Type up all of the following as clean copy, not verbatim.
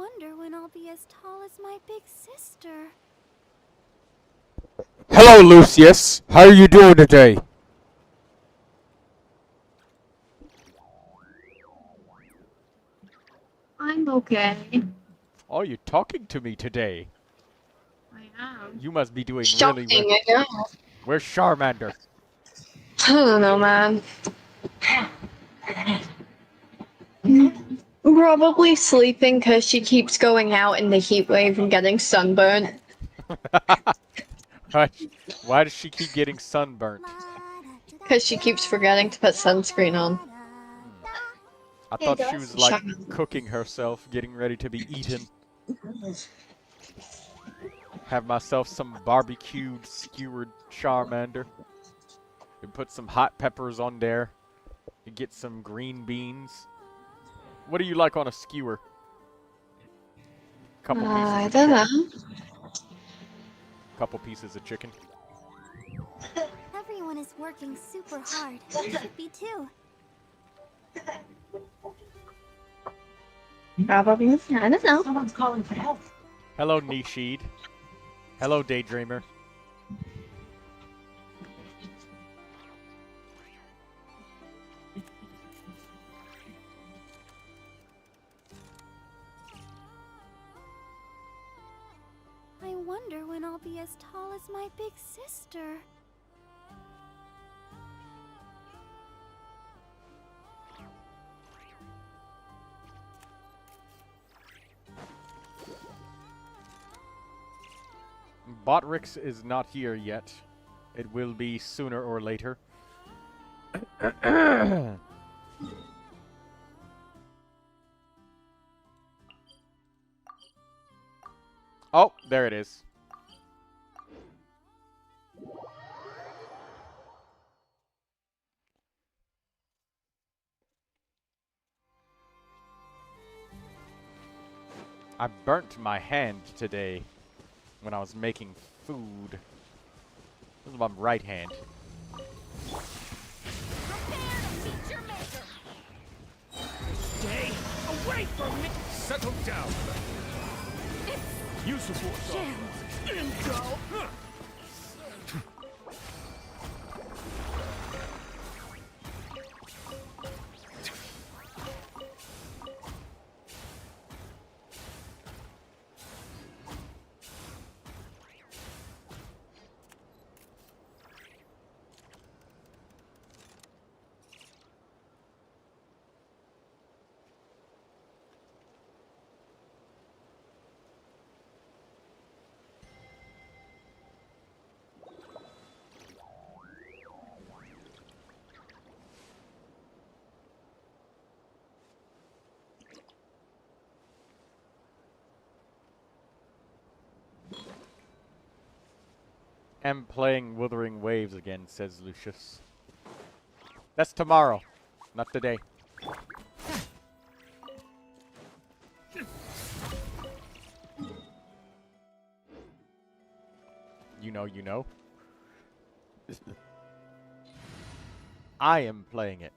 wonder when I'll be as tall as my big sister. Hello, Lucius. How are you doing today? I'm okay. Are you talking to me today? I am. You must be doing really Shocking, well. I know. Where's Charmander? I don't know, man. Probably sleeping because she keeps going out in the heat wave and getting sunburnt. Why does she keep getting sunburnt? Because she keeps forgetting to put sunscreen on. I thought she was like cooking herself, getting ready to be eaten. Have myself some barbecued, skewered Charmander. And put some hot peppers on there. And get some green beans. What do you like on a skewer? Couple pieces I of don't chicken. know. Couple pieces of chicken. Everyone is working super hard. You should be too. Probably. I don't know. Someone's calling for help. Hello, Nishid. Hello, Daydreamer. I wonder when I'll be as tall as my big sister. Botrix is not here yet. It will be sooner or later. Oh, there it is. I burnt my hand today when I was making food. This is my right hand. Stay away from me! Settle down. Use the force. Intel. Am playing Wuthering Waves again, says Lucius. That's tomorrow, not today. You know, you know. I am playing it.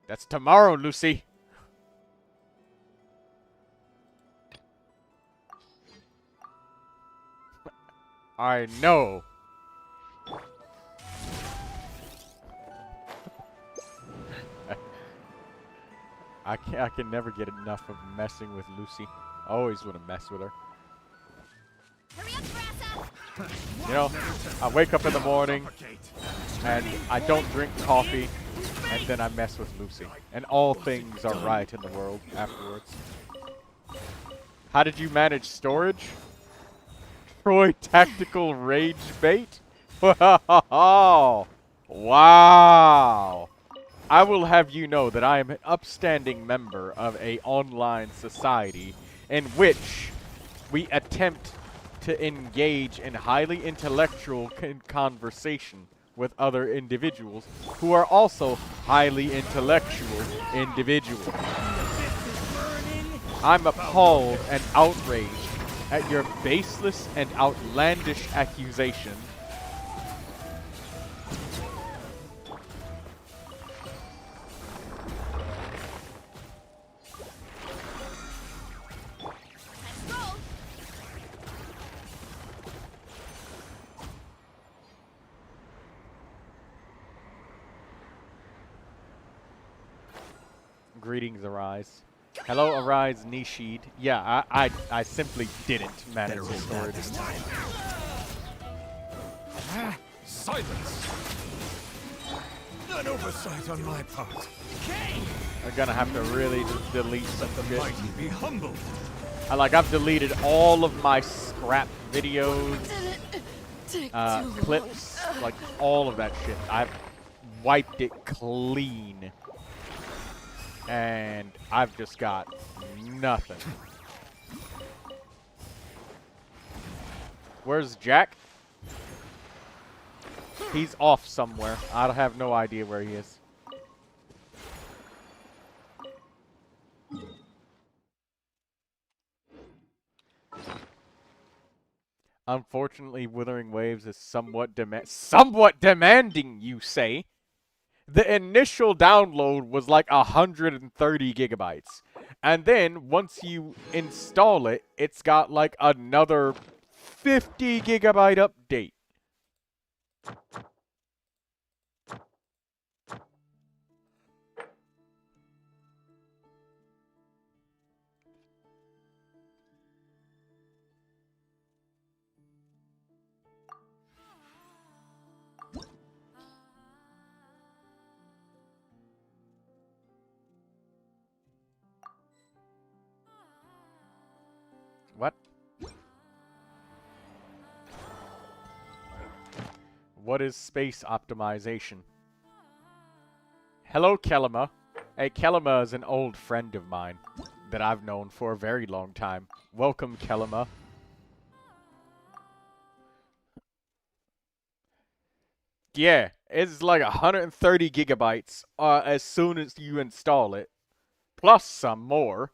That's tomorrow, Lucy. I know. I can never get enough of messing with Lucy. I always want to mess with her. Hurry up, Brassa! You know, I wake up in the morning and I don't drink coffee and then I mess with Lucy. And all things are right in the world afterwards. How did you manage storage? Troy Tactical Rage Bait? Wow! Wow! I will have you know that I am an upstanding member of a online society in which we attempt to engage in highly intellectual conversation with other individuals who are also highly intellectual individuals. I'm appalled and outraged at your baseless and outlandish accusation. Greetings, Arise. Hello, Arise Nishid. Yeah, I simply didn't manage the story this time. Silence! An oversight on my part. I'm gonna have to really just delete some The mighty be humbled. I've deleted all of my scrap videos, clips, like all of that shit. I've wiped it clean. And I've just got nothing. Where's Jack? He's off somewhere. I have no idea where he is. Unfortunately, Withering Waves is somewhat demanding, you say? The initial download was like 130 gigabytes. And then, once you install it, it's got like another 50 gigabyte update. What? What is space optimization? Hello, Kelima. Hey, Kelima is an old friend of mine that I've known for a very long time. Welcome, Kelima. Yeah, it's like 130 gigabytes as soon as you install it, plus some more.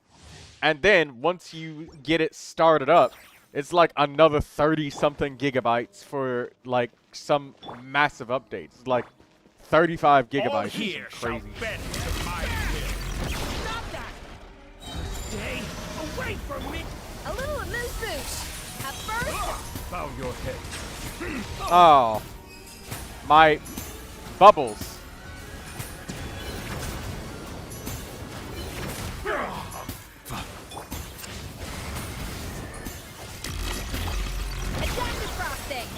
And then, once you get it started up, it's like another 30-something gigabytes for, like, some massive updates. It's like 35 gigabytes. Here Crazy. bend to my will. Stop that! Stay away from me! A little amuse-bouche. At first, Bow your head. Oh. My bubbles. adaptive frosting.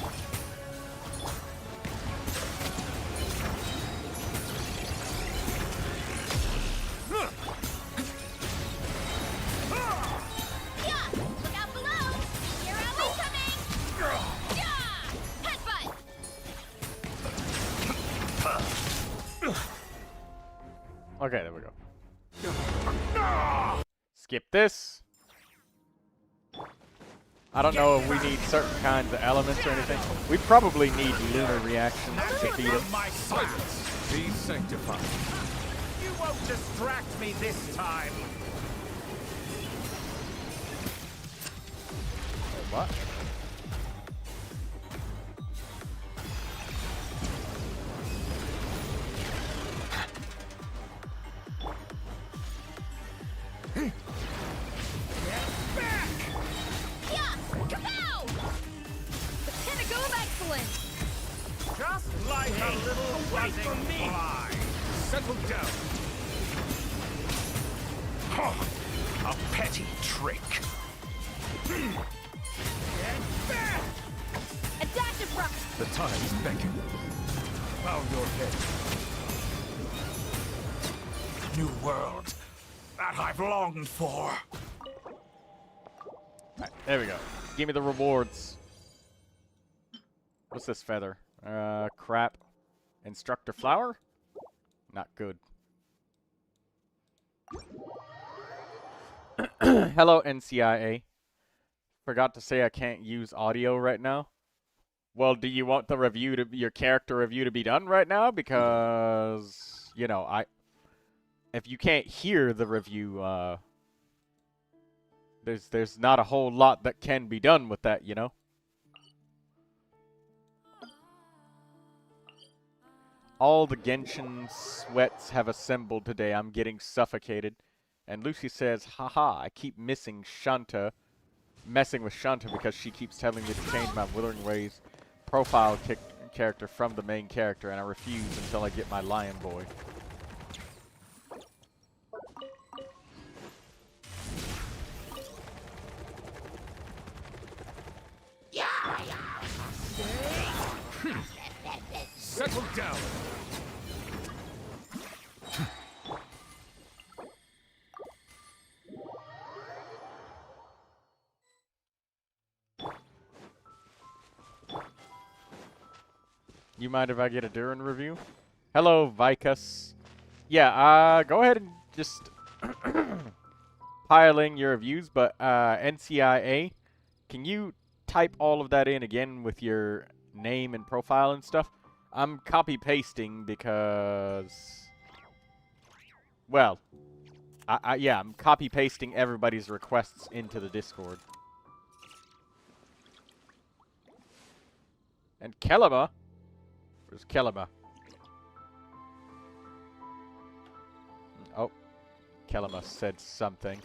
Yeah, look out below. Your ally coming. Yeah, headbutt. Okay, there we go. Skip this. I don't know if we need certain kinds of elements or anything. We probably need lunar reactions to defeat it. My silence be sanctified. You won't distract me this time. What? Yeah, kapow! The pinnacle of excellence. Just like a little buzzing fly. Settle down. A petty trick. Get back! Adaptive rock. The times beckon. Bow your head. New world that I've longed for. Alright, there we go. Give me the rewards. What's this feather? Crap. Instructor flower? Not good. Hello, NCIA. Forgot to say I can't use audio right now. Well, do you want the review to your character review to be done right now? Because, you know, if you can't hear the review, there's not a whole lot that can be done with that, you know? All the Genshin sweats have assembled today. I'm getting suffocated. And Lucy says, haha, I keep messing with Shanta because she keeps telling me to change my Withering Waves profile character from the main character, and I refuse until I get my Lion Boy. down. You mind if I get a Durin review? Hello, Vicus. Yeah, go ahead and just piling your reviews, but NCIA, can you type all of that in again with your name and profile and stuff? I'm copy-pasting because, well, yeah, I'm copy-pasting everybody's requests into the Discord. And Kelima? Where's Kelima? Oh, Kelima said something.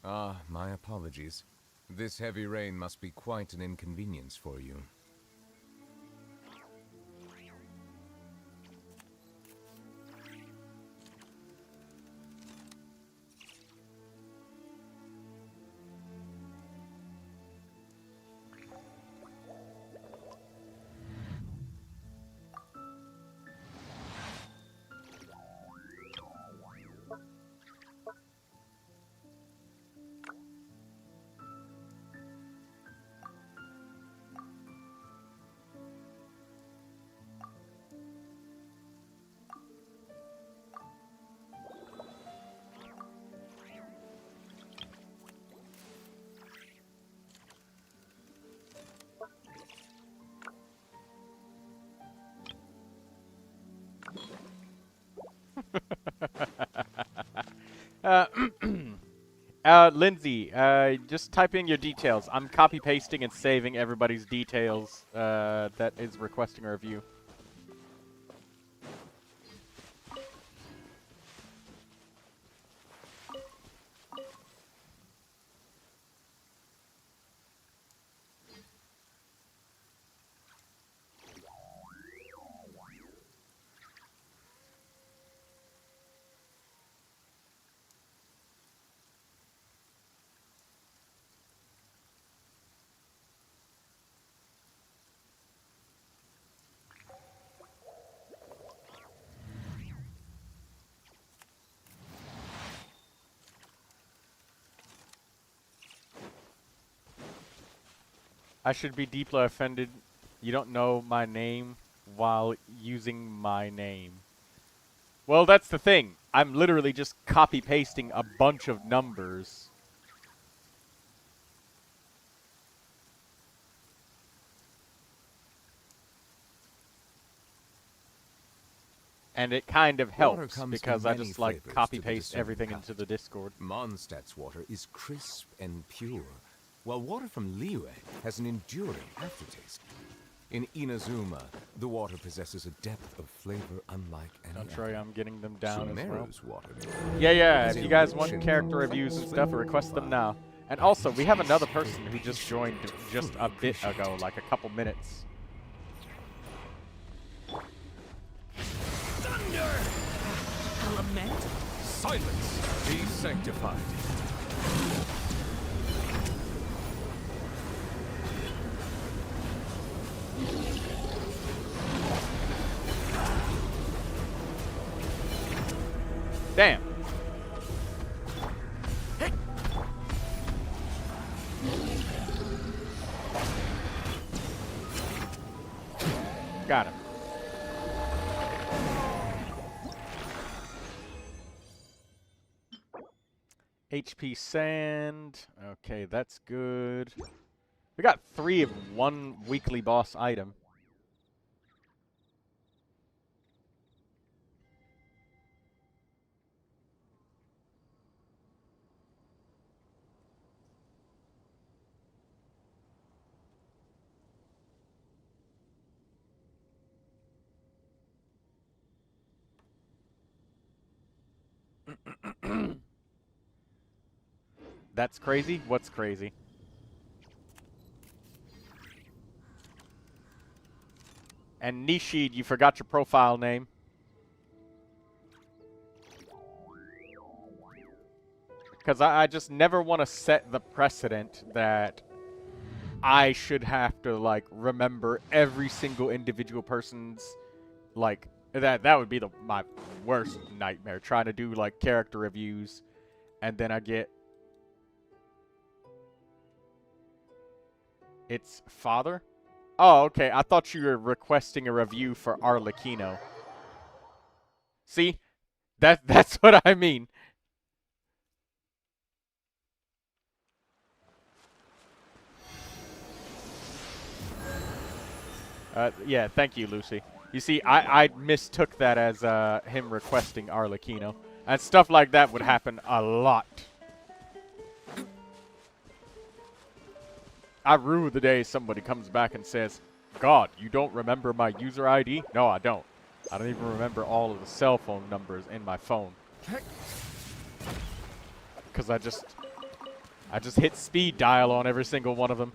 Ah, my apologies. This heavy rain must be quite an inconvenience for you. uh, Lindsay, just type in your details. I'm copy-pasting and saving everybody's details that is requesting a review. I should be deeply offended. You don't know my name while using my name. Well, that's the thing. I'm literally just copy-pasting a bunch of numbers. And it kind of helps because I just like copy-paste everything into the Discord. Mondstadt's water is crisp and pure, while water from Liyue has an enduring aftertaste. In Inazuma, the water possesses a depth of flavor unlike any Don't worry, I'm getting them down as well. Sumeru's water Yeah, if you guys want character reviews and stuff, request them now. And also, we have another person who just joined just a bit ago, like a couple minutes. Thunder! Element? Silence! Be sanctified. Damn. Got him. HP sand. Okay, that's good. We got 3 of 1 weekly boss item. That's crazy? What's crazy? And Nishid, you forgot your profile name. Because I just never want to set the precedent that I should have to, like, remember every single individual person's, like, that would be my worst nightmare, trying to do, like, character reviews, and then I get... It's father? Oh, okay, I thought you were requesting a review for Arlecchino. See? That's what I mean. Yeah, thank you, Lucy. You see, I mistook that as him requesting Arlecchino. And stuff like that would happen a lot. I rue the day somebody comes back and says, God, you don't remember my user ID? No, I don't. I don't even remember all of the cell phone numbers in my phone. Because I just hit speed dial on every single one of them.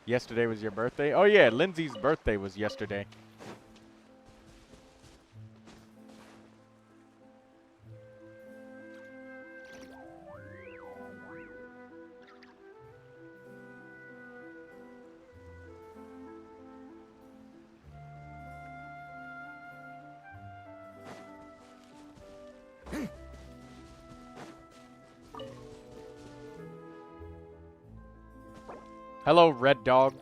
Yesterday was your birthday? Oh yeah, Lindsay's birthday was yesterday. Hello, Red Dog.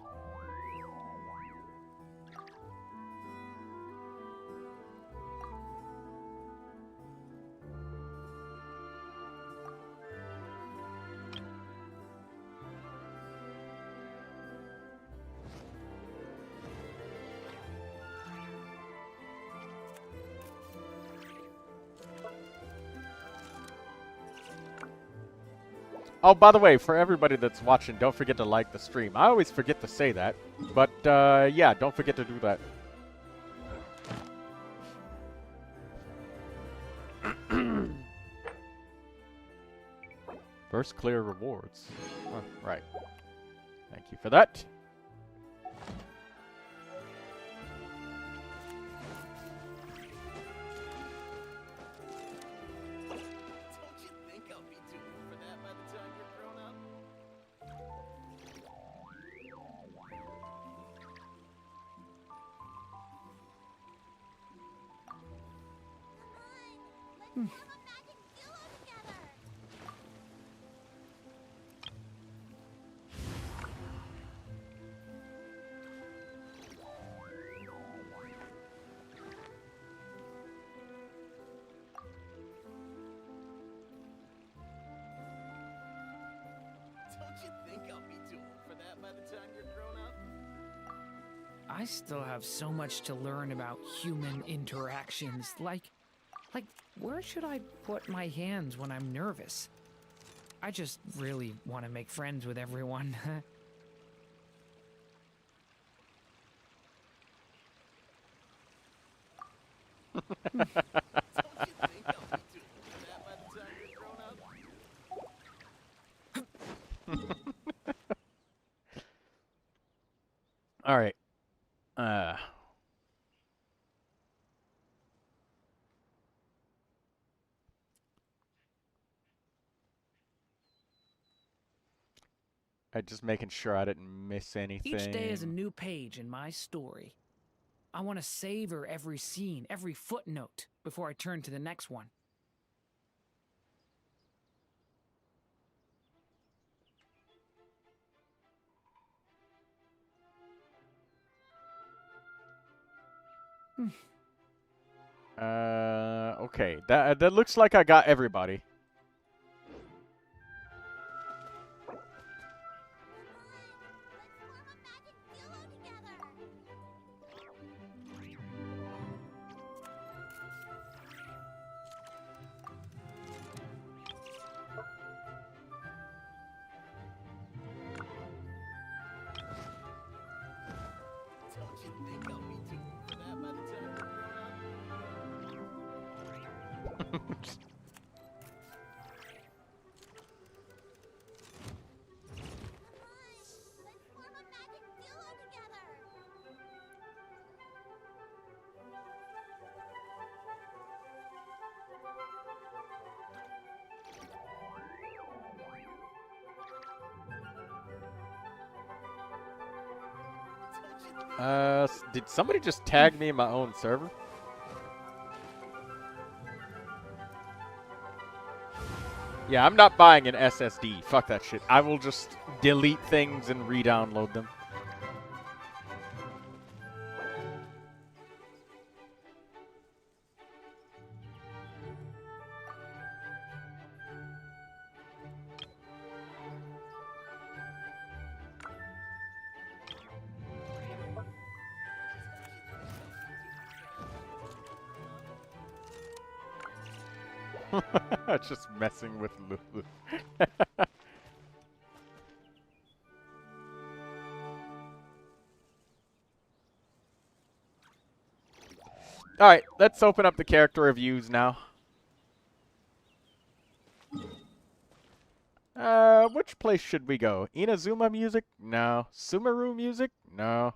Oh, by the way, for everybody that's watching, don't forget to like the stream. I always forget to say that, but yeah, don't forget to do that. First clear rewards. Oh, right. Thank you for that. I still have so much to learn about human interactions. Like, where should I put my hands when I'm nervous? I just really want to make friends with everyone. All right. I'm just making sure I didn't miss anything. Each day is a new page in my story. I want to savor every scene, every footnote, before I turn to the next one. Okay. That looks like I got everybody. Did somebody just tag me in my own server? Yeah, I'm not buying an SSD. Fuck that shit. I will just delete things and re-download them. Just messing with Lulu. Alright, let's open up the character reviews now. Which place should we go? Inazuma music? No. Sumeru music? No.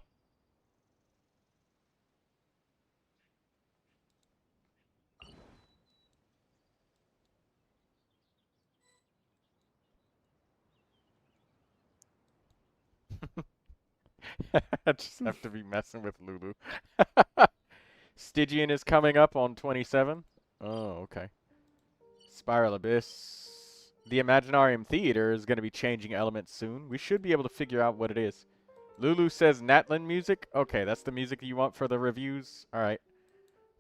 I just have to be messing with Lulu. Stygian is coming up on 27. Oh, okay. Spiral Abyss. The Imaginarium Theater is going to be changing elements soon. We should be able to figure out what it is. Lulu says Natlan music. Okay, that's the music you want for the reviews. Alright.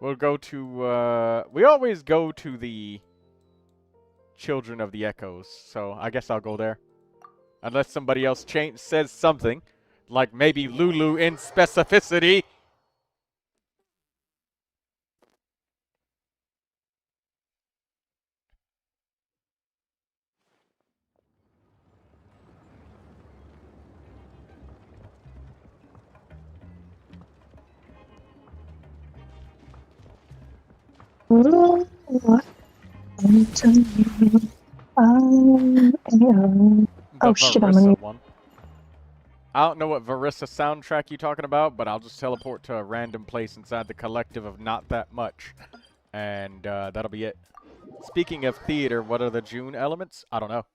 We'll go to, we always go to the Children of the Echoes. So I guess I'll go there. Unless somebody else says something. Like maybe Lulu in specificity. Oh shit, I'm on. One. I don't know what Verissa soundtrack you're talking about, but I'll just teleport to a random place inside the collective of Not That Much. And that'll be it. Speaking of theater, what are the June elements? I don't know.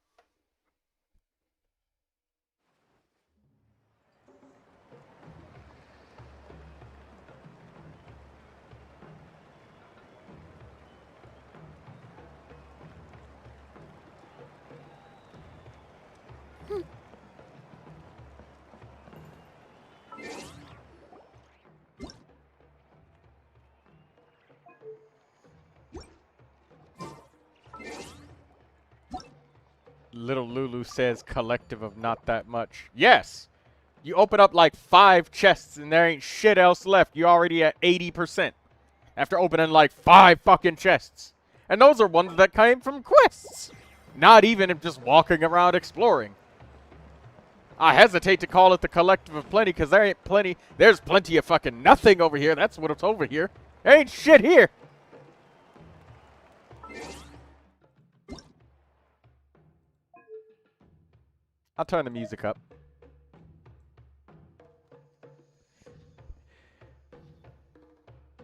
Little Lulu says collective of Not That Much. Yes! You open up like 5 chests and there ain't shit else left. You're already at 80%. After opening like 5 fucking chests. And those are ones that came from quests. Not even just walking around exploring. I hesitate to call it the collective of plenty because there ain't plenty. There's plenty of fucking nothing over here. That's what's over here. There ain't shit here. I'll turn the music up.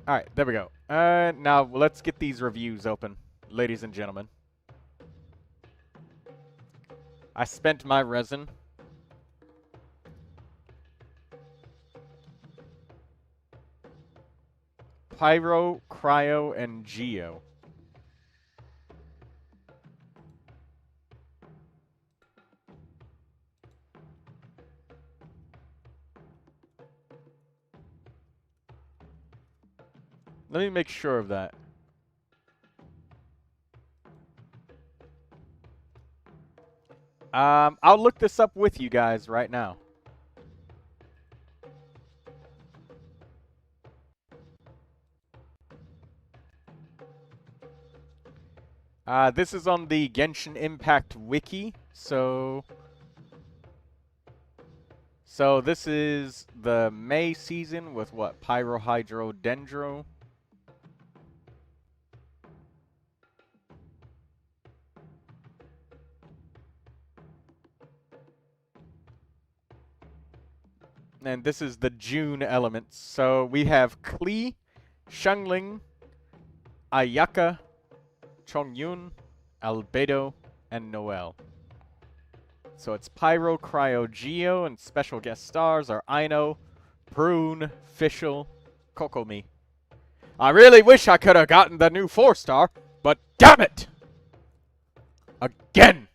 Alright, there we go. Now let's get these reviews open, ladies and gentlemen. I spent my resin. Pyro, Cryo, and Geo. Let me make sure of that. I'll look this up with you guys right now. This is on the Genshin Impact wiki, so this is the May season with what? Pyro, Hydro, Dendro. And this is the June elements. So we have Klee, Xiangling, Ayaka, Chongyun, Albedo, and Noel. So it's Pyro, Cryo, Geo, and special guest stars are Aino, Prune, Fischl, Kokomi. I really wish I could have gotten the new 4-star, but damn it! Again!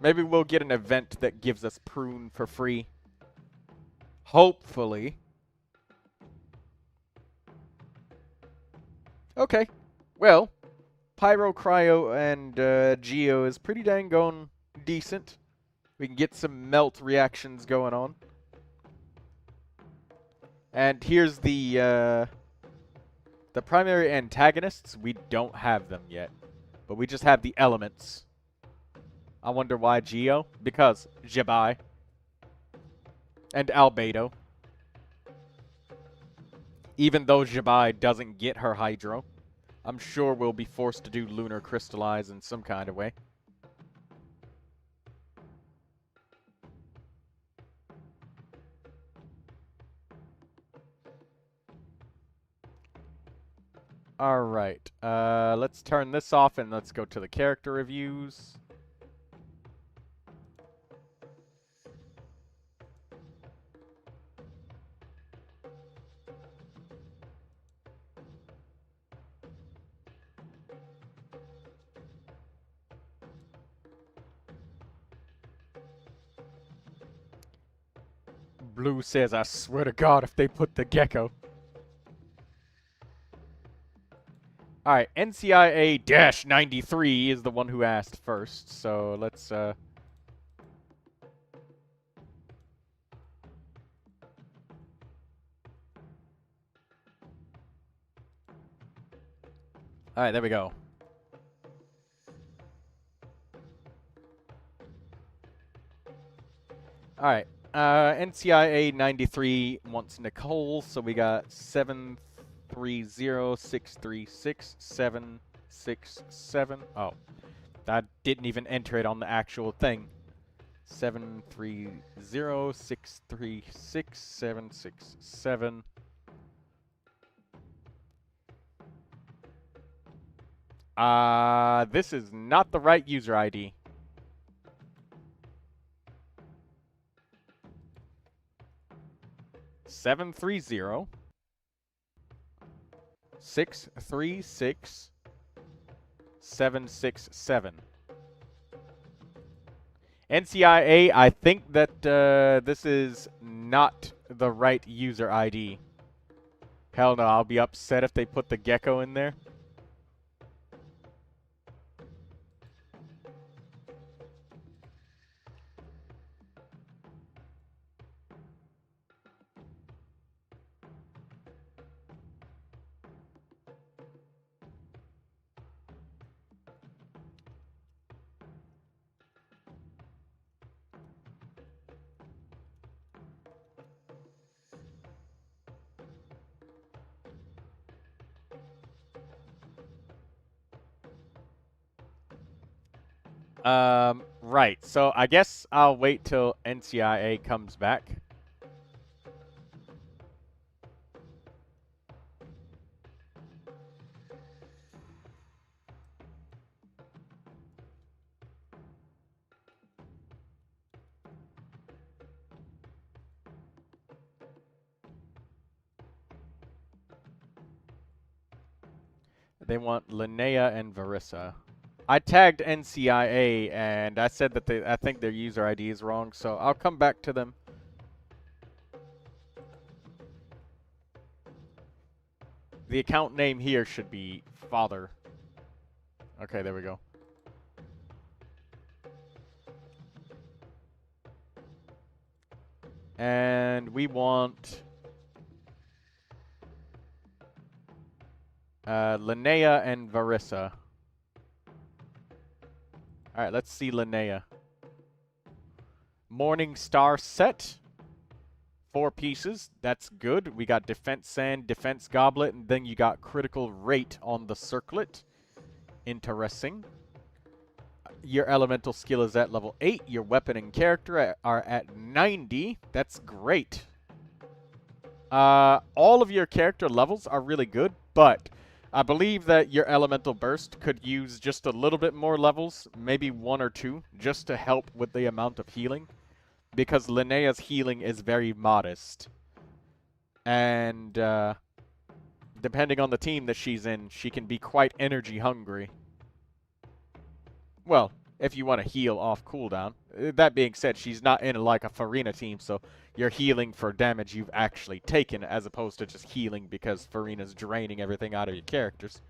Maybe we'll get an event that gives us Prune for free. Hopefully. Okay. Well, Pyro, Cryo, and Geo is pretty dang going decent. We can get some melt reactions going on. And here's the primary antagonists. We don't have them yet, but we just have the elements. I wonder why Geo? Because Jabai and Albedo. Even though Jabai doesn't get her Hydro, I'm sure we'll be forced to do Lunar Crystallize in some kind of way. Alright, let's turn this off and let's go to the character reviews. Blue says, I swear to God, if they put the gecko. Alright, NCIA-93 is the one who asked first, so let's, Alright, there we go. Alright, NCIA-93 wants Nicole, so we got 730636767. Oh, that didn't even enter it on the actual thing. 730636767. This is not the right user ID. Seven 636-767. NCIA, I think that this is not the right user ID. Hell no, I'll be upset if they put the gecko in there. Right. So I guess I'll wait till NCIA comes back. They want Linnea and Varissa. I tagged NCIA and I said that I think their user ID is wrong, so I'll come back to them. The account name here should be Father. Okay, there we go. And we want Linnea and Varissa. Alright, let's see Linnea. Morning Star set. 4 pieces. That's good. We got Defense Sand, Defense Goblet, and then you got Critical Rate on the Circlet. Interesting. Your elemental skill is at level 8. Your weapon and character are at 90. That's great. All of your character levels are really good, but I believe that your elemental burst could use just a little bit more levels, maybe 1 or 2, just to help with the amount of healing. because Linnea's healing is very modest. And depending on the team that she's in, she can be quite energy hungry. Well, if you want to heal off cooldown. That being said, she's not in like a Farina team, so you're healing for damage you've actually taken as opposed to just healing because Farina's draining everything out of your characters.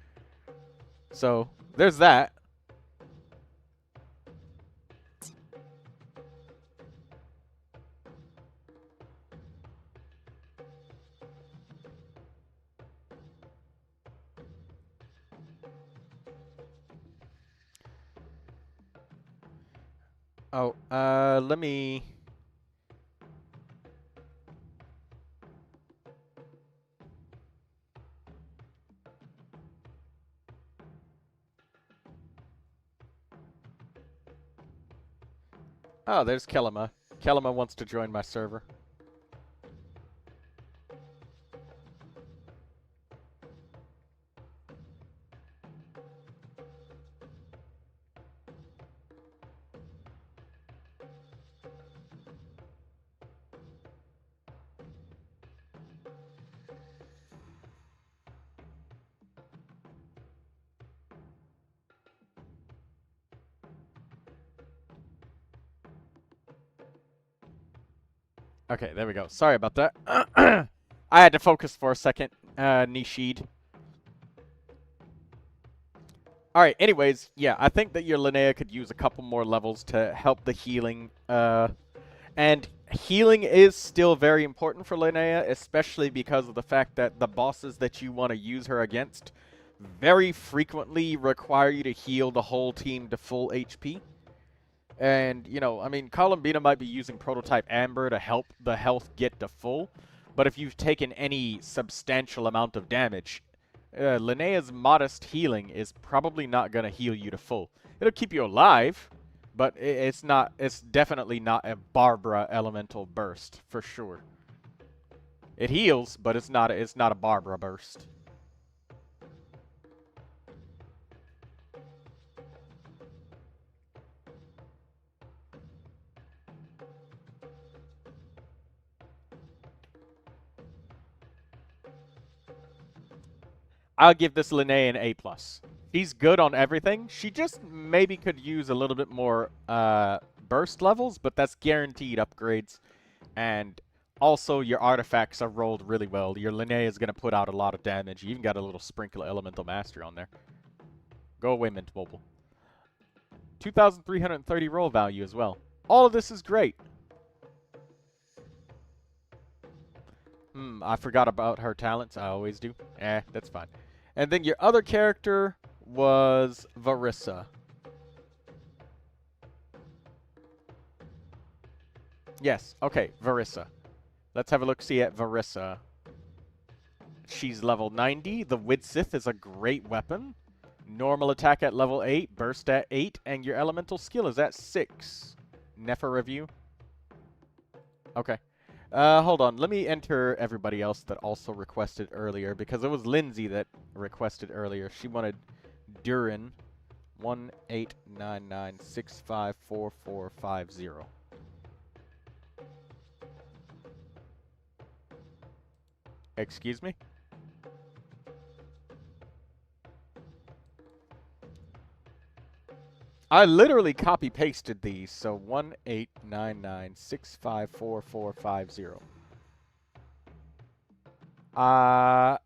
So, there's that. Oh, let me... Oh, there's Kelima. Kelima wants to join my server. Okay, there we go. Sorry about that. I had to focus for a second, Nishid. Alright, anyways, yeah, I think that your Linnea could use a couple more levels to help the healing. And healing is still very important for Linnea, especially because of the fact that the bosses that you want to use her against very frequently require you to heal the whole team to full HP. And, you know, I mean, Columbina might be using Prototype Amber to help the health get to full, but if you've taken any substantial amount of damage, Linnea's modest healing is probably not going to heal you to full. It'll keep you alive, but it's definitely not a Barbara Elemental Burst, for sure. It heals, but it's not a Barbara Burst. I'll give this Linnea an A+. She's good on everything. She just maybe could use a little bit more burst levels, but that's guaranteed upgrades. And also, your artifacts are rolled really well. Your Linnea is going to put out a lot of damage. You even got a little sprinkle of Elemental Mastery on there. Go away, Mint Mobile. 2,330 roll value as well. All of this is great. I forgot about her talents. I always do. That's fine. And then your other character was Varissa. Yes, okay, Varissa. Let's have a look-see at Varissa. She's level 90. The Widsith is a great weapon. Normal attack at level 8, burst at 8, and your elemental skill is at 6. Nefer review. Okay. Hold on. Let me enter everybody else that also requested earlier, because it was Lindsay that requested earlier. She wanted Durin 1899654450. Excuse me? I literally copy-pasted these, so 1899654450. I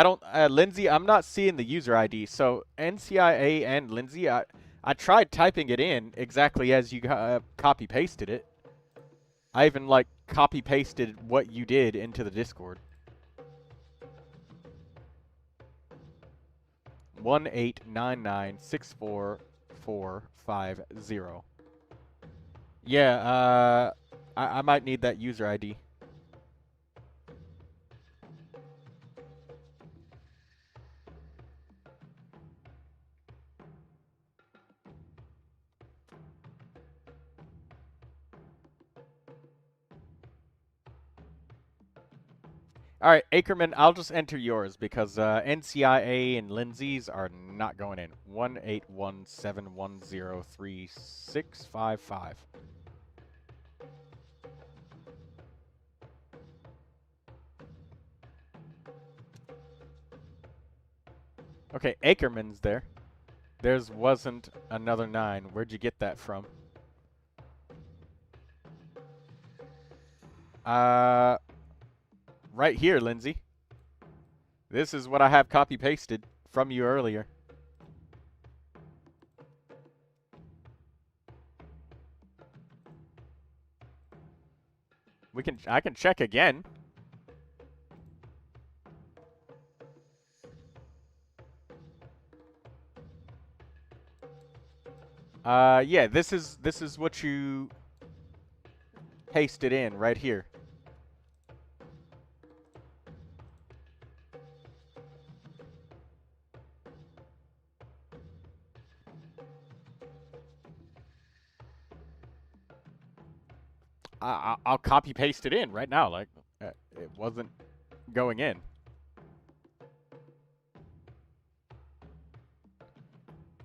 don't, Lindsay, I'm not seeing the user ID, so NCIA and Lindsay, I tried typing it in exactly as you copy-pasted it. I even, like, copy-pasted what you did into the Discord. 1899644450. Yeah, I might need that user ID. All right, Ackerman, I'll just enter yours because NCIA and Lindsay's are not going in. 18171036655. Okay, Ackerman's there. There's wasn't another 9. Where'd you get that from? Right here, Lindsay. This is what I have copy-pasted from you earlier. I can check again. Yeah, this is what you pasted in right here. I'll copy paste it in right now. Like it wasn't going in.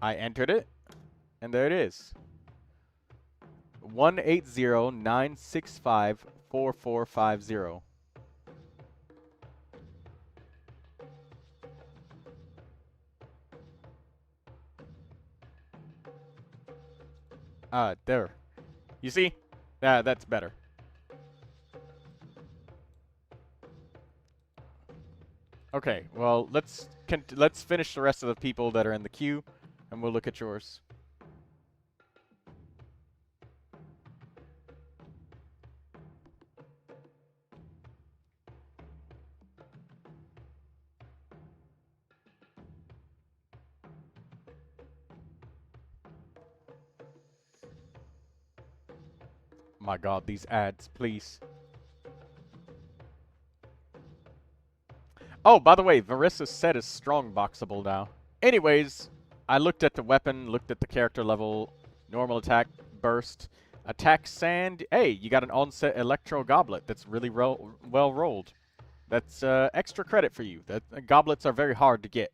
I entered it, and there it is. 180-965-4450. There. You see? That's better. Okay, well, let's finish the rest of the people that are in the queue, and we'll look at yours. My God, these ads, please. Oh, by the way, Varissa's set is strong boxable now. Anyways, I looked at the weapon, looked at the character level, normal attack, burst, attack sand. Hey, you got an onset electro goblet that's really well rolled. That's extra credit for you. Goblets are very hard to get.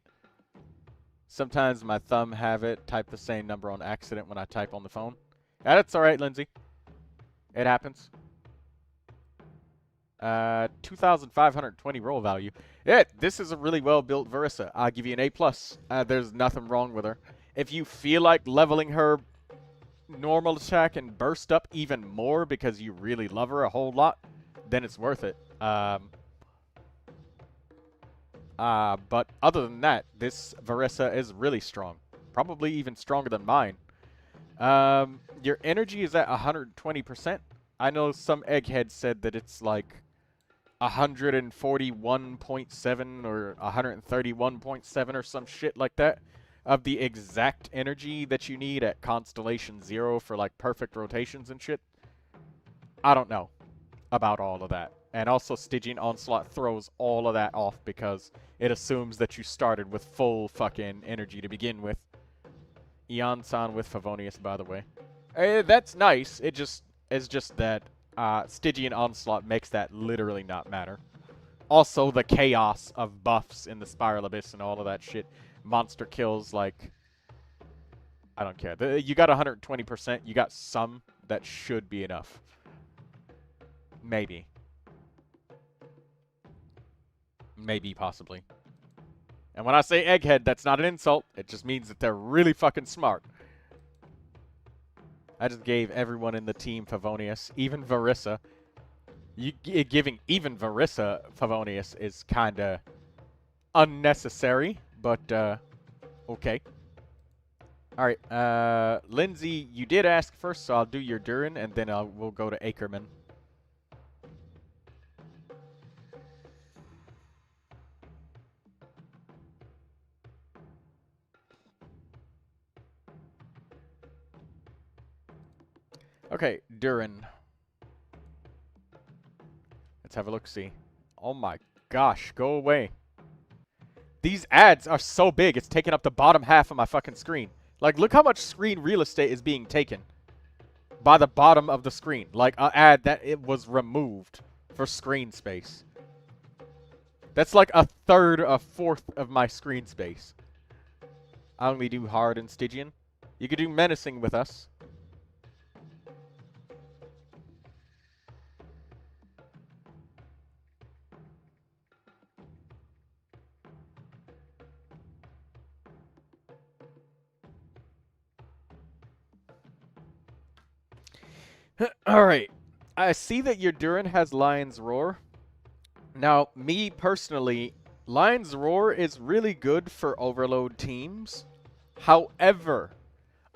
Sometimes my thumb have it type the same number on accident when I type on the phone. That's alright, Lindsay. It happens. 2,520 roll value. Yeah, this is a really well-built Varissa. I'll give you an A+. There's nothing wrong with her. If you feel like leveling her normal attack and burst up even more because you really love her a whole lot, then it's worth it. But other than that, this Varissa is really strong. Probably even stronger than mine. Your energy is at 120%. I know some eggheads said that it's like 141.7 or 131.7 or some shit like that of the exact energy that you need at Constellation 0 for like perfect rotations and shit. I don't know about all of that. And also Stygian Onslaught throws all of that off because it assumes that you started with full fucking energy to begin with. Eon-san with Favonius, by the way. That's nice. It's just that Stygian Onslaught makes that literally not matter. Also, the chaos of buffs in the Spiral Abyss and all of that shit. Monster kills, like... I don't care. You got 120%. You got some that should be enough. Maybe. Maybe, possibly. And when I say egghead, that's not an insult. It just means that they're really fucking smart. I just gave everyone in the team Favonius, even Varissa. Giving even Varissa Favonius is kind of unnecessary, but okay. All right, Lindsay, you did ask first, so I'll do your Durin, and then we'll go to Ackerman. Okay, Durin. Let's have a look-see. Oh my gosh, go away. These ads are so big, it's taking up the bottom half of my fucking screen. Like, look how much screen real estate is being taken by the bottom of the screen. Like, an ad that it was removed for screen space. That's like a third, a fourth of my screen space. I only do hard and Stygian. You could do menacing with us. Alright. I see that your Durin has Lion's Roar. Now, me personally, Lion's Roar is really good for overload teams. However,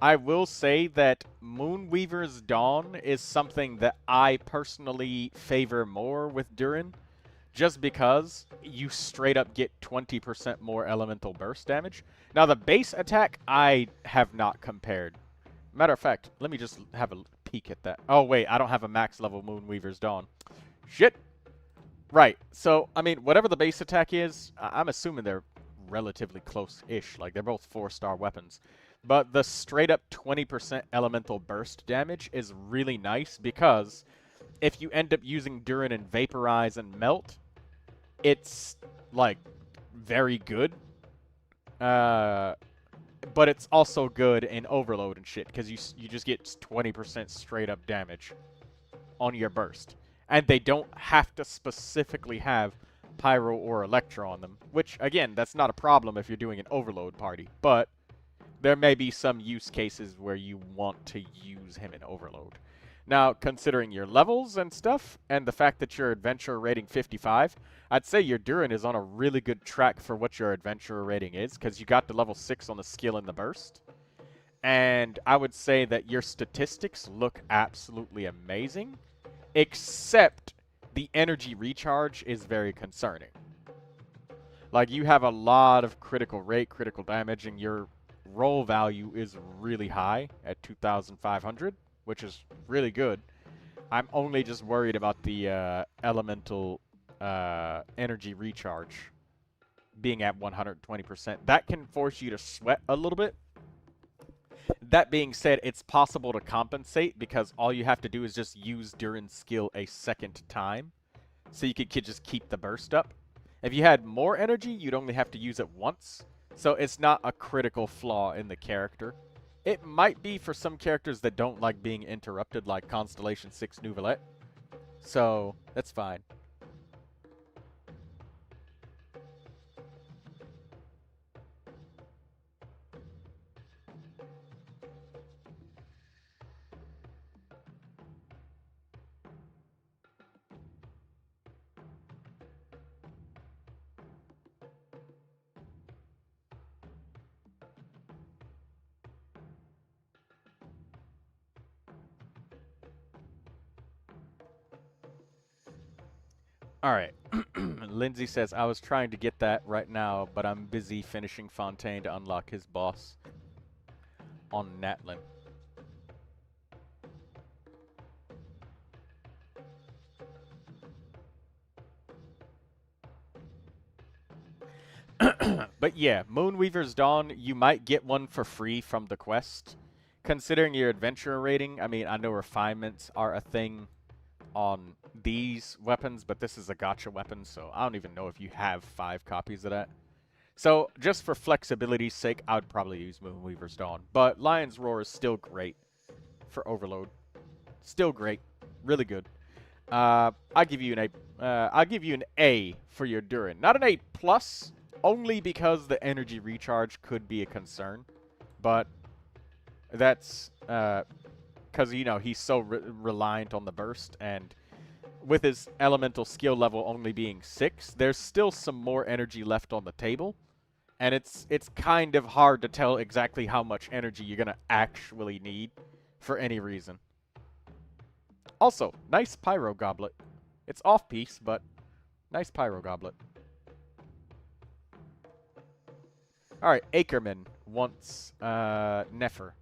I will say that Moonweaver's Dawn is something that I personally favor more with Durin, just because you straight up get 20% more elemental burst damage. Now, the base attack, I have not compared. Matter of fact, let me just have a peek at that. Oh, wait, I don't have a max level Moonweaver's Dawn. Shit. Right, so, I mean, whatever the base attack is, I'm assuming they're relatively close-ish. Like, they're both 4-star weapons. But the straight-up 20% elemental burst damage is really nice because if you end up using Durin and Vaporize and Melt, it's, like, very good. But it's also good in Overload and shit because you just get 20% straight-up damage on your burst. And they don't have to specifically have Pyro or Electro on them. Which, again, that's not a problem if you're doing an Overload party. But there may be some use cases where you want to use him in Overload. Now, considering your levels and stuff, and the fact that your Adventurer rating 55, I'd say your Durin is on a really good track for what your Adventurer rating is, because you got the level 6 on the skill and the burst. And I would say that your statistics look absolutely amazing. Except the energy recharge is very concerning. Like, you have a lot of critical rate, critical damage, and your roll value is really high at 2,500, which is really good. I'm only just worried about the elemental energy recharge being at 120%. That can force you to sweat a little bit. That being said, it's possible to compensate because all you have to do is just use Durin's skill a second time. So you could just keep the burst up. If you had more energy, you'd only have to use it once. So it's not a critical flaw in the character. It might be for some characters that don't like being interrupted, like Constellation 6 Neuvilette. So that's fine. Alright. Lindsay says, I was trying to get that right now, but I'm busy finishing Fontaine to unlock his boss on Natlin. But yeah, Moonweaver's Dawn, you might get one for free from the quest. Considering your adventurer rating, I mean, I know refinements are a thing on these weapons, but this is a gacha weapon, so I don't even know if you have 5 copies of that. So, just for flexibility's sake, I would probably use Moonweaver's Dawn. But Lion's Roar is still great for Overload. Still great. Really good. I'll give you an A. I'll give you an A for your Durin. Not an A+, only because the energy recharge could be a concern. But that's because, you know, he's so reliant on the burst, and with his elemental skill level only being 6, there's still some more energy left on the table, and it's kind of hard to tell exactly how much energy you're gonna actually need for any reason. Also, nice Pyro Goblet. It's off-piece, but nice Pyro Goblet. Alright, Ackerman wants Nefer.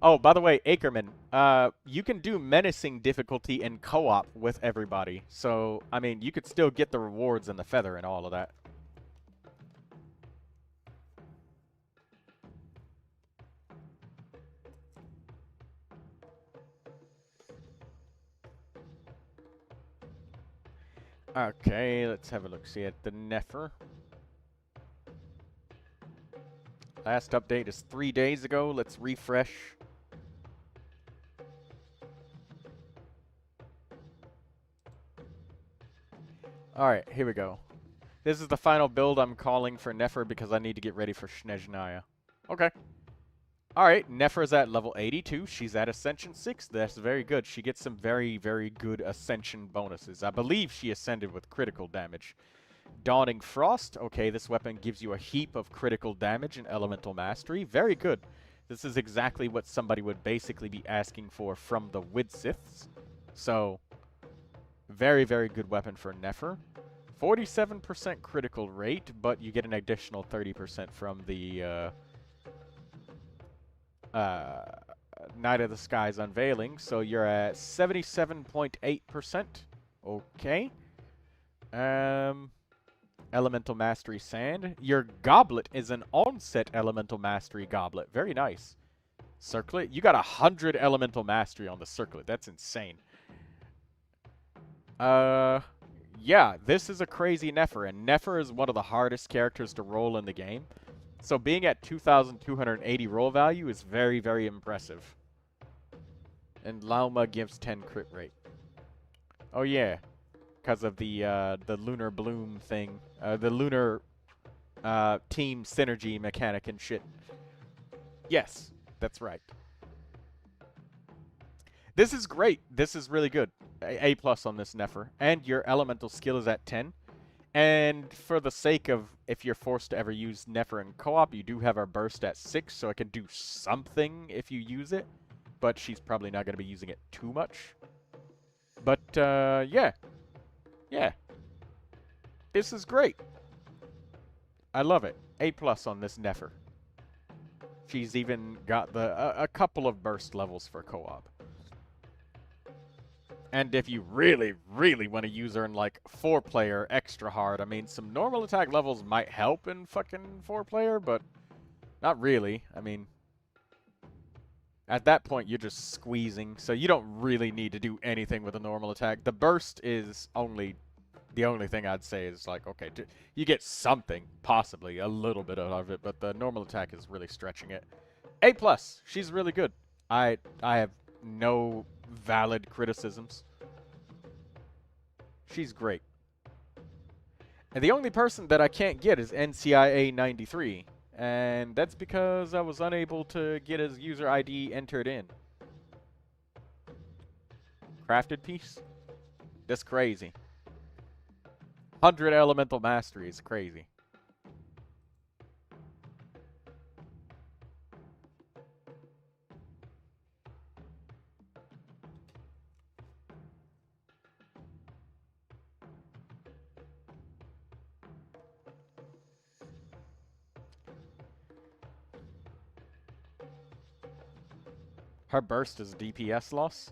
Oh, by the way, Ackerman, you can do menacing difficulty in co-op with everybody. So, I mean, you could still get the rewards and the feather and all of that. Okay, let's have a look-see at the Nefer. Last update is 3 days ago. Let's refresh. Alright, here we go. This is the final build I'm calling for Nefer because I need to get ready for Snezhnaya. Okay. Alright, Nefer's at level 82. She's at Ascension 6. That's very good. She gets some very, very good Ascension bonuses. I believe she ascended with critical damage. Dawning Frost. Okay, this weapon gives you a heap of critical damage and elemental mastery. Very good. This is exactly what somebody would basically be asking for from the Widsiths. So, very, very good weapon for Nefer. 47% critical rate, but you get an additional 30% from the Night of the Skies Unveiling. So you're at 77.8%. Okay. Elemental Mastery Sand. Your Goblet is an onset Elemental Mastery Goblet. Very nice. Circlet. You got 100 Elemental Mastery on the Circlet. That's insane. Yeah, this is a crazy Nefer, and Nefer is one of the hardest characters to roll in the game. So being at 2,280 roll value is very, very impressive. And Lauma gives 10 crit rate. Oh yeah, because of the Lunar Bloom thing. The Lunar team synergy mechanic and shit. Yes, that's right. This is great. This is really good. A+ on this Nefer. And your elemental skill is at 10. And for the sake of if you're forced to ever use Nefer in co-op, you do have our burst at 6, so it can do something if you use it. But she's probably not going to be using it too much. But, yeah. Yeah. This is great. I love it. A+ on this Nefer. She's even got a couple of burst levels for co-op. And if you really, really want to use her in, like, 4-player extra hard, I mean, some normal attack levels might help in fucking 4-player, but not really. I mean, at that point, you're just squeezing, so you don't really need to do anything with a normal attack. The burst is the only thing I'd say is, like, okay, you get something, possibly, a little bit out of it, but the normal attack is really stretching it. A+, she's really good. I have no valid criticisms. She's great. And the only person that I can't get is NCIA 93. And that's because I was unable to get his user ID entered in. Crafted piece? That's crazy. 100 elemental mastery is crazy. Her burst is DPS loss?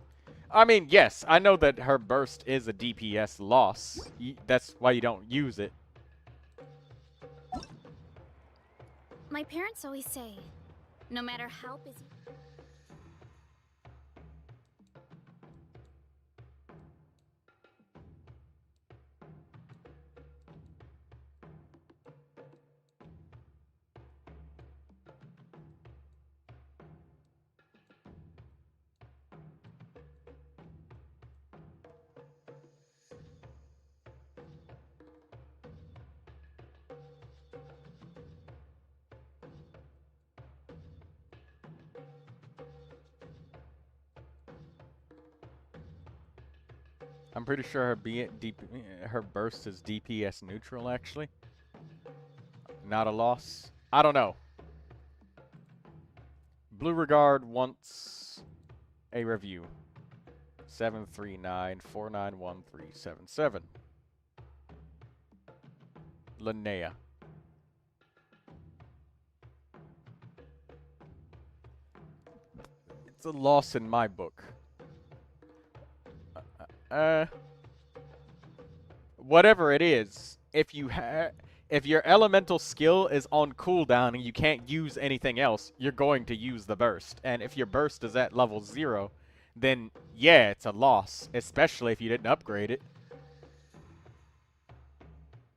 I mean, yes, I know that her burst is a DPS loss. That's why you don't use it. My parents always say, no matter how busy... I'm pretty sure her burst is DPS neutral, actually. Not a loss. I don't know. Blue Regard wants a review. 739-491-377. Linnea. It's a loss in my book. Whatever it is, if your elemental skill is on cooldown and you can't use anything else, you're going to use the burst. And if your burst is at level 0, then yeah, it's a loss, especially if you didn't upgrade it.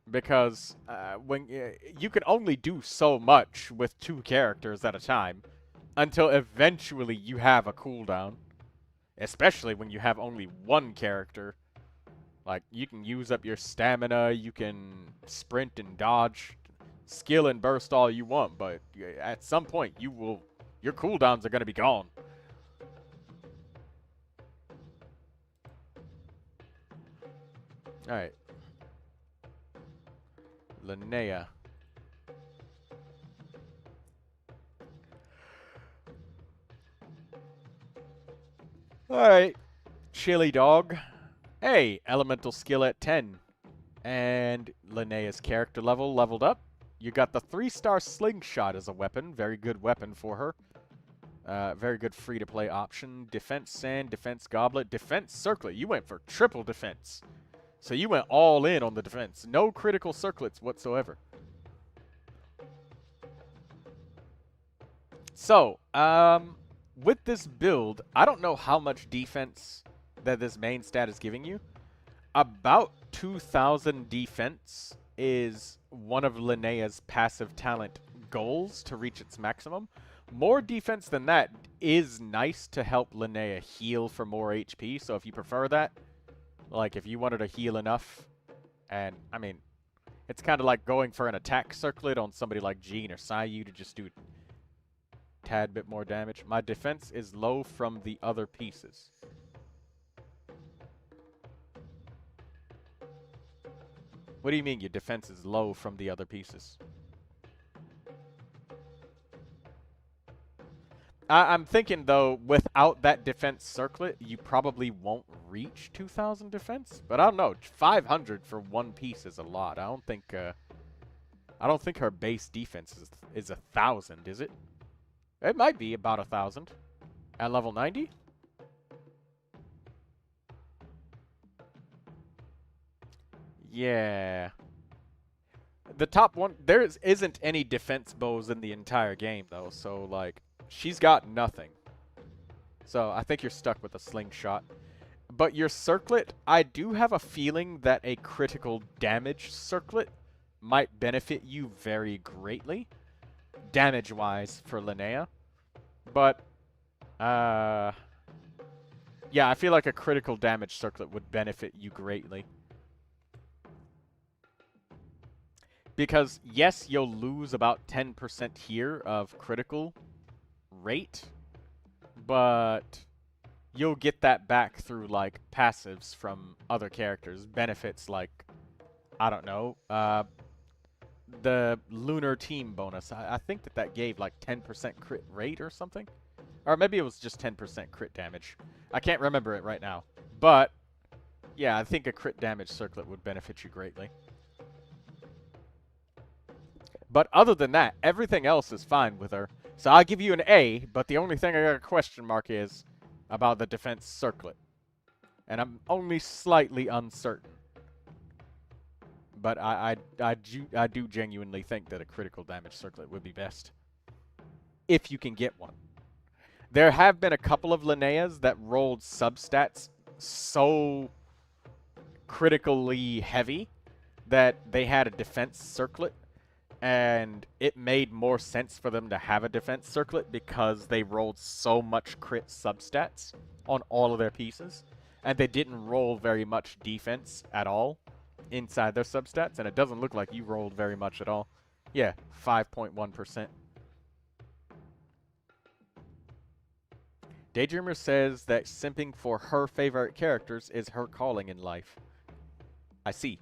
Because when you can only do so much with 2 characters at a time until eventually you have a cooldown. Especially when you have only 1 character. Like, you can use up your stamina, you can sprint and dodge, skill and burst all you want, but at some point your cooldowns are going to be gone. Alright. Linnea. Alright. Chili dog. Hey, elemental skill at 10. And Linnea's character leveled up. You got the 3-star slingshot as a weapon. Very good weapon for her. Very good free-to-play option. Defense sand, defense goblet, defense circlet. You went for triple defense. So you went all in on the defense. No critical circlets whatsoever. So, with this build, I don't know how much defense that this main stat is giving you. About 2,000 defense is one of Linnea's passive talent goals to reach its maximum. More defense than that is nice to help Linnea heal for more HP, so if you prefer that, like if you wanted to heal enough, and I mean, it's kind of like going for an attack circlet on somebody like Jean or Sayu to just do a tad bit more damage. My defense is low from the other pieces. What do you mean your defense is low from the other pieces? I'm thinking, though, without that defense circlet, you probably won't reach 2,000 defense. But I don't know. 500 for one piece is a lot. I don't think her base defense is 1,000, is it? It might be about 1,000 at level 90. Yeah. The top one, there isn't any defense bows in the entire game, though, so, like, she's got nothing. So, I think you're stuck with a slingshot. But your circlet, I do have a feeling that a critical damage circlet might benefit you very greatly, damage-wise, for Linnea. But, yeah, I feel like a critical damage circlet would benefit you greatly. Because, yes, you'll lose about 10% here of critical rate, but you'll get that back through, like, passives from other characters. Benefits like, I don't know, the Lunar Team bonus. I think that gave, like, 10% crit rate or something. Or maybe it was just 10% crit damage. I can't remember it right now. But, yeah, I think a crit damage circlet would benefit you greatly. But other than that, everything else is fine with her. So I'll give you an A, but the only thing I got a question mark is about the defense circlet. And I'm only slightly uncertain. But I do genuinely think that a critical damage circlet would be best. If you can get one. There have been a couple of Linneas that rolled substats so critically heavy that they had a defense circlet. And it made more sense for them to have a defense circlet because they rolled so much crit substats on all of their pieces. And they didn't roll very much defense at all inside their substats. And it doesn't look like you rolled very much at all. Yeah, 5.1%. Daydreamer says that simping for her favorite characters is her calling in life. I see.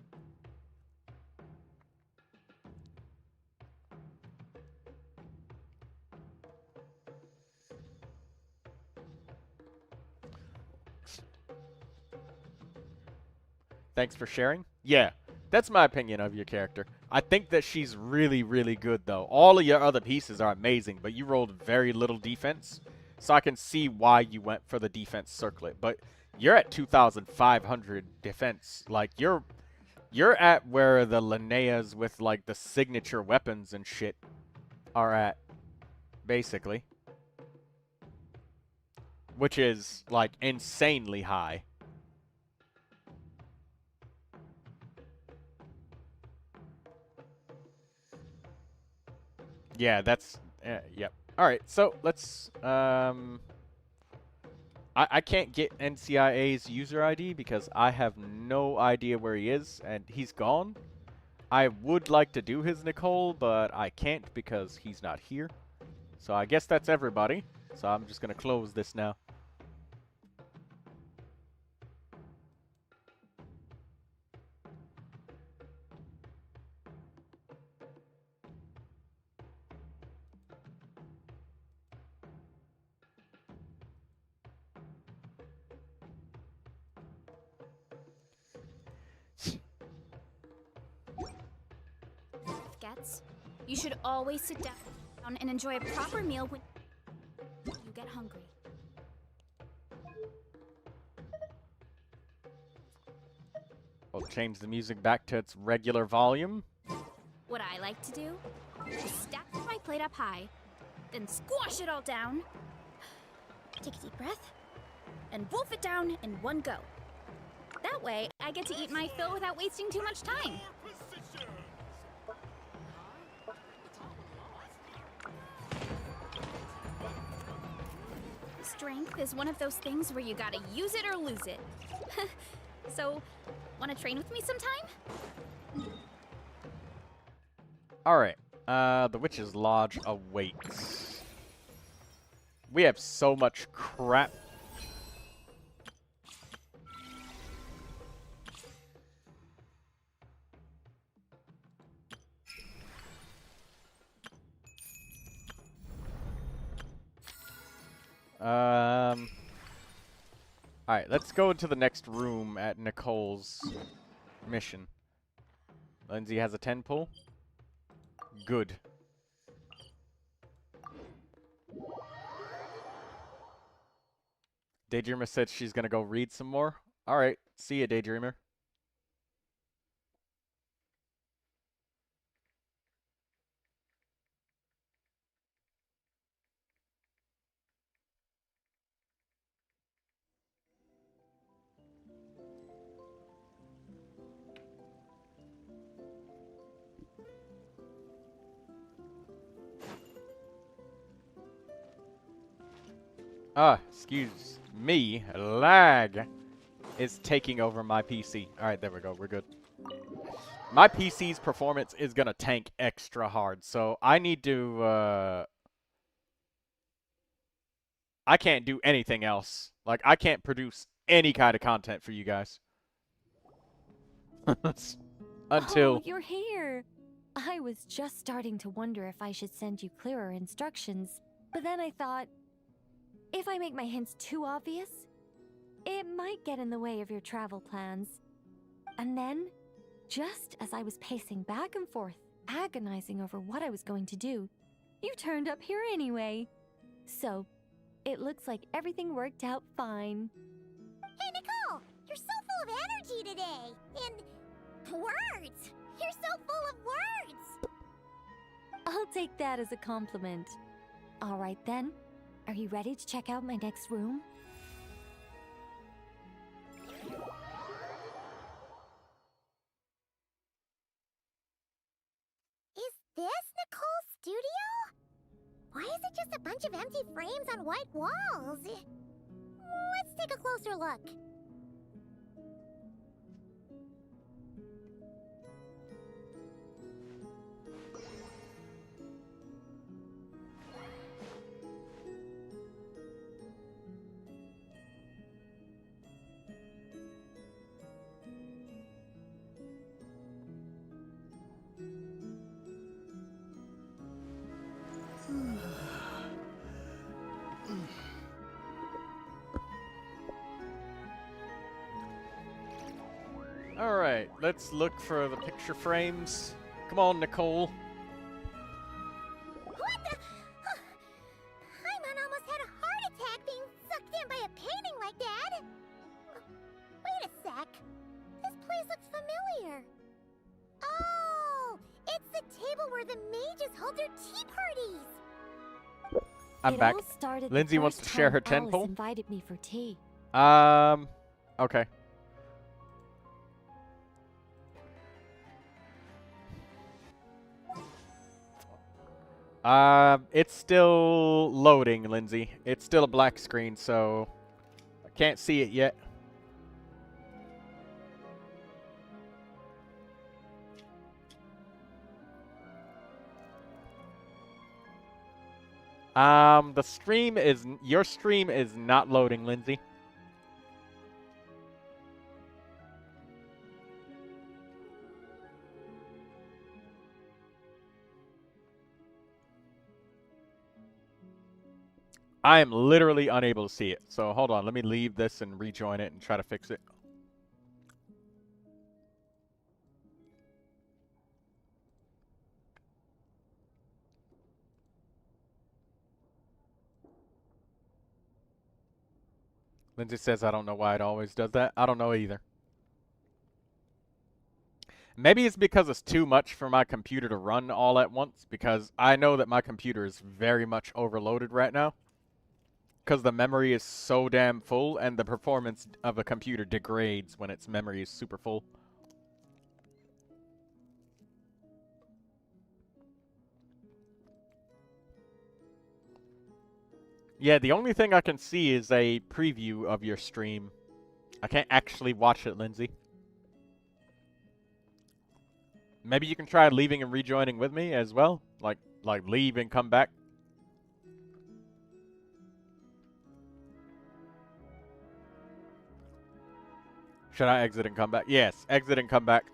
Thanks for sharing. Yeah, that's my opinion of your character. I think that she's really, really good, though. All of your other pieces are amazing, but you rolled very little defense. so I can see why you went for the defense circlet. But you're at 2,500 defense. Like, you're at where the Linneas with, like, the signature weapons and shit are at, basically. Which is, like, insanely high. Yeah, that's... yep. Alright, so let's... I can't get NCIA's user ID because I have no idea where he is, and he's gone. I would like to do his Nicole, but I can't because he's not here. So I guess that's everybody. So I'm just going to close this now. You should always sit down and enjoy a proper meal when you get hungry. I'll change the music back to its regular volume. What I like to do is stack my plate up high, then squash it all down, take a deep breath, and wolf it down in one go. That way, I get to eat my fill without wasting too much time. Strength is one of those things where you gotta use it or lose it. So, wanna train with me sometime? Alright, the Witch's Lodge awaits. We have so much crap. Alright, let's go into the next room at Nicole's mission. Lindsay has a 10 pull. Good. Daydreamer said she's gonna go read some more. Alright, see ya, Daydreamer. Excuse me. Lag is taking over my PC. Alright, there we go. We're good. My PC's performance is gonna tank extra hard, so I need to, I can't do anything else. Like, I can't produce any kind of content for you guys. Until... Oh, you're here! I was just starting to wonder if I should send you clearer instructions, but then I thought, if I make my hints too obvious, it might get in the way of your travel plans. And then, just as I was pacing back and forth, agonizing over what I was going to do, you turned up here anyway. So, it looks like everything worked out fine. Hey, Nicole! You're so full of energy today! And words! You're so full of words! I'll take that as a compliment. All right then. Are you ready to check out my next room? Is this Nicole's studio? Why is it just a bunch of empty frames on white walls? Let's take a closer look. Alright, let's look for the picture frames. Come on, Nicole. What the? Paimon almost had a heart tea parties. I'm back. All started the Lindsay wants first to share her time 10 Alice pull. invited me for tea. Okay. It's still loading, Lindsay. It's still a black screen, so I can't see it yet. Your stream is not loading, Lindsay. I am literally unable to see it. So hold on, let me leave this and rejoin it and try to fix it. Lindsay says, I don't know why it always does that. I don't know either. Maybe it's because it's too much for my computer to run all at once, because I know that my computer is very much overloaded right now. Because the memory is so damn full, and the performance of a computer degrades when its memory is super full. Yeah, the only thing I can see is a preview of your stream. I can't actually watch it, Lindsay. Maybe you can try leaving and rejoining with me as well. Like leave and come back. Should I exit and come back? Yes, exit and come back.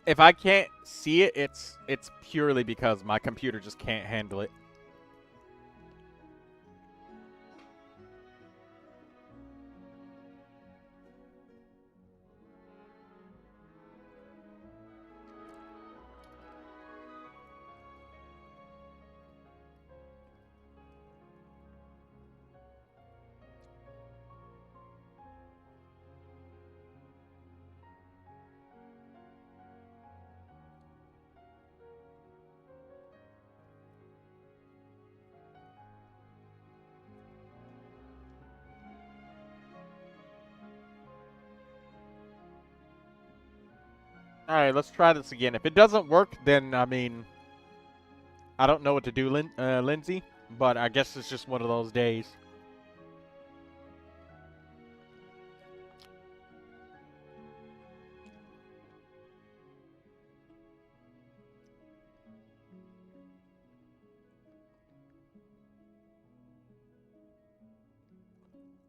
If I can't see it, it's purely because my computer just can't handle it. Alright, let's try this again. If it doesn't work, then, I mean, I don't know what to do, Lindsay, but I guess it's just one of those days.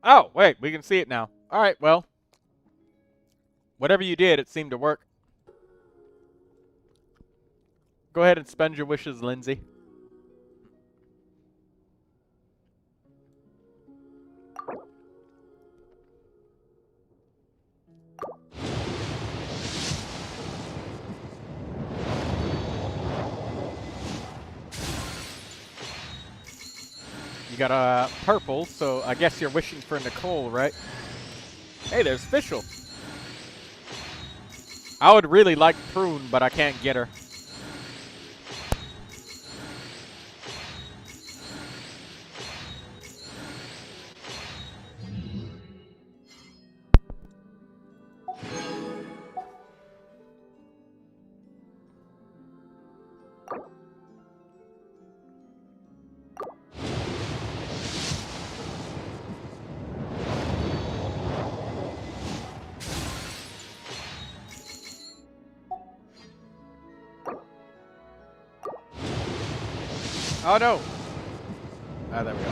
Oh, wait, we can see it now. Alright, well, whatever you did, it seemed to work. Go ahead and spend your wishes, Lindsay. You got a purple, so I guess you're wishing for Nicole, right? Hey, there's Fischl. I would really like Prune, but I can't get her. Oh no! Ah, there we go.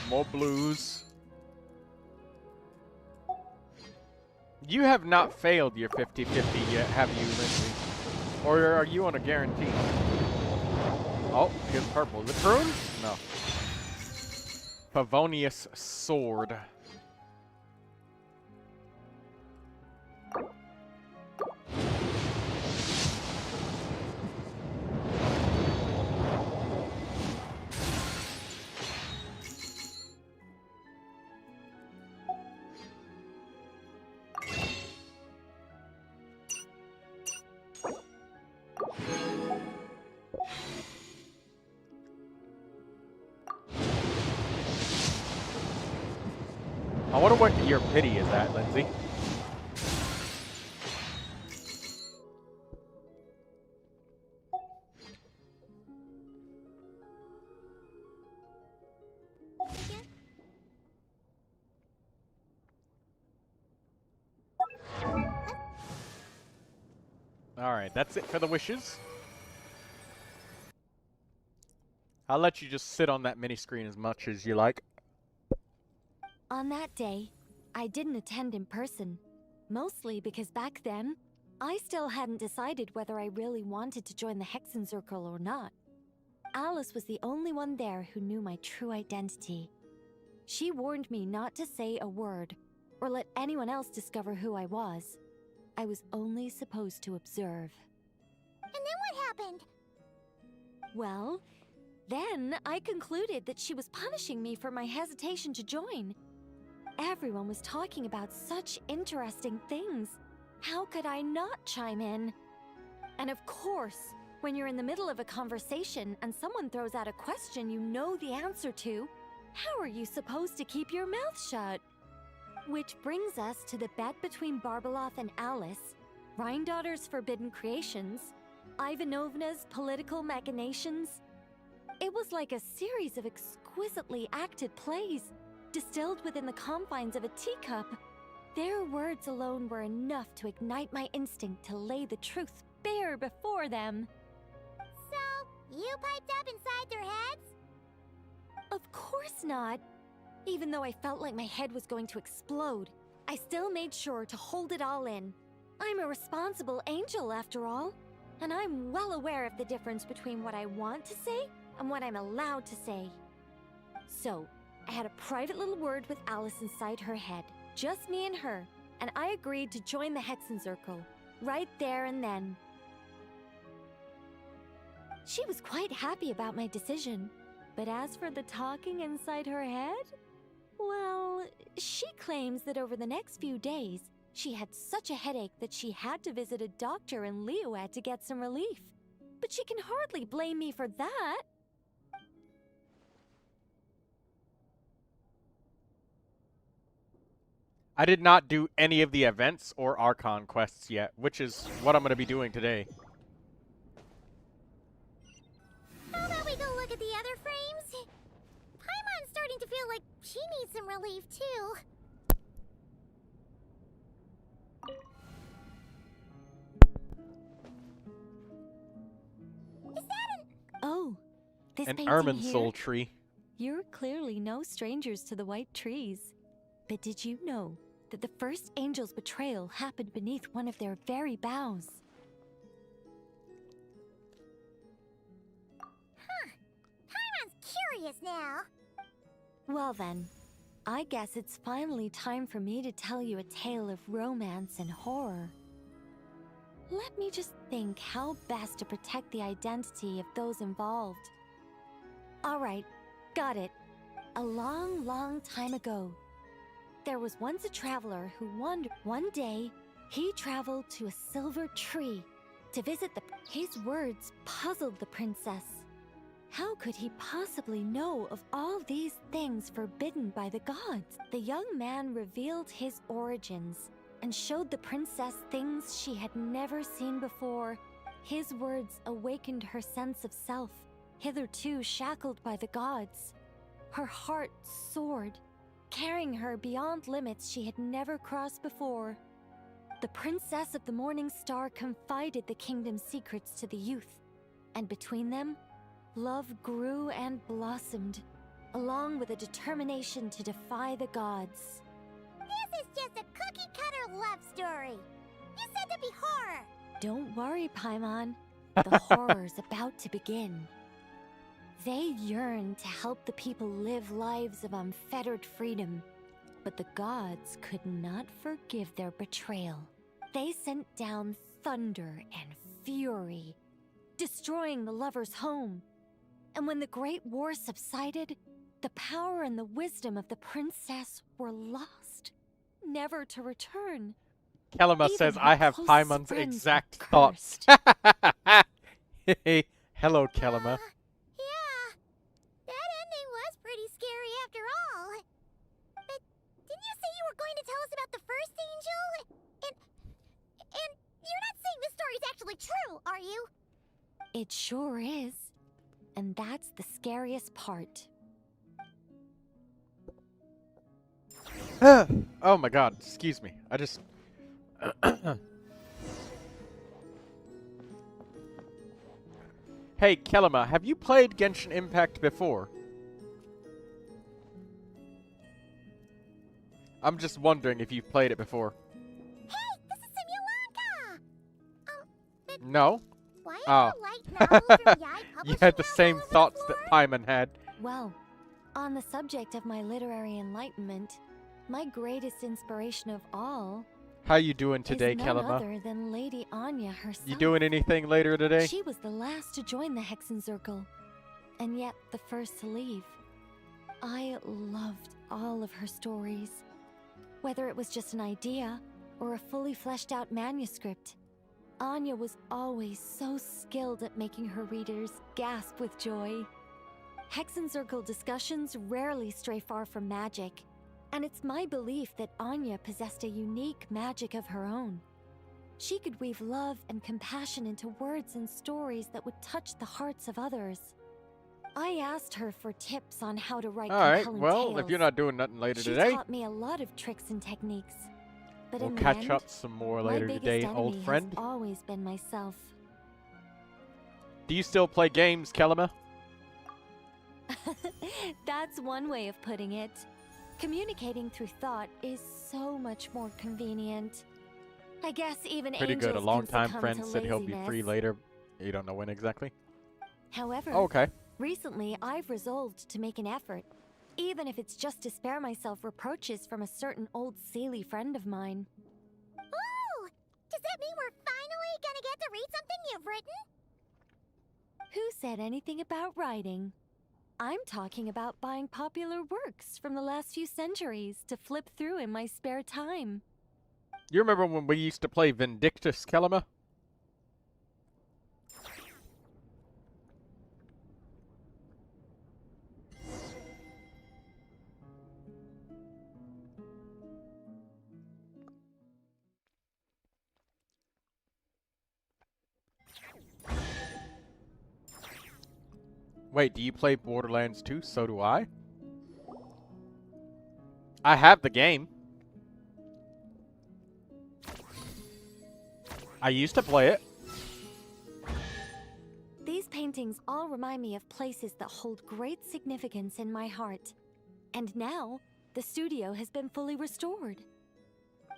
More blues. You have not failed your 50-50 yet, have you, Lindsay? Or are you on a guarantee? Oh, here's purple. Is it Prune? No. Favonius Sword. wonder what your pity is at, Lindsay. Alright, that's it for the wishes. I'll let you just sit on that mini screen as much as you like. On that day, I didn't attend in person, mostly because back then, I still hadn't decided whether I really wanted to join the Hexen Circle or not. Alice was the only one there who knew my true identity. She warned me not to say a word, or let anyone else discover who I was. I was only supposed to observe. And then what happened? Well, then I concluded that she was punishing me for my hesitation to join. Everyone was talking about such interesting things. How could I not chime in? And of course, when you're in the middle of a conversation and someone throws out a question you know the answer to, how are you supposed to keep your mouth shut? Which brings us to the bet between Barbeloth and Alice, Rhindaughter's forbidden creations, Ivanovna's political machinations. It was like a series of exquisitely acted plays, distilled within the confines of a teacup. Their words alone were enough to ignite my instinct to lay the truth bare before them. So, you piped up inside their heads? Of course not. Even though I felt like my head was going to explode, I still made sure to hold it all in. I'm a responsible angel, after all, and I'm well aware of the difference between what I want to say and what I'm allowed to say. So, I had a private little word with Alice inside her head, just me and her, and I agreed to join the Hexen Circle, right there and then. She was quite happy about my decision, but as for the talking inside her head, well, she claims that over the next few days, she had such a headache that she had to visit a doctor in Liyue to get some relief. But she can hardly blame me for that. I did not do any of the events or Archon quests yet, which is what I'm going to be doing today. How about we go look at the other frames? Paimon's starting to feel like she needs some relief, too. Is that an... Oh, this An painting Irminsul here? tree. You're clearly no strangers to the white trees. But did you know that the first angel's betrayal happened beneath one of their very boughs? Huh. Paimon's curious now. Well then, I guess it's finally time for me to tell you a tale of romance and horror. Let me just think how best to protect the identity of those involved. Alright, got it. A long, long time ago, there was once a traveler who wandered. One day, he traveled to a silver tree to visit His words puzzled the princess. How could he possibly know of all these things forbidden by the gods? The young man revealed his origins and showed the princess things she had never seen before. His words awakened her sense of self, hitherto shackled by the gods. Her heart soared, carrying her beyond limits she had never crossed before. The Princess of the Morning Star confided the kingdom's secrets to the youth, and between them, love grew and blossomed, along with a determination to defy the gods. This is just a cookie-cutter love story. You said there'd be horror. Don't worry, Paimon. The horror's about to begin. They yearn to help the people live lives of unfettered freedom, but the gods could not forgive their betrayal. They sent down thunder and fury, destroying the lovers' home. And when the Great War subsided, the power and the wisdom of the princess were lost, never to return. Kelima Even says, her I have closest Paimon's friends exact were thoughts. cursed. Hey, hello, Kelima. Yeah. That ending was pretty scary after all. But didn't you say you true, are you? It sure is. And that's the scariest part. Oh my god, excuse me. I just... Hey, Kelima, have you played Genshin Impact before? I'm just wondering if you've played it before. Hey, this is Simulanka! No? Why Oh. are you light novels or Yai You publishing had the house same all over thoughts the that floor? Paimon had. Well, on the subject of my literary enlightenment, my greatest inspiration of all How you doing today, is none Kelima? other than Lady Anya herself. You doing anything later today? She was the last to join the Hexenzirkel, and yet the first to leave. I loved all of her stories, whether it was just an idea or a fully fleshed out manuscript. Anya was always so skilled at making her readers gasp with joy. Hexenzirkel discussions rarely stray far from magic, and it's my belief that Anya possessed a unique magic of her own. She could weave love and compassion into words and stories that would touch the hearts of others. I asked her for tips on how to write Alright, compelling well, tales. if you're not doing nothing later She today, taught me a lot of tricks and techniques. But we'll in catch the end, up some more my later biggest today, enemy old friend. has always been myself. Do you still play games, Kelima? That's one way of putting it. Communicating through thought is so much more convenient. I guess even Pretty angels good. A can long-time succumb friend to said he'll be free laziness. later. You don't know when exactly? However, Oh, okay. recently I've resolved to make an effort, even if it's just to spare myself reproaches from a certain old Seelie friend of mine. Oh! Does that mean we're finally gonna get to read something you've written? Who said anything about writing? I'm talking about buying popular works from the last few centuries to flip through in my spare time. You remember when we used to play Vindictus, Kelima? Wait, do you play Borderlands 2? So do I. I have the game. I used to play it. These paintings all remind me of places that hold great significance in my heart. And now, the studio has been fully restored.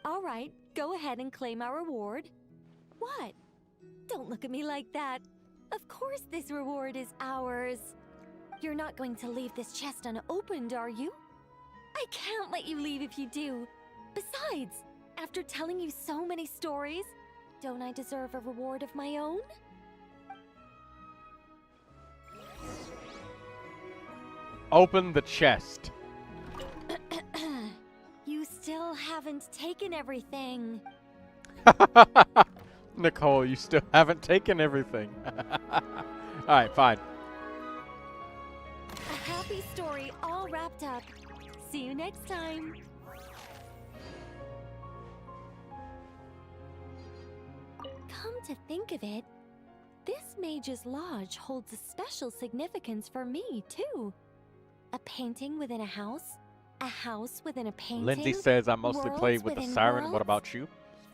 All right, go ahead and claim our reward. What? Don't look at me like that. Of course this reward is ours. You're not going to leave this chest unopened, are you? I can't let you leave if you do. Besides, after telling you so many stories, don't I deserve a reward of my own? Open the chest. You still haven't taken everything. Nicole, you still haven't taken everything. Alright, fine. A happy story all wrapped up. See you next time. Come to think of it, this Mage's Lodge holds a special significance for me, too. A painting within a house within a painting. Lindsay says I mostly worlds play with the within siren. What worlds. about you?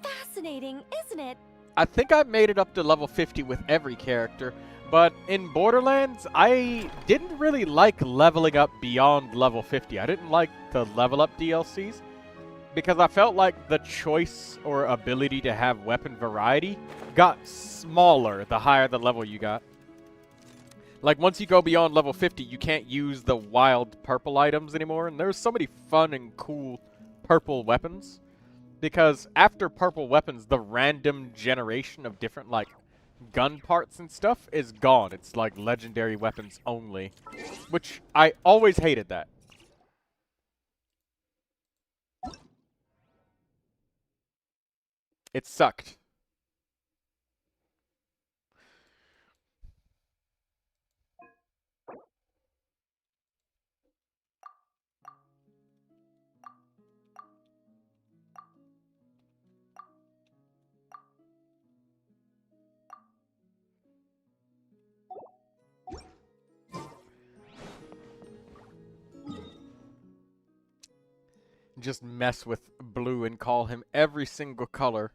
Fascinating, isn't it? I think I made it up to level 50 with every character, but in Borderlands, I didn't really like leveling up beyond level 50. I didn't like the level up DLCs because I felt like the choice or ability to have weapon variety got smaller the higher the level you got. Like, once you go beyond level 50, you can't use the wild purple items anymore, and there's so many fun and cool purple weapons. Because after purple weapons, the random generation of different, like, gun parts and stuff is gone. It's, like, legendary weapons only. Which, I always hated that. It sucked. just mess with Blue and call him every single color.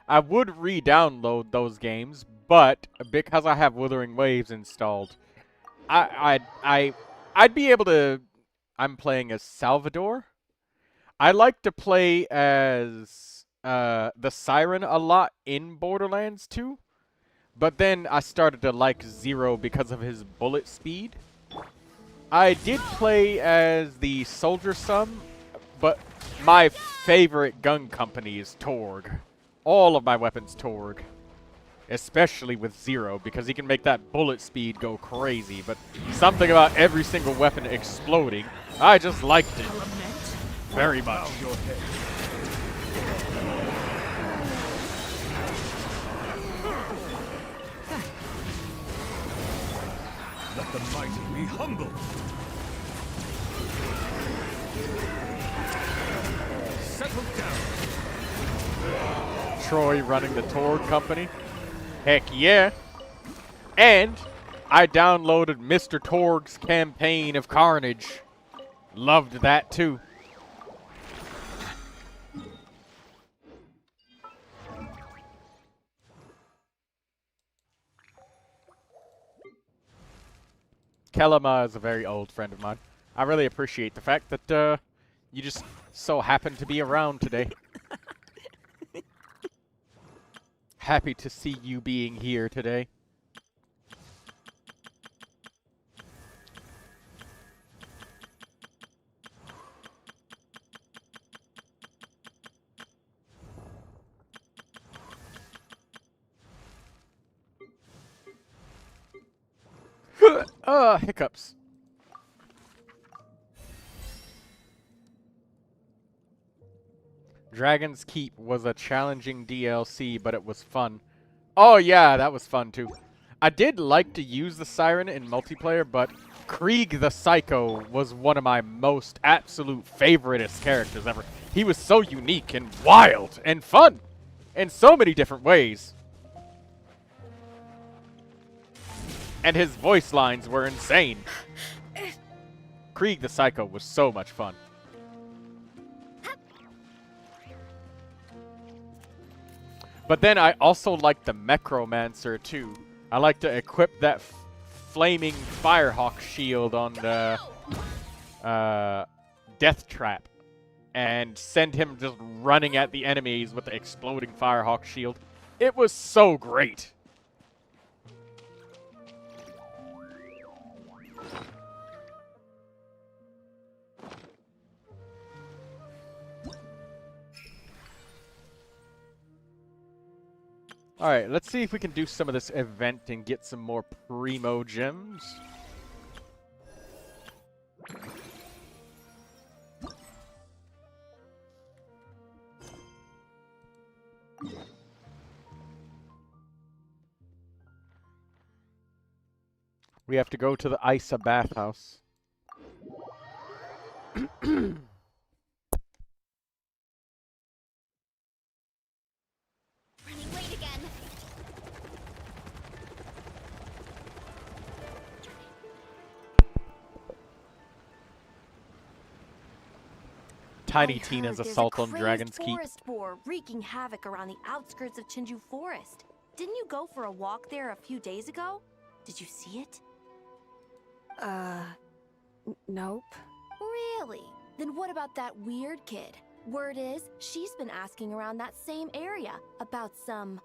I would re-download those games, but because I have Withering Waves installed, I'd be able to. I'm playing as Salvador. I like to play as the Siren a lot in Borderlands 2, but then I started to like Zero because of his bullet speed. I did play as the Soldier some, but my favorite gun company is Torg. All of my weapons Torg. Especially with Zero, because he can make that bullet speed go crazy, but something about every single weapon exploding, I just liked it. Very much. Let the mighty be humble. Settle down. Troy running the Torg company. Heck yeah. And I downloaded Mr. Torg's Campaign of Carnage. Loved that too. Kelama is a very old friend of mine. I really appreciate the fact that you just so happen to be around today. Happy to see you being here today. Hiccups. Dragon's Keep was a challenging DLC, but it was fun. Oh yeah, that was fun too. I did like to use the Siren in multiplayer, but Krieg the Psycho was one of my most absolute favoriteest characters ever. He was so unique and wild and fun in so many different ways. And his voice lines were insane. Krieg the Psycho was so much fun. But then I also like the Necromancer too. I like to equip that flaming Firehawk shield on the Death Trap and send him just running at the enemies with the exploding Firehawk shield. It was so great. Alright, let's see if we can do some of this event and get some more Primogems. We have to go to the Isa bathhouse. Tiny Tina's assault on Dragon's Keep. Forest boar wreaking havoc around the outskirts of Chinju Forest. Didn't you go for a walk there a few days ago? Did you see it? Nope. Really? Then what about that weird kid? Word is, she's been asking around that same area about some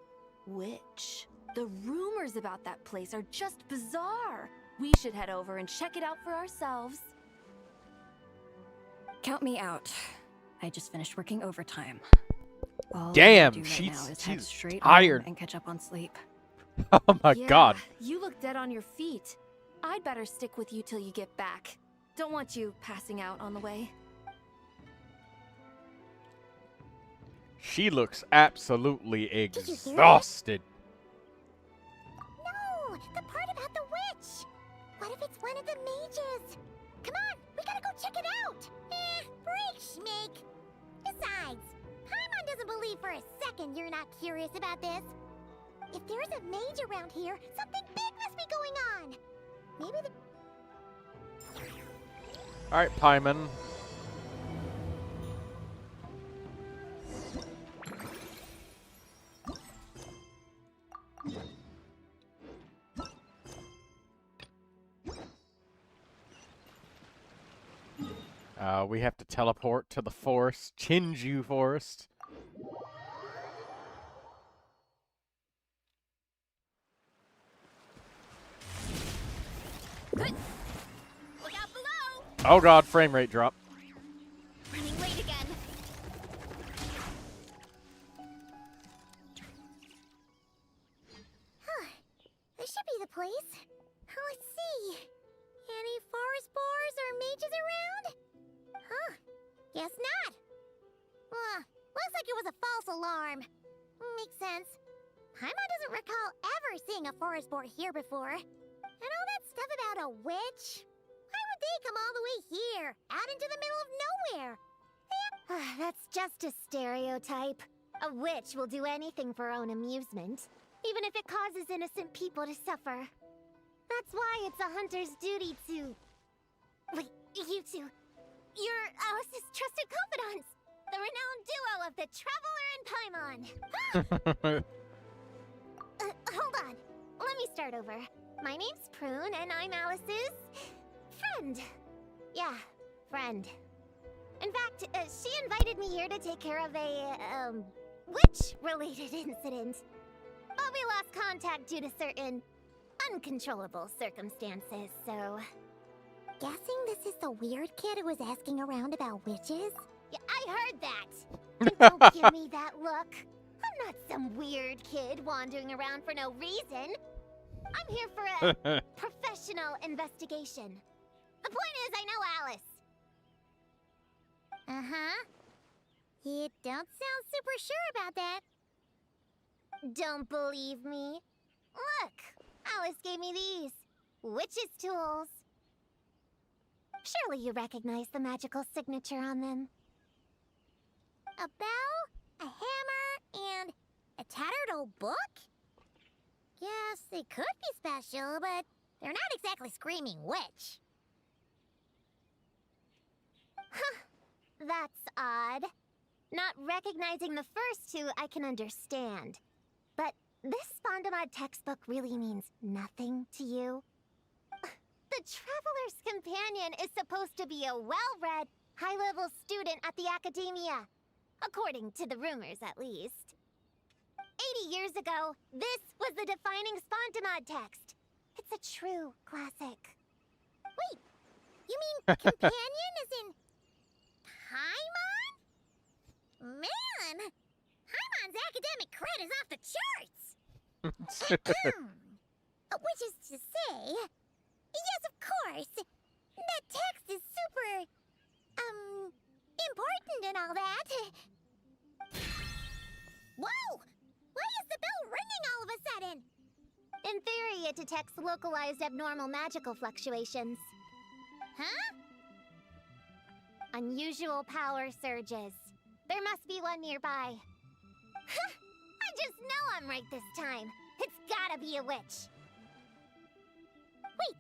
witch. The rumors about that place are just bizarre. We should head over and check it out for ourselves. Count me out. I just finished working overtime. All Damn, I do right she's now is head straight tired. home and catch up on sleep. Oh my Yeah, god. You look dead on your feet. I'd better stick with you till you get back. Don't want you passing out on the way. She looks absolutely exhausted. No, the part about the witch. What if it's one of the mages? Come on, we gotta go check it out. Break Schmake. Besides, Paimon doesn't believe for a second you're not curious about this. If there's a mage around here, something big must be going on. Maybe the... Alright, Paimon. We have to teleport to the forest, Chinju Forest. Look out below! Oh god, frame rate drop. Running late again. This should be the place. Let's see. Any forest boars or mages around? Huh. Guess not. Looks like it was a false alarm. Makes sense. Paimon doesn't recall ever seeing a forest boar here before. And all that stuff about a witch? Why would they come all the way here, out into the middle of nowhere? That's just a stereotype. A witch will do anything for her own amusement, even if it causes innocent people to suffer. That's why it's a hunter's duty to... Wait, you two. You're Alice's trusted confidants. The renowned duo of the Traveler and Paimon. Hold on. Let me start over. My name's Prune, and I'm Alice's... friend. Yeah, friend. In fact, she invited me here to take care of a, witch-related incident. But we lost contact due to certain uncontrollable circumstances, so... Guessing this is the weird kid who was asking around about witches? Yeah, I heard that! Don't give me that look. I'm not some weird kid wandering around for no reason. I'm here for a professional investigation. The point is, I know Alice. Uh-huh. You don't sound super sure about that. Don't believe me? Look, Alice gave me these. Witch's tools. Surely you recognize the magical signature on them. A bell, a hammer, and a tattered old book? Yes, they could be special, but they're not exactly screaming witch. Huh. That's odd. Not recognizing the first two I can understand. But this Spondamod textbook really means nothing to you? The Traveler's Companion is supposed to be a well-read, high-level student at the Academia. According to the rumors, at least. 80 years ago, this was the defining Spondamod text. It's a true classic. Wait, you mean companion as in Paimon? Man, Paimon's academic cred is off the charts! Which is to say, yes, of course, that text is super, important and all that. Whoa! Why is the bell ringing all of a sudden? In theory, it detects localized abnormal magical fluctuations. Huh? Unusual power surges. There must be one nearby. I just know I'm right this time. It's gotta be a witch. Wait,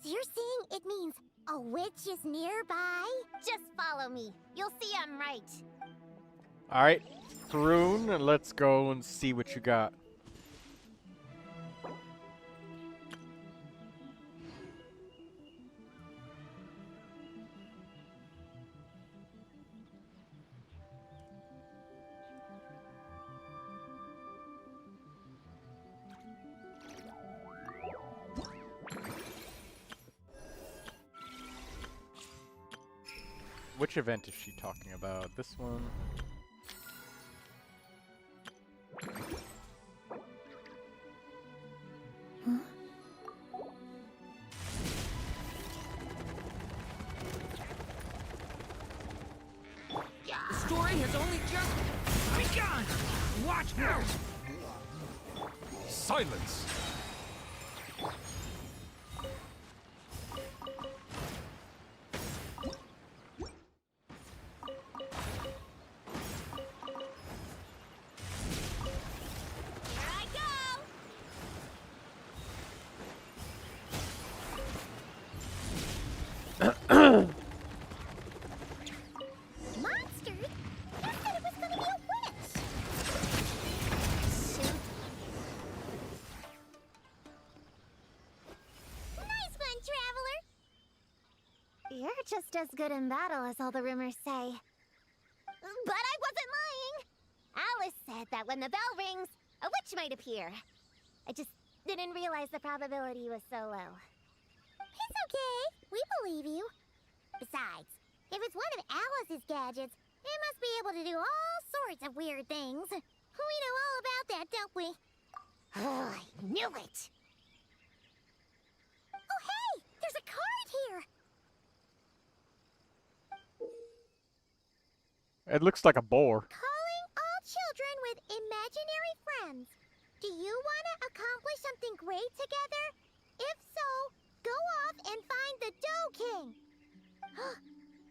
so you're saying it means a witch is nearby? Just follow me. You'll see I'm right. Alright, Thrune, let's go and see what you got. Which event is she talking about? This one? The story has only just begun! Watch out! Silence! You're just as good in battle as all the rumors say. But I wasn't lying! Alice said that when the bell rings, a witch might appear. I just didn't realize the probability was so low. It's okay. We believe you. Besides, if it's one of Alice's gadgets, it must be able to do all sorts of weird things. We know all about that, don't we? Oh, I knew it! Oh, hey! There's a card here! It looks like a boar. Calling all children with imaginary friends. Do you want to accomplish something great together? If so, go off and find the Dough King.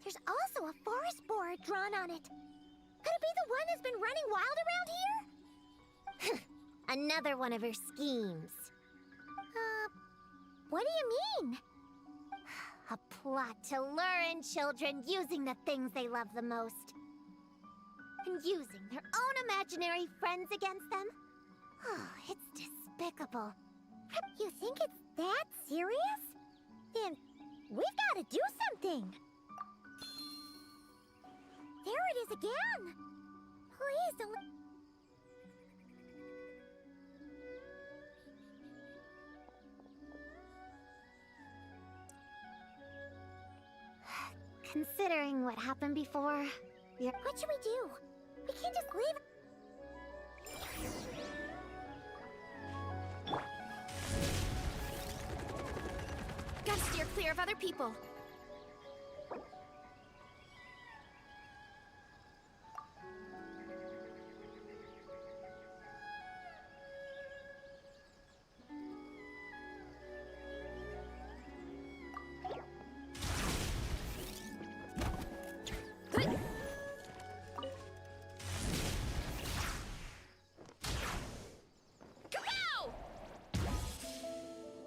There's also a forest boar drawn on it. Could it be the one that's been running wild around here? Another one of her schemes. What do you mean? A plot to lure in children using the things they love the most. And using their own imaginary friends against them? Oh, it's despicable. You think it's that serious? Then we've got to do something. There it is again. Please don't... Considering what happened before... What should we do? We can't just leave... Gotta steer clear of other people.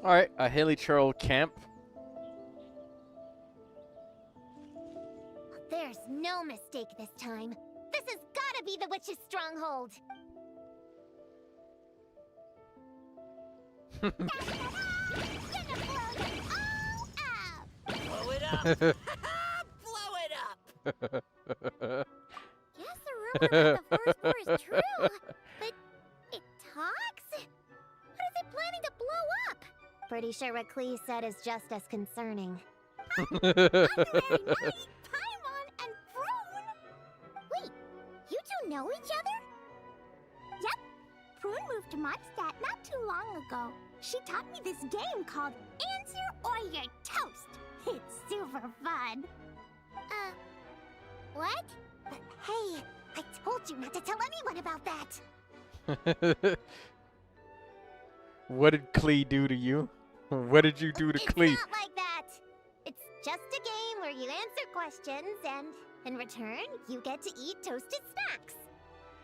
Alright, a hilichurl camp. There's no mistake this time. This has gotta be the witch's stronghold. Blow it up! Blow it up! Guess the rumor about the first war is true. But it talks? What is it planning to blow up? Pretty sure what Klee said is just as concerning. I'm very nice, Paimon and Prune! Wait, you two know each other? Yep. Prune moved to Mondstadt not too long ago. She taught me this game called Answer or You're Toast. It's super fun. What? Hey, I told you not to tell anyone about that. What did Klee do to you? What did you do to Klee? It's not like that. It's just a game where you answer questions and, in return, you get to eat toasted snacks.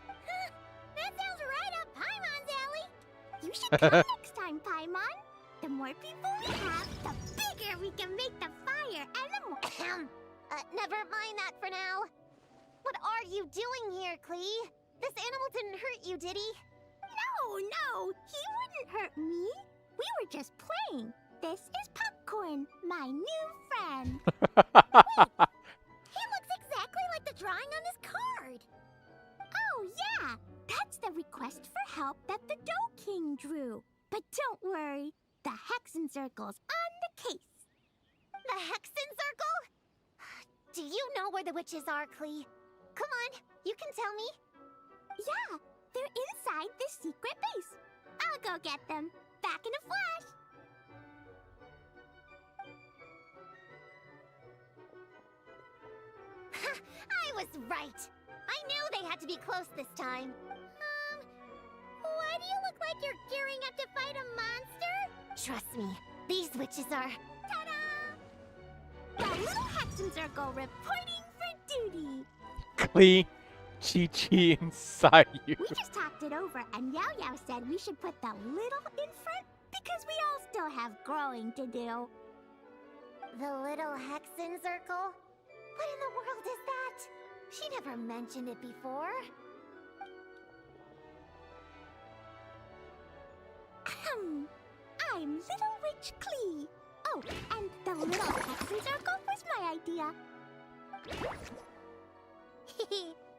That sounds right up Paimon's alley. You should come next time, Paimon. The more people we have, the bigger we can make the fire, and the more... never mind that for now. What are you doing here, Klee? This animal didn't hurt you, did he? No, he wouldn't hurt me. We were just playing. This is Popcorn, my new friend. Wait, he looks exactly like the drawing on this card. Oh, yeah, that's the request for help that the Dough King drew. But don't worry, the Hexen Circle's on the case. The Hexen Circle? Do you know where the witches are, Klee? Come on, you can tell me. Yeah, they're inside the secret base. I'll go get them. Back in a flash. I was right. I knew they had to be close this time. Why do you look like you're gearing up to fight a monster? Trust me, these witches are... Ta-da! The little Hexen Circle reporting for duty. Klee, Chi-Chi inside you. We just talked it over, and Yao Yao said we should put the little in front because we all still have growing to do. The little Hexen Circle? What in the world is that? She never mentioned it before. I'm Little Witch Klee. Oh, and the little Hexen Circle was my idea.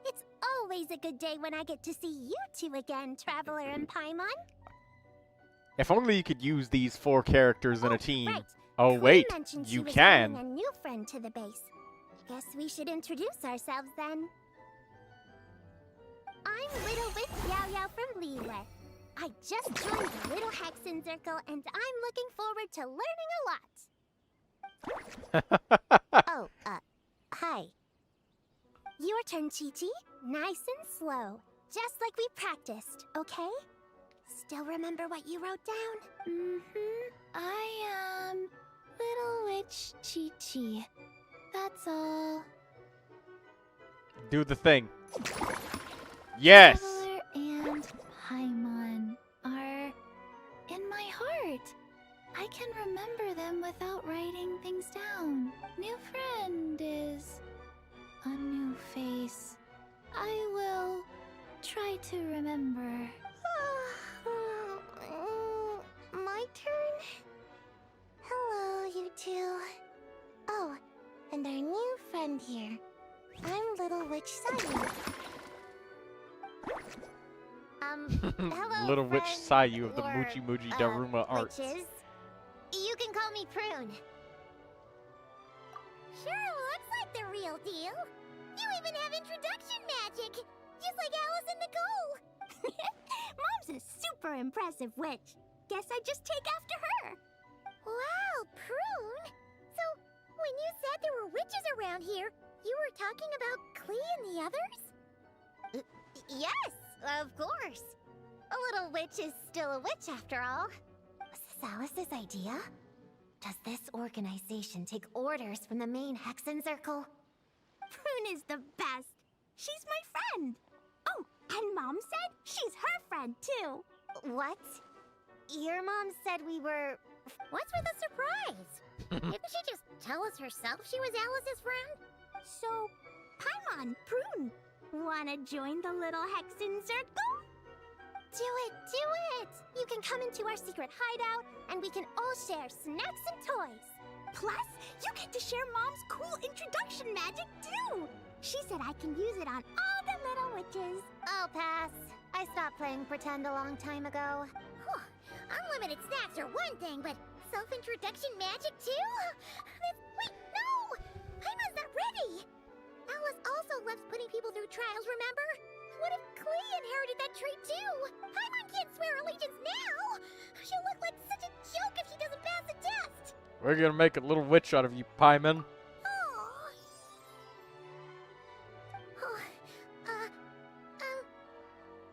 It's always a good day when I get to see you two again, Traveler and Paimon. If only you could use these 4 characters in a team. Right. Oh, Chloe wait. mentioned she You was can. bringing a new friend to the base. Guess we should introduce ourselves then. I'm Little Witch Yao Yao from Liyue. I just joined the Little Hexen Circle, and I'm looking forward to learning a lot. Oh, hi. Your turn, Chi-Chi. Nice and slow. Just like we practiced, okay? Still remember what you wrote down? I am Little Witch Chi-Chi. That's all. Do the thing. Yes! Traveler and Paimon are in my heart. I can remember them without writing things down. New friend is a new face. I will try to remember. My turn? Hello, you two. Oh, and our new friend here. I'm Little Witch Sayu. Hello, Little Witch friends, Sayu of the or, Muji Muji Daruma arts. witches. You can call me Prune. Sure looks like the real deal. You even have introduction magic, just like Alice and Nicole. Mom's a super impressive witch. Guess I just take after her. Wow, Prune. So, when you said there were witches around here, you were talking about Klee and the others? Yes, of course. A little witch is still a witch after all. Was this Alice's idea? Does this organization take orders from the main Hexen Circle? Prune is the best. She's my friend. Oh, and Mom said she's her friend too. What? Your mom said we were... What's with the surprise? Didn't she just tell us herself she was Alice's friend? So, Paimon, Prune, wanna join the little Hexen Circle? Do it! You can come into our secret hideout, and we can all share snacks and toys. Plus, you get to share Mom's cool introduction magic, too! She said I can use it on all the little witches. I'll pass. I stopped playing pretend a long time ago. Unlimited snacks are one thing, but self-introduction magic, too? Wait, no! Paimon's not ready! Alice also loves putting people through trials, remember? What if Klee inherited that trait too? Paimon can't swear allegiance now! She'll look like such a joke if she doesn't pass the test! We're gonna make a little witch out of you, Paimon.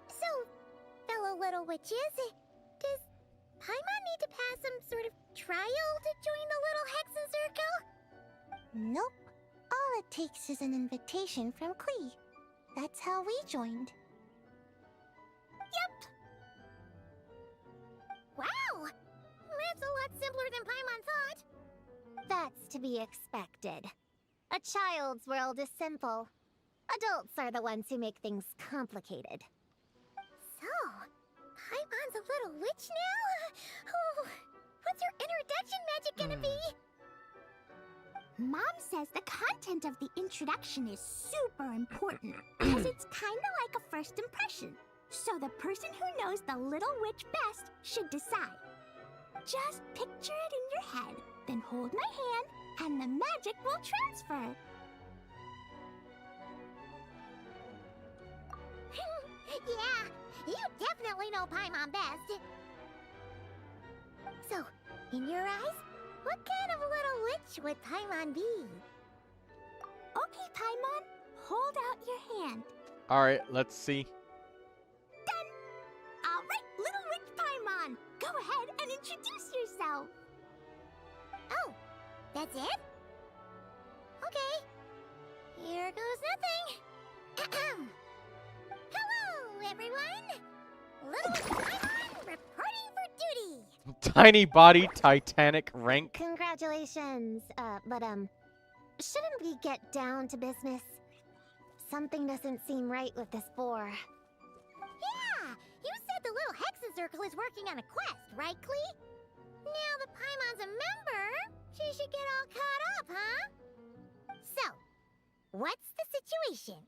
So, fellow little witches, does Paimon need to pass some sort of trial to join the little Hexen Circle? Nope. All it takes is an invitation from Klee. That's how we joined. Yep. Wow! That's a lot simpler than Paimon thought. That's to be expected. A child's world is simple. Adults are the ones who make things complicated. So, Paimon's a little witch now? Oh, what's her introduction magic gonna be? Mom says the content of the introduction is super important because it's kind of like a first impression. So the person who knows the little witch best should decide. Just picture it in your head, then hold my hand, and the magic will transfer. Yeah, you definitely know Paimon best. So, in your eyes, what kind of little witch would Paimon be? Okay, Paimon, hold out your hand. Alright, let's see. Done! Alright, little witch Paimon, go ahead and introduce yourself. Oh, that's it? Okay. Here goes nothing. Hello, everyone! Little witch Paimon reporting for duty! Tiny body, Titanic rank. Congratulations, but shouldn't we get down to business? Something doesn't seem right with this boar. Yeah! You said the little Hexen Circle is working on a quest, right, Klee? Now the Paimon's a member, she should get all caught up, huh? So, what's the situation?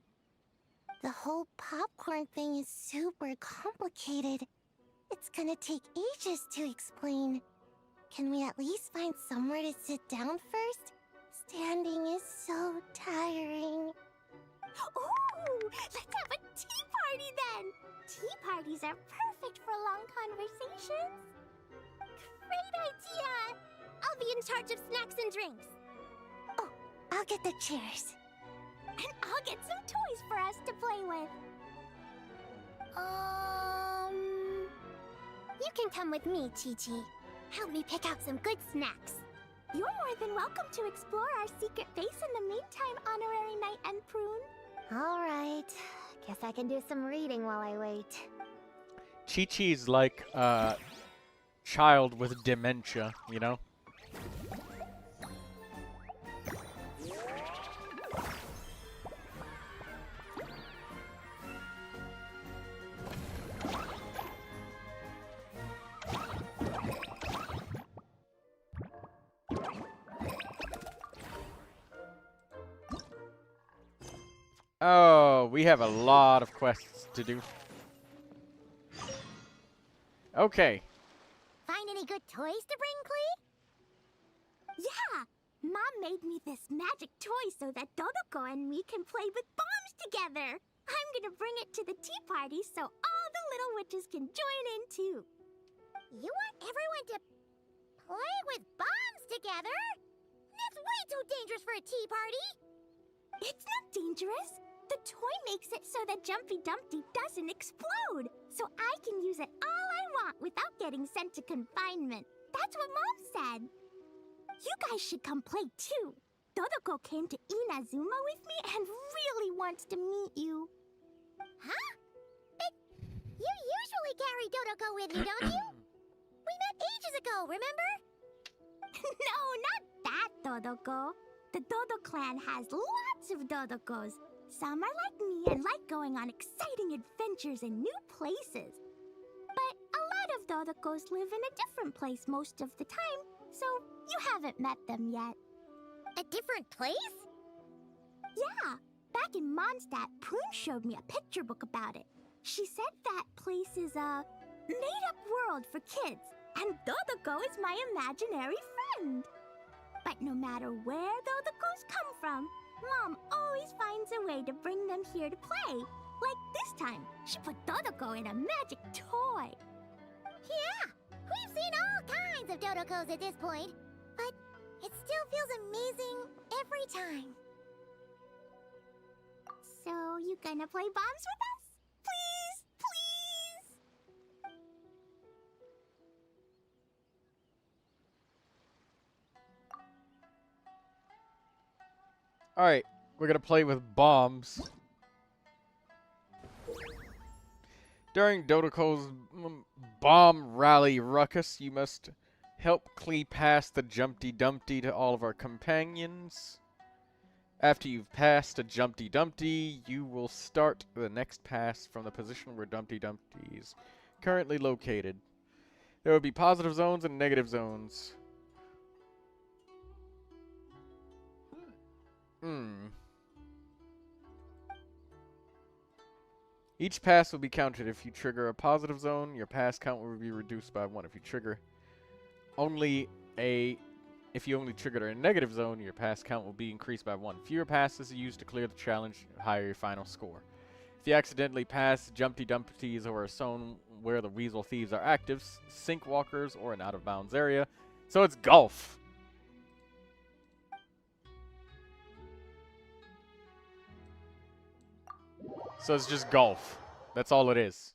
The whole popcorn thing is super complicated. It's gonna take ages to explain. Can we at least find somewhere to sit down first? Standing is so tiring. Ooh, let's have a tea party then! Tea parties are perfect for long conversations. Great idea! I'll be in charge of snacks and drinks. Oh, I'll get the chairs. And I'll get some toys for us to play with. You can come with me, Chi-Chi. Help me pick out some good snacks. You're more than welcome to explore our secret base in the meantime, Honorary Knight and Prune. All right. Guess I can do some reading while I wait. Chi-Chi's like a child with dementia, you know? Oh, we have a lot of quests to do. Okay. Find any good toys to bring, Clee? Yeah! Mom made me this magic toy so that Dodoko and me can play with bombs together. I'm gonna bring it to the tea party so all the little witches can join in too. You want everyone to play with bombs together? That's way too dangerous for a tea party! It's not dangerous. The toy makes it so that Jumpy Dumpty doesn't explode, so I can use it all I want without getting sent to confinement. That's what Mom said. You guys should come play too. Dodoko came to Inazuma with me and really wants to meet you. Huh? But you usually carry Dodoko with you, don't you? We met ages ago, remember? No, not that Dodoko. The Dodo clan has lots of Dodokos. Some are like me and like going on exciting adventures in new places. But a lot of Dodokos live in a different place most of the time, so you haven't met them yet. A different place? Yeah, back in Mondstadt, Prune showed me a picture book about it. She said that place is a made-up world for kids, and Dodoko is my imaginary friend. But no matter where Dodokos come from, Mom always finds a way to bring them here to play. Like this time, she put Dodoko in a magic toy. Yeah, we've seen all kinds of Dodokos at this point, but it still feels amazing every time. So, you gonna play bombs with us? Please, please! Alright, we're gonna play with bombs. During Dodoko's bomb rally ruckus, you must help Klee pass the Jumpty Dumpty to all of our companions. After you've passed a Jumpty Dumpty, you will start the next pass from the position where Dumpty Dumpty is currently located. There will be positive zones and negative zones. Each pass will be counted. If you trigger a positive zone, your pass count will be reduced by 1. If you only triggered a negative zone, your pass count will be increased by 1. Fewer passes are used to clear the challenge, higher your final score. If you accidentally pass Jumpty Dumpties or a zone where the Weasel Thieves are active, Sink Walkers, or an out-of-bounds area, so it's golf. So it's just golf. That's all it is.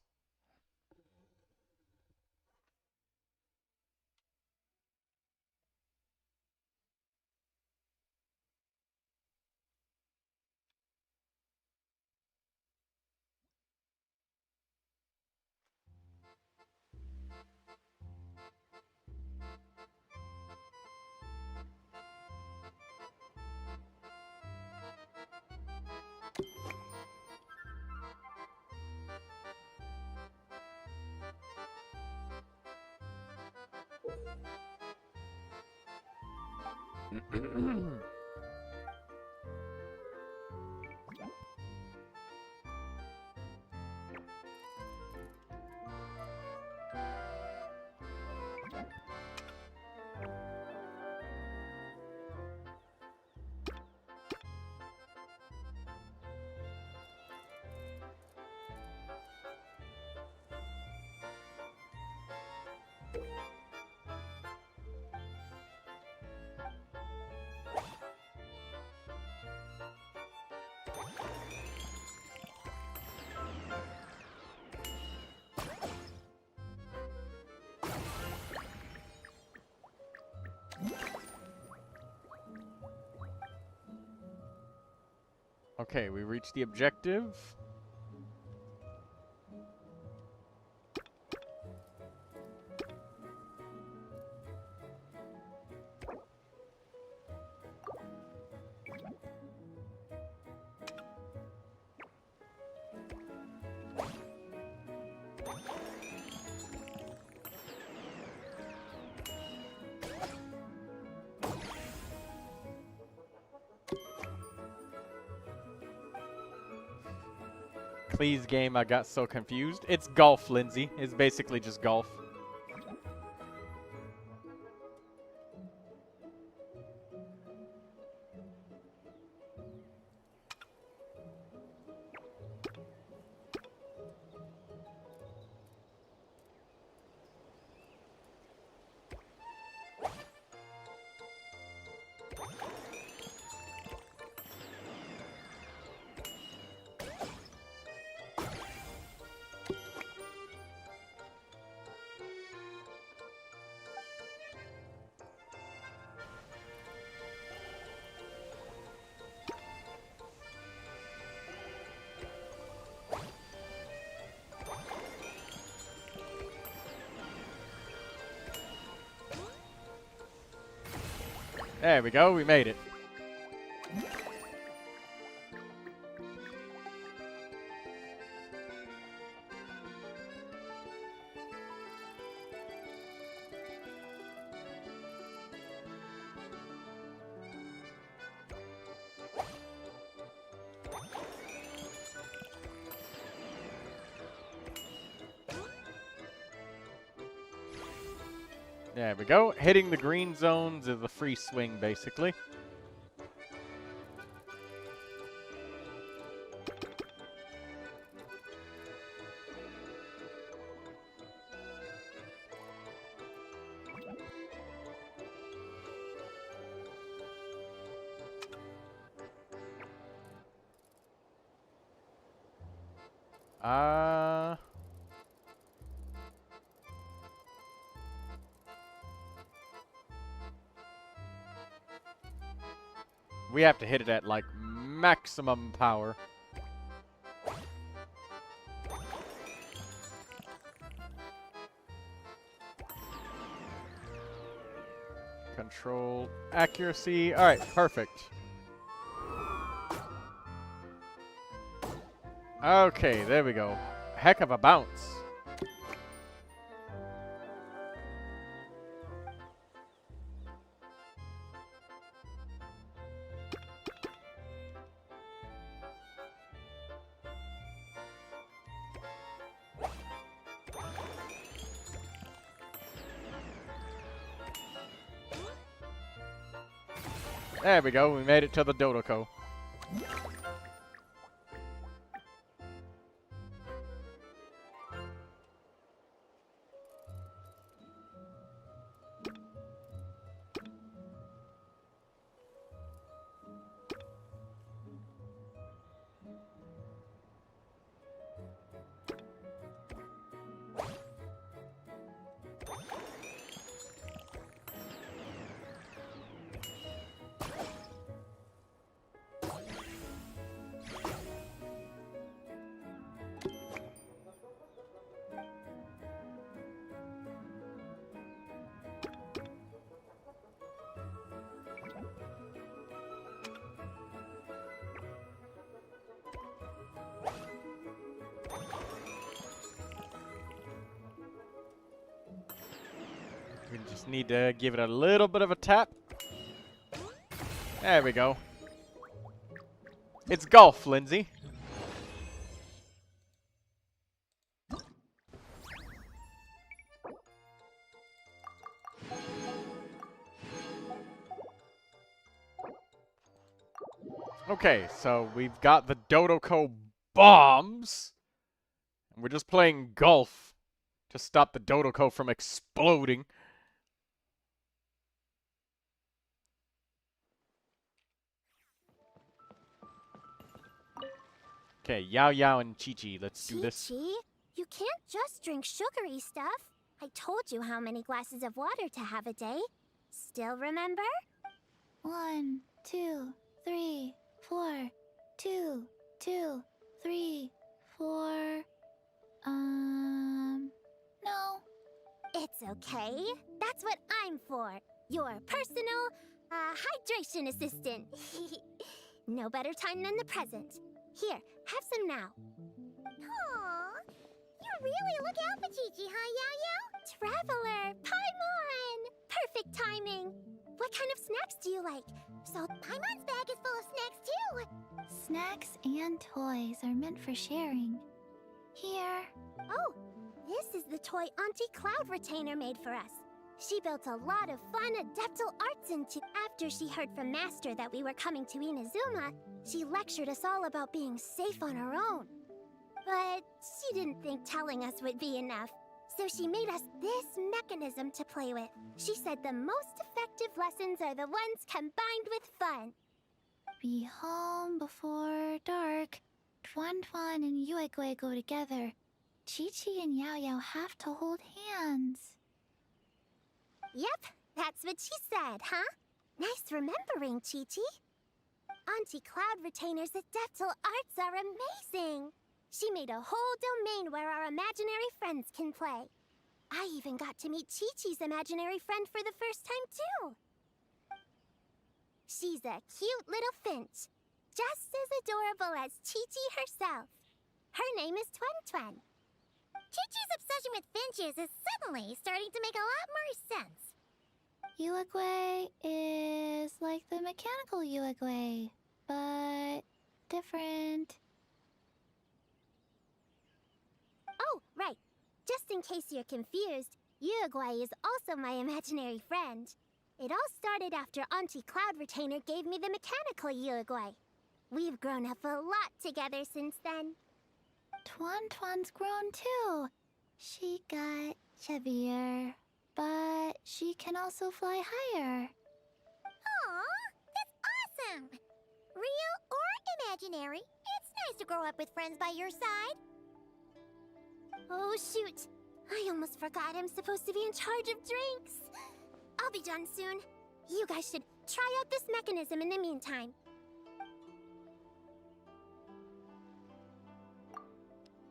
Okay, we reached the objective. Please, game, I got so confused. It's golf, Lindsay. It's basically just golf. There we go, we made it. There we go. Hitting the green zones is a free swing, basically. We have to hit it at, like, maximum power. Control accuracy. All right, perfect. Okay, there we go. Heck of a bounce. There we go, we made it to the Dodoko. We just need to give it a little bit of a tap. There we go. It's golf, Lindsay. Okay, so we've got the Dodoko bombs. And we're just playing golf to stop the Dodoko from exploding. Okay, Yao Yao and Chi Chi, let's do this. Chi-Chi, you can't just drink sugary stuff. I told you how many glasses of water to have a day. Still remember? 1, 2, 3, 4. 2, 2, 3, 4. No. It's okay. That's what I'm for. Your personal, hydration assistant. No better time than the present. Here, have some now. Aww, you really look out for Chi-Chi, huh, Yao-Yao? Traveler, Paimon! Perfect timing. What kind of snacks do you like? So Paimon's bag is full of snacks too. Snacks and toys are meant for sharing. Here. Oh, this is the toy Auntie Cloud Retainer made for us. She built a lot of fun adeptal arts into. After she heard from Master that we were coming to Inazuma, she lectured us all about being safe on her own. But she didn't think telling us would be enough, so she made us this mechanism to play with. She said the most effective lessons are the ones combined with fun. Be home before dark. Tuan Tuan and Yuegui go together. Chi-Chi and Yao Yao have to hold hands. Yep, that's what she said, huh? Nice remembering, Chi-Chi. Auntie Cloud Retainer's adeptal arts are amazing. She made a whole domain where our imaginary friends can play. I even got to meet Chi-Chi's imaginary friend for the first time, too. She's a cute little finch, just as adorable as Chi-Chi herself. Her name is Twen Twen. Chi-Chi's obsession with finches is suddenly starting to make a lot more sense. Yuegui is like the mechanical Yuegui, but different. Oh, right. Just in case you're confused, Uruguay is also my imaginary friend. It all started after Auntie Cloud Retainer gave me the mechanical Uruguay. We've grown up a lot together since then. Tuan Tuan's grown too. She got chubbier, but she can also fly higher. Aw, that's awesome! Real or imaginary, it's nice to grow up with friends by your side. Oh, shoot. I almost forgot I'm supposed to be in charge of drinks. I'll be done soon. You guys should try out this mechanism in the meantime.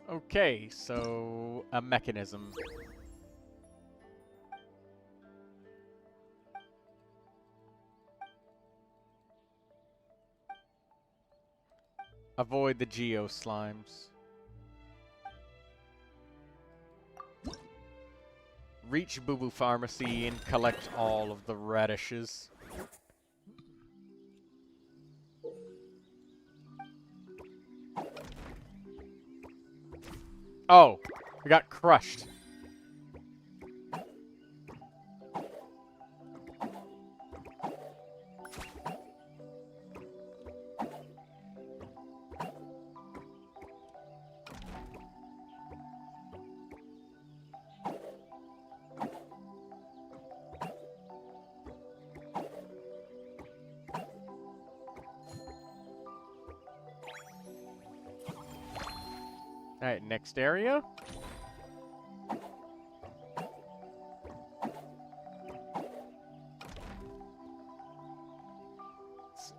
Okay, so a mechanism. Avoid the Geo Slimes. Reach Boo Boo Pharmacy and collect all of the radishes. Oh, we got crushed. Alright, next area. It's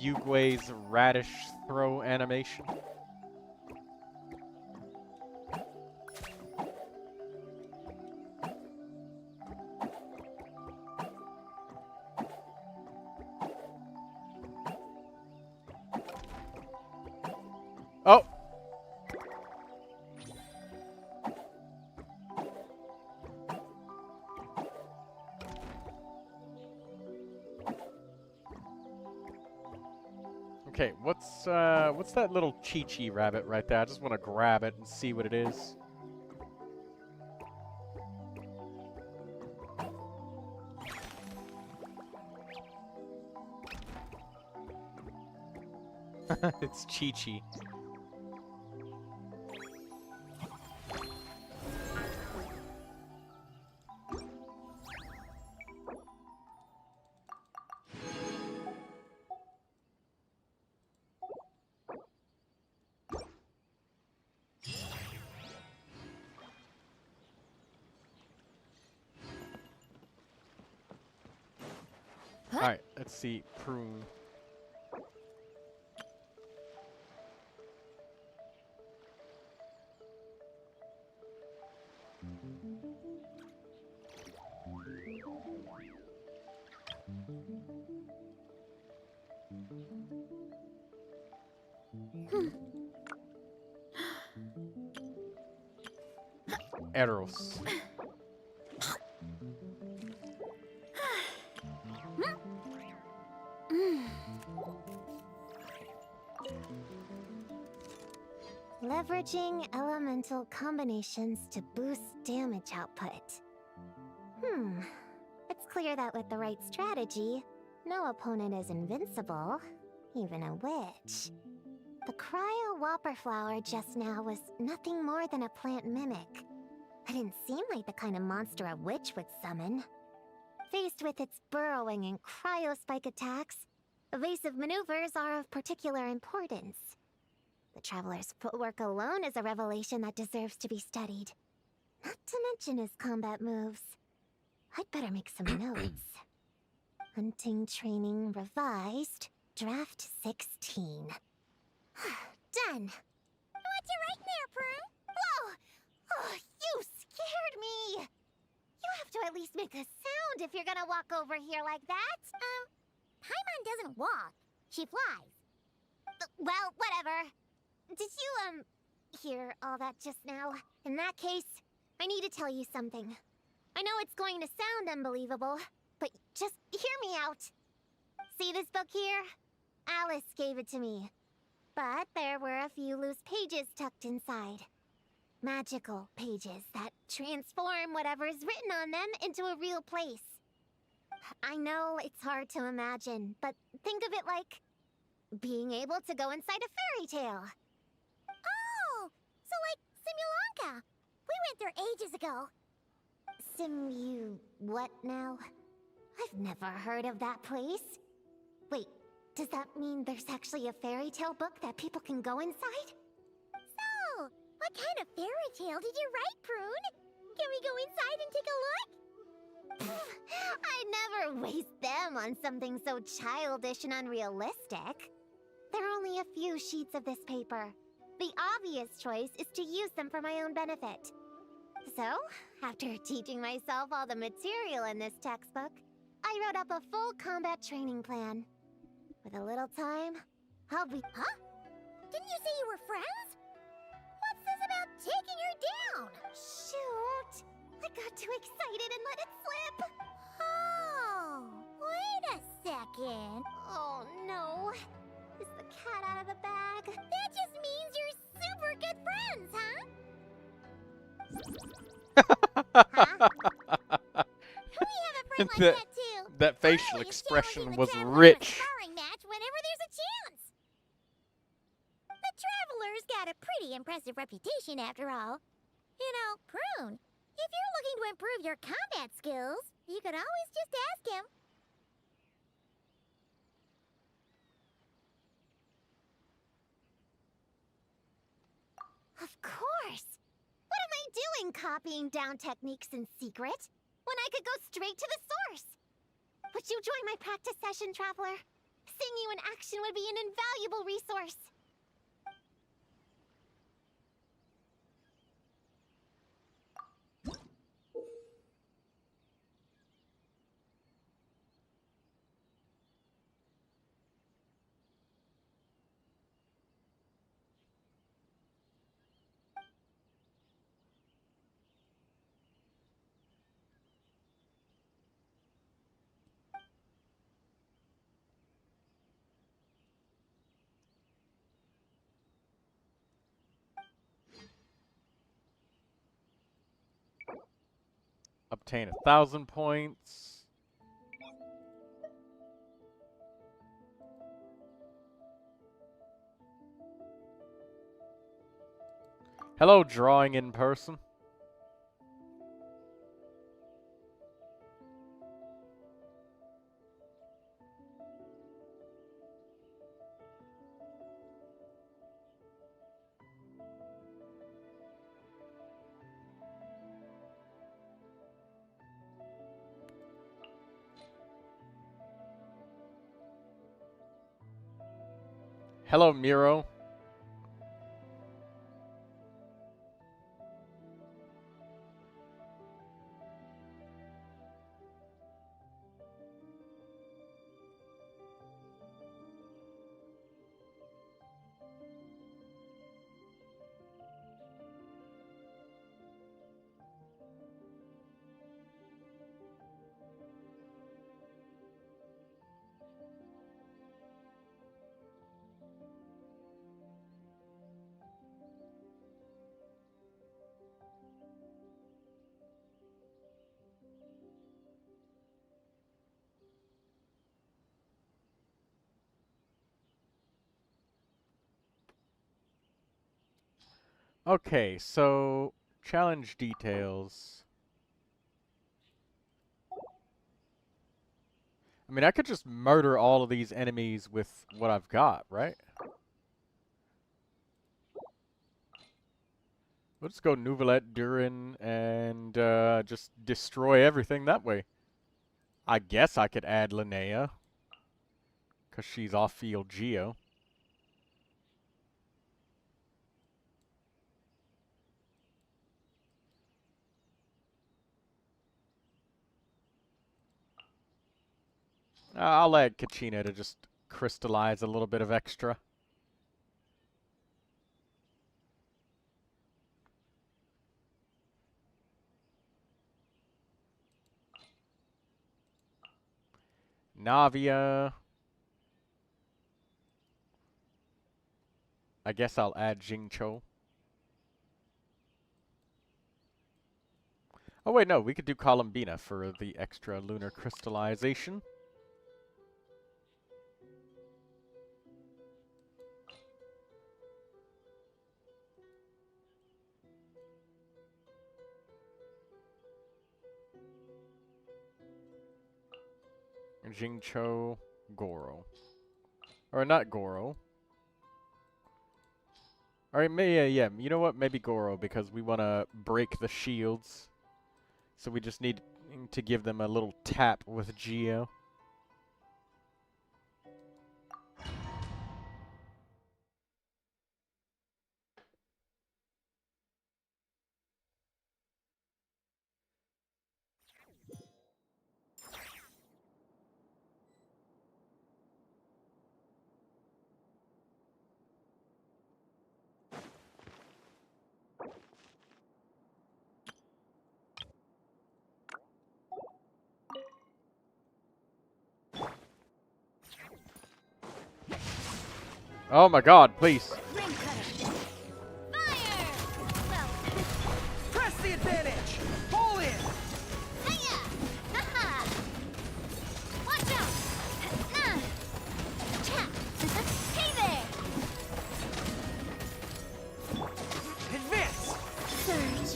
Yugui's radish throw animation. Oh! Okay, what's that little Chi-Chi rabbit right there? I just want to grab it and see what it is. It's Chi-Chi. Alright, let's see. Prune. Eros. Leveraging elemental combinations to boost damage output. It's clear that with the right strategy, no opponent is invincible, even a witch. The cryo whopper flower just now was nothing more than a plant mimic. It didn't seem like the kind of monster a witch would summon. Faced with its burrowing and cryospike attacks, evasive maneuvers are of particular importance. The Traveler's footwork alone is a revelation that deserves to be studied. Not to mention his combat moves. I'd better make some notes. Hunting training revised, draft 16. Done! What you writing there, Prue? Whoa! Oh, you scared me! You have to at least make a sound if you're gonna walk over here like that. Paimon doesn't walk. She flies. Well, whatever. Did you, hear all that just now? In that case, I need to tell you something. I know it's going to sound unbelievable, but just hear me out. See this book here? Alice gave it to me. But there were a few loose pages tucked inside. Magical pages that transform whatever's written on them into a real place. I know it's hard to imagine, but think of it like being able to go inside a fairy tale. Oh, so like Simulanka. We went there ages ago. What now? I've never heard of that place. Wait, does that mean there's actually a fairy tale book that people can go inside? So, what kind of fairy tale did you write, Prune? Can we go inside and take a look? I'd never waste them on something so childish and unrealistic. There are only a few sheets of this paper. The obvious choice is to use them for my own benefit. So, after teaching myself all the material in this textbook, I wrote up a full combat training plan. With a little time, I'll be— Huh? Didn't you say you were friends? What's this about taking her down? Shoot! I got too excited and let it slip! Oh, wait a second. Oh no. Is the cat out of the bag? That just means you're super good friends, huh? Huh? We have a friend like that too. That facial Always expression challenging the was Traveler in a rich. sparring match whenever there's a chance. The Traveler's got a pretty impressive reputation after all. You know, Prune, if you're looking to improve your combat skills, you could always just ask him. Of course! What am I doing copying down techniques in secret, when I could go straight to the source? Would you join my practice session, Traveler? Seeing you in action would be an invaluable resource. obtain 1,000 points. Hello, drawing in person. Hello, Miro. Okay, so challenge details. I mean, I could just murder all of these enemies with what I've got, right? Let's go Neuvilette, Durin, and just destroy everything that way. I guess I could add Linnea, because she's off-field Geo. I'll add Kachina to just crystallize a little bit of extra. Navia. I guess I'll add Jingcho. Oh wait, no, we could do Columbina for the extra lunar crystallization. Jingcho, Goro. Or not Goro. Alright, yeah, you know what? Maybe Goro, because we want to break the shields. So we just need to give them a little tap with Geo. Oh my god, please. Press the advantage! Pull in! Hiya! Haha! Watch out! Cha! Hey there! Advance! Surge!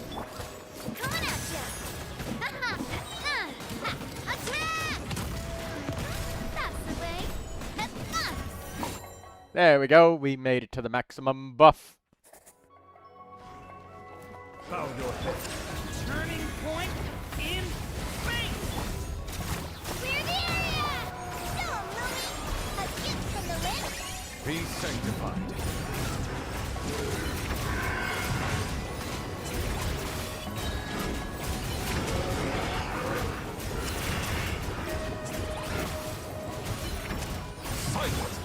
Coming at ya! Haha! Attack! That's the way! There we go, we made it to the maximum buff. Bow your head. Turning point in space! Clear the area! So, Lumi! A gift from the rift! Be sanctified. Silence!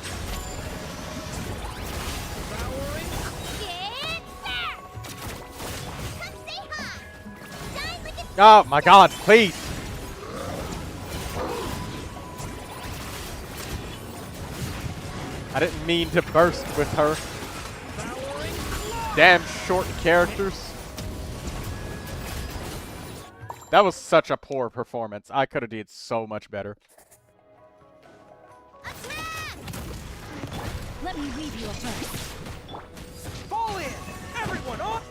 Oh my god, please! I didn't mean to burst with her. Damn short characters. That was such a poor performance. I could have did so much better. Let me leave you a first. Fall in! Everyone on!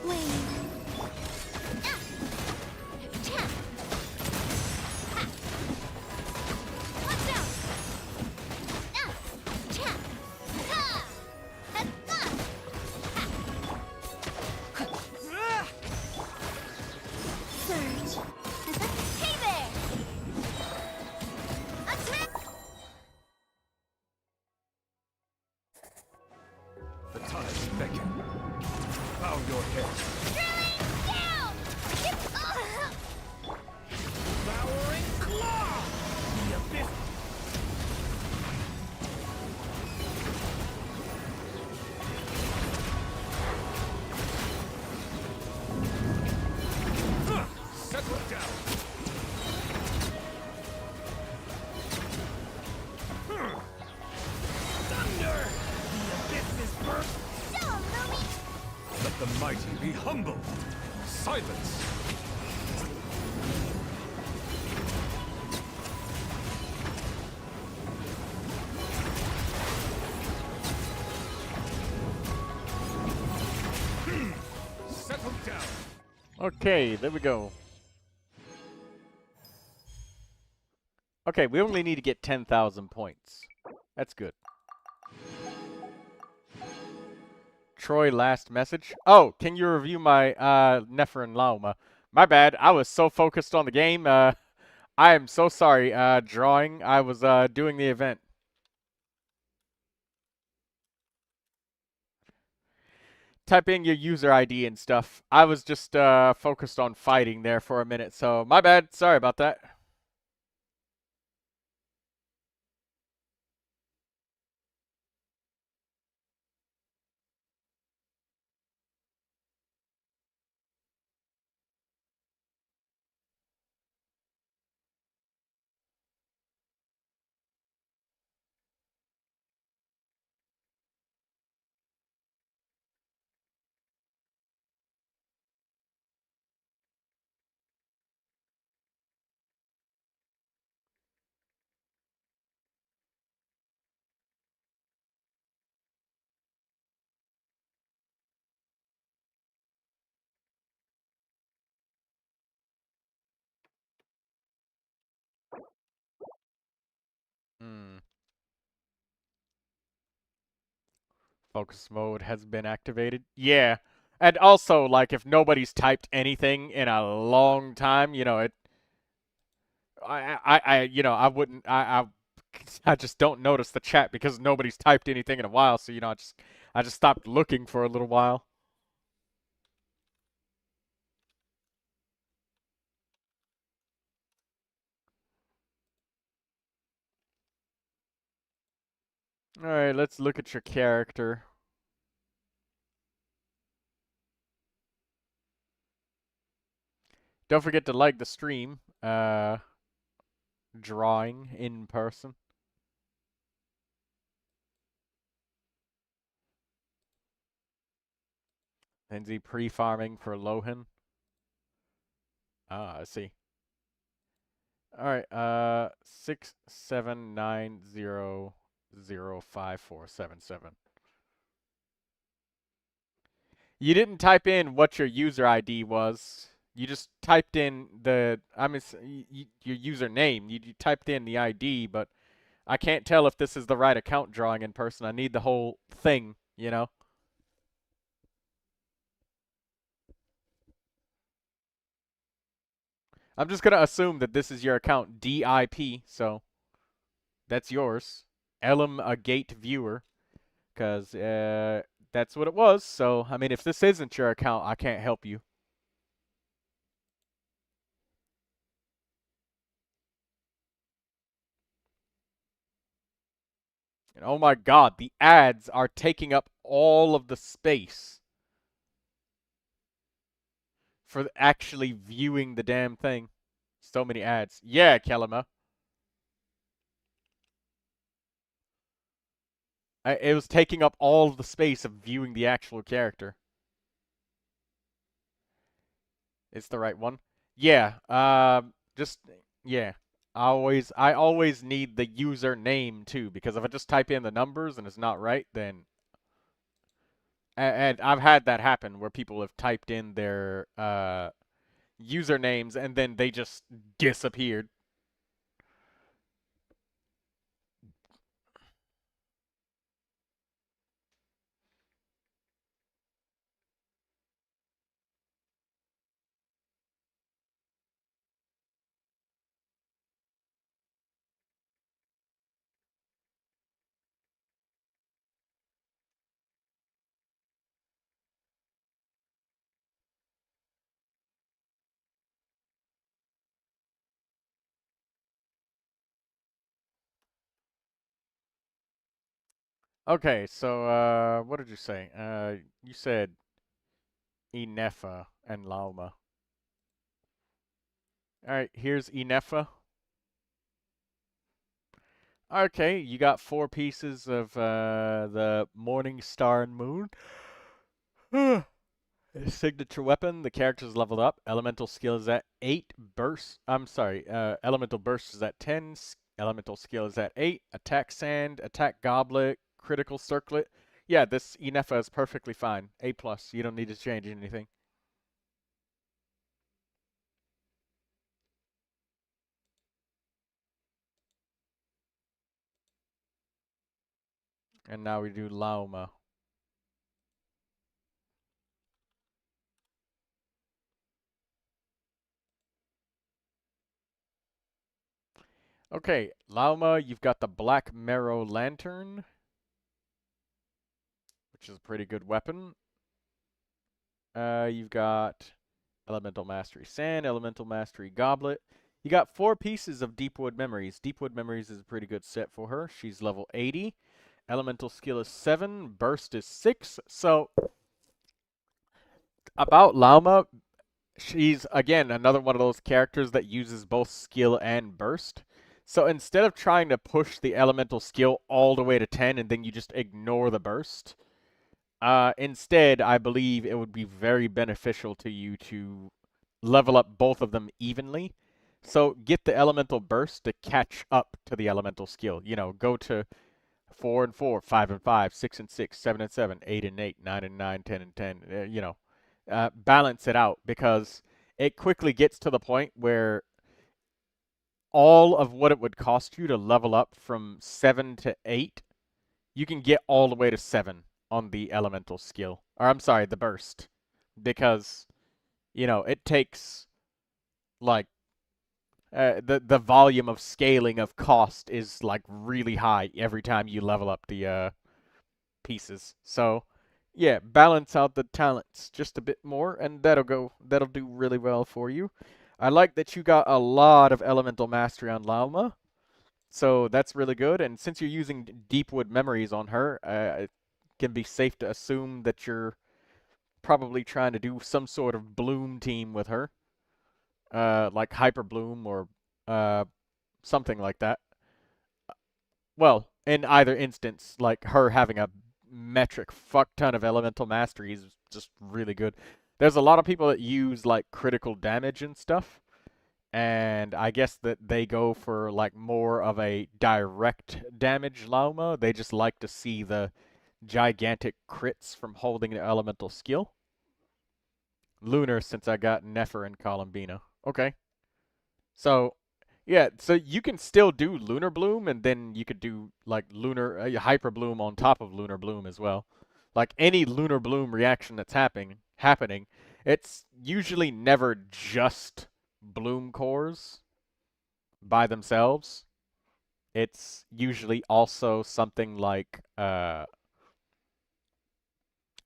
The tides beckon. Bow your head. Devouring claw! The abyss! Settle down. Thunder! The abyss is burst! Let the mighty be humble. Silence. Settle down. Okay, there we go. Okay, we only need to get 10,000 points. That's good. Troy, last message. Oh, can you review my Nephren Lauma? My bad. I was so focused on the game. I am so sorry. Drawing. I was doing the event. Type in your user ID and stuff. I was just focused on fighting there for a minute, so my bad. Sorry about that. Focus mode has been activated. Yeah. And also, like, if nobody's typed anything in a long time, you know, I wouldn't, I just don't notice the chat because nobody's typed anything in a while. So, you know, I just stopped looking for a little while. All right, let's look at your character. Don't forget to like the stream. Drawing in person. Lindsay pre-farming for Lohan. Ah, I see. All right, 679005477. You didn't type in what your user ID was. You just typed in your username. You typed in the ID, but I can't tell if this is the right account drawing in person. I need the whole thing, you know? I'm just going to assume that this is your account, DIP, so that's yours. Elam a Gate Viewer, because that's what it was. So, I mean, if this isn't your account, I can't help you. And oh my god, the ads are taking up all of the space for actually viewing the damn thing. So many ads. Yeah, Kelima. It was taking up all of the space of viewing the actual character. It's the right one. Yeah. Just yeah. I always need the username too, because if I just type in the numbers and it's not right, then and I've had that happen where people have typed in their usernames and then they just disappeared. Okay, so what did you say? You said Inefa and Lauma. All right, here's Inefa. Okay, you got 4 pieces of the Morning Star and Moon. Signature weapon, the character's leveled up. Elemental skill is at 8. Burst, I'm sorry, elemental burst is at 10. Elemental skill is at 8. Attack sand, attack goblet, critical circlet. Yeah, this Inefa is perfectly fine. A+. You don't need to change anything. And now we do Lauma. Okay, Lauma, you've got the Black Marrow Lantern, which is a pretty good weapon. You've got Elemental Mastery Sand, Elemental Mastery Goblet. You got 4 pieces of Deepwood Memories. Deepwood Memories is a pretty good set for her. She's level 80. Elemental skill is 7. Burst is 6. So, about Lauma, she's, again, another one of those characters that uses both skill and burst. So instead of trying to push the elemental skill all the way to 10 and then you just ignore the burst, instead, I believe it would be very beneficial to you to level up both of them evenly. So get the elemental burst to catch up to the elemental skill. You know, go to 4 and 4, 5 and 5, 6 and 6, 7 and 7, 8 and 8, 9 and 9, 10 and 10. Balance it out, because it quickly gets to the point where all of what it would cost you to level up from 7 to 8, you can get all the way to 7 on the elemental skill. Or I'm sorry, the burst. Because, it takes like the volume of scaling of cost is like really high every time you level up the pieces. So, yeah, balance out the talents just a bit more, and that'll do really well for you. I like that you got a lot of elemental mastery on Lauma, so that's really good. And since you're using Deepwood Memories on her, it can be safe to assume that you're probably trying to do some sort of bloom team with her, like Hyper Bloom or uh, something like that. Well, in either instance, like her having a metric fuck ton of elemental mastery is just really good. There's a lot of people that use like critical damage and stuff, and I guess that they go for like more of a direct damage Lauma. They just like to see the gigantic crits from holding the elemental skill. Lunar, since I got Nefer and Columbina. Okay. So, yeah, so you can still do Lunar Bloom, and then you could do like Lunar Hyper Bloom on top of Lunar Bloom as well. Like any Lunar Bloom reaction that's happening, it's usually never just Bloom cores by themselves. It's usually also something like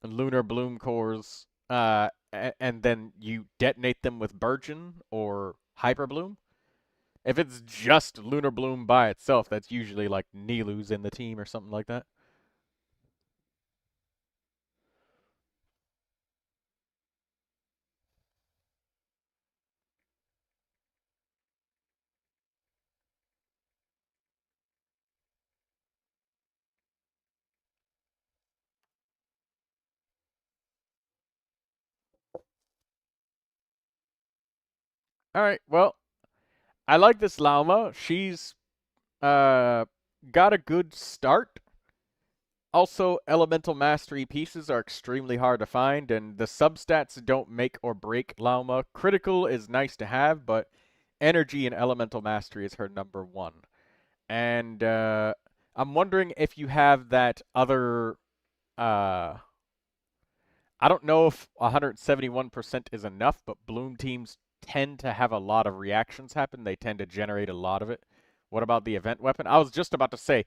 Lunar Bloom cores, and then you detonate them with Burgeon or Hyper Bloom. If it's just Lunar Bloom by itself, that's usually like Nilu's in the team or something like that. Alright, well, I like this Lauma. She's got a good start. Also, elemental mastery pieces are extremely hard to find, and the substats don't make or break Lauma. Critical is nice to have, but energy and elemental mastery is her #1. And I'm wondering if you have that other... I don't know if 171% is enough, but Bloom teams tend to have a lot of reactions happen. They tend to generate a lot of it. What about the event weapon? I was just about to say...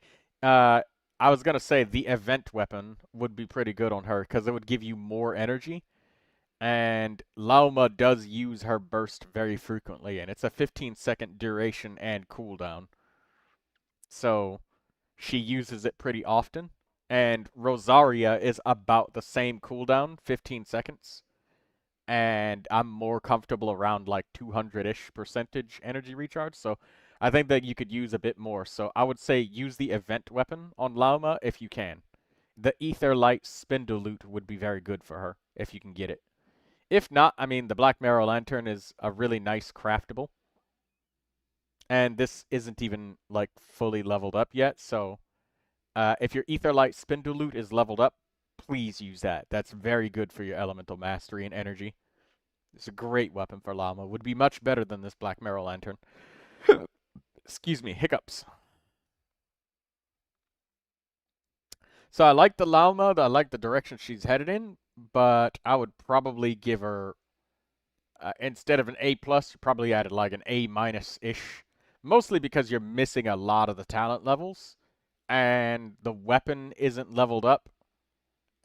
I was going to say the event weapon would be pretty good on her because it would give you more energy. And Lauma does use her burst very frequently, and it's a 15-second duration and cooldown. So she uses it pretty often. And Rosaria is about the same cooldown, 15 seconds. And I'm more comfortable around like 200-ish percentage energy recharge, so I think that you could use a bit more. So I would say use the event weapon on Lauma if you can. The Aetherlight Spindle Loot would be very good for her, if you can get it. If not, I mean, the Black Marrow Lantern is a really nice craftable. And this isn't even, like, fully leveled up yet, so... if your Aetherlight Spindle Loot is leveled up, please use that. That's very good for your elemental mastery and energy. It's a great weapon for Lauma. Would be much better than this Black Marrow Lantern. Excuse me, hiccups. So I like the Lauma, I like the direction she's headed in, but I would probably give her, instead of an A+, probably added like an A-ish. Mostly because you're missing a lot of the talent levels, and the weapon isn't leveled up,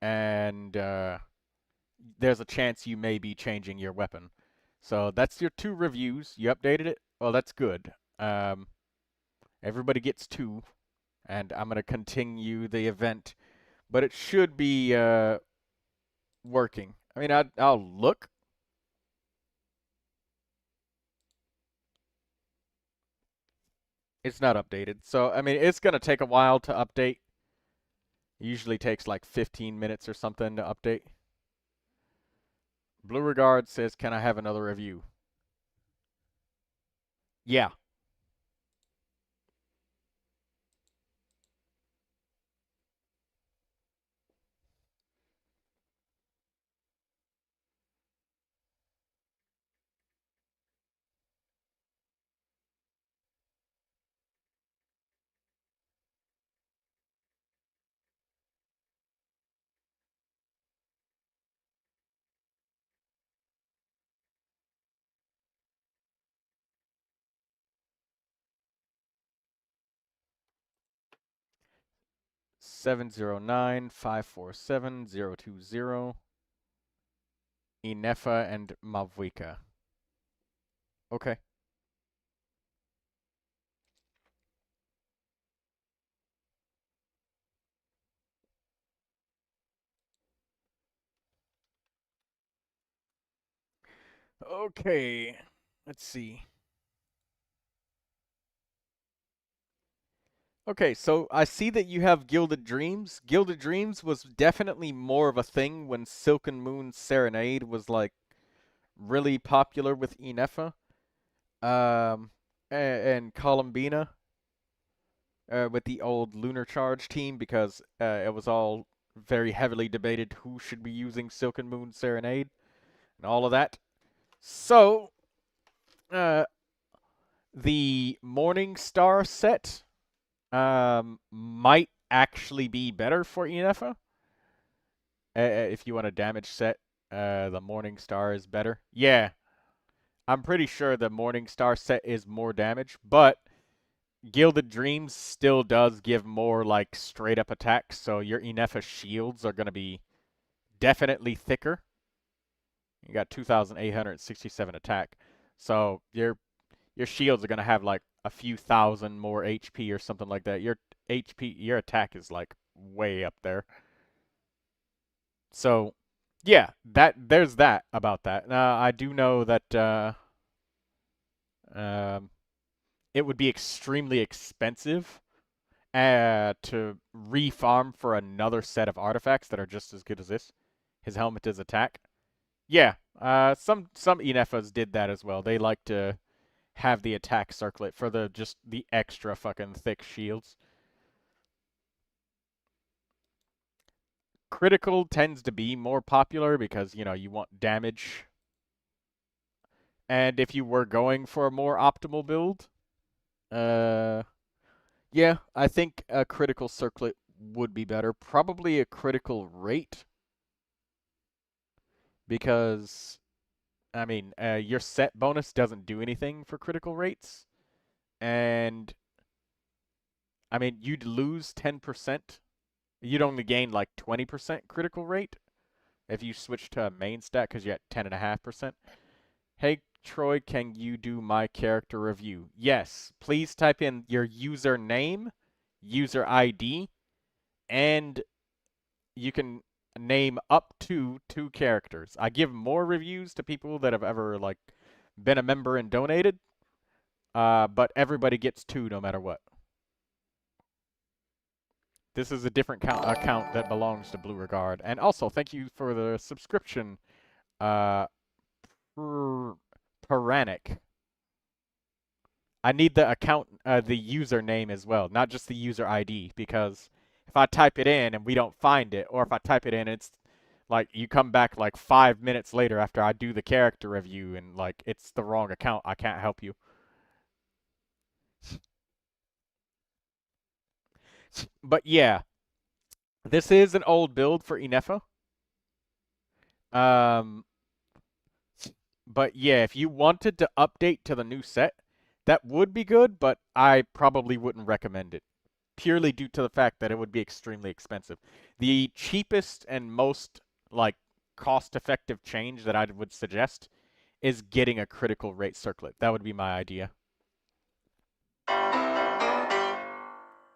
and there's a chance you may be changing your weapon. So that's your 2 reviews. You updated it? Well, that's good. Everybody gets 2, and I'm going to continue the event, but it should be working. I mean, I'll look. It's not updated, so, I mean, it's going to take a while to update. It usually takes like 15 minutes or something to update. Blue Regard says, can I have another review? Yeah. Seven zero 547 020 Inefa and Mavwika. Okay. Okay. Let's see. Okay, so I see that you have Gilded Dreams. Gilded Dreams was definitely more of a thing when Silken Moon's Serenade was, like, really popular with Inefa. And Columbina. With the old Lunar Charge team, because it was all very heavily debated who should be using Silken Moon's Serenade. And all of that. So, the Morning Star set... might actually be better for Inefa. If you want a damage set, the Morning Star is better. Yeah, I'm pretty sure the Morning Star set is more damage, but Gilded Dreams still does give more, like, straight-up attacks, so your Inefa shields are going to be definitely thicker. You got 2,867 attack, so your shields are going to have, like, a few thousand more HP or something like that. Your attack is, like, way up there. So, yeah, there's that about that. Now, I do know that it would be extremely expensive to re-farm for another set of artifacts that are just as good as this. His helmet is attack. Yeah, some Inefas did that as well. They like to have the attack circlet for the just the extra fucking thick shields. Critical tends to be more popular because, you know, you want damage. And if you were going for a more optimal build, yeah, I think a critical circlet would be better. Probably a critical rate. Because, I mean, your set bonus doesn't do anything for critical rates. And, I mean, you'd lose 10%. You'd only gain like 20% critical rate if you switch to a main stat because you're at 10.5%. Hey, Troy, can you do my character review? Yes. Please type in your username, user ID, and you can name up to 2 characters. I give more reviews to people that have ever, like, been a member and donated, but everybody gets 2 no matter what. This is a different account that belongs to Blue Regard. And also, thank you for the subscription, Piranic. I need the account, the username as well, not just the user ID, because if I type it in and we don't find it, or if I type it in and it's like you come back like 5 minutes later after I do the character review and like it's the wrong account, I can't help you. But yeah, this is an old build for Inefa. But yeah, if you wanted to update to the new set, that would be good, but I probably wouldn't recommend it. Purely due to the fact that it would be extremely expensive. The cheapest and most, like, cost-effective change that I would suggest is getting a critical rate circlet. That would be my idea.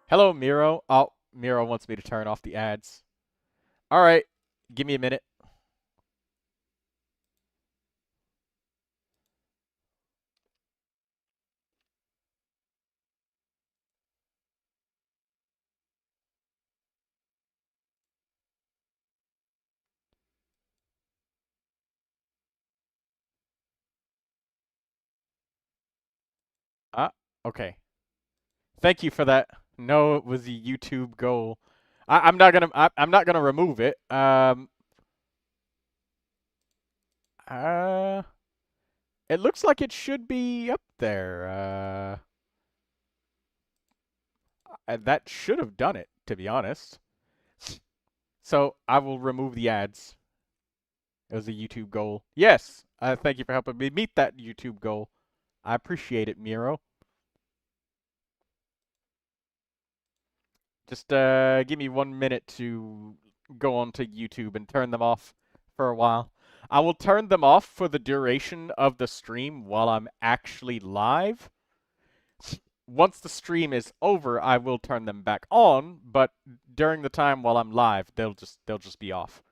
Hello, Miro. Oh, Miro wants me to turn off the ads. Alright, give me a minute. Okay. Thank you for that. No, it was a YouTube goal. I'm not gonna remove it. It looks like it should be up there. That should have done it, to be honest. So I will remove the ads. It was a YouTube goal. Yes. Thank you for helping me meet that YouTube goal. I appreciate it, Miro. Just give me 1 minute to go onto YouTube and turn them off for a while. I will turn them off for the duration of the stream while I'm actually live. Once the stream is over, I will turn them back on, but during the time while I'm live, they'll just be off.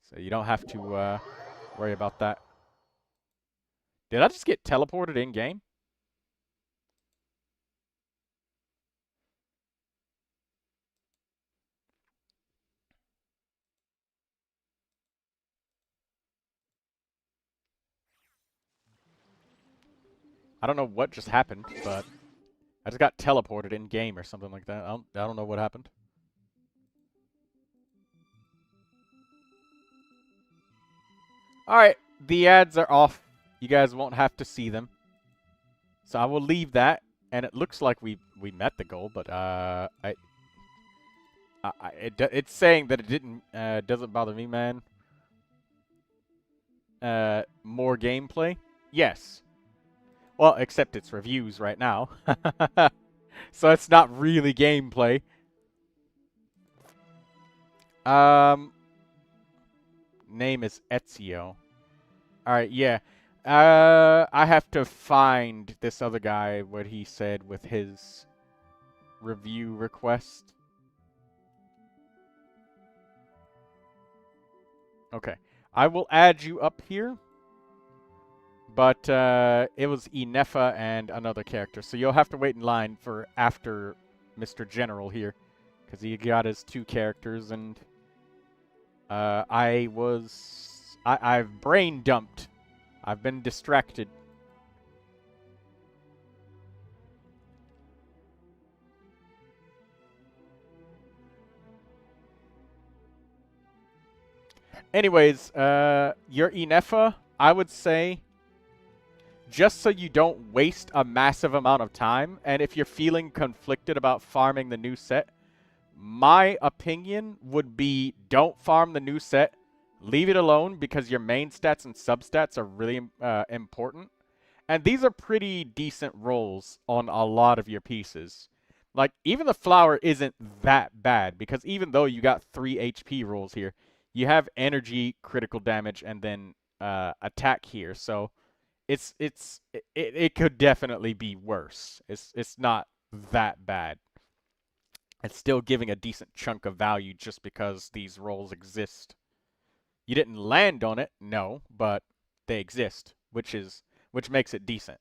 So you don't have to worry about that. Did I just get teleported in game? I don't know what just happened, but I just got teleported in game or something like that. I don't know what happened. Alright, the ads are off. You guys won't have to see them. So I will leave that, and it looks like we met the goal, but it's saying that it didn't doesn't bother me, man. More gameplay? Yes. Well, except it's reviews right now. So it's not really gameplay. Name is Ezio. Alright, yeah. I have to find this other guy, what he said with his review request. Okay. I will add you up here. But it was Inefa and another character. So you'll have to wait in line for after Mr. General here. Because he got his 2 characters and I've brain dumped. I've been distracted. Anyways, your Inefa, I would say, just so you don't waste a massive amount of time, and if you're feeling conflicted about farming the new set, my opinion would be don't farm the new set. Leave it alone because your main stats and substats are really important. And these are pretty decent rolls on a lot of your pieces. Like, even the flower isn't that bad because even though you got 3 HP rolls here, you have energy, critical damage, and then attack here. So it could definitely be worse. It's not that bad. It's still giving a decent chunk of value just because these rolls exist. You didn't land on it, no, but they exist, which makes it decent.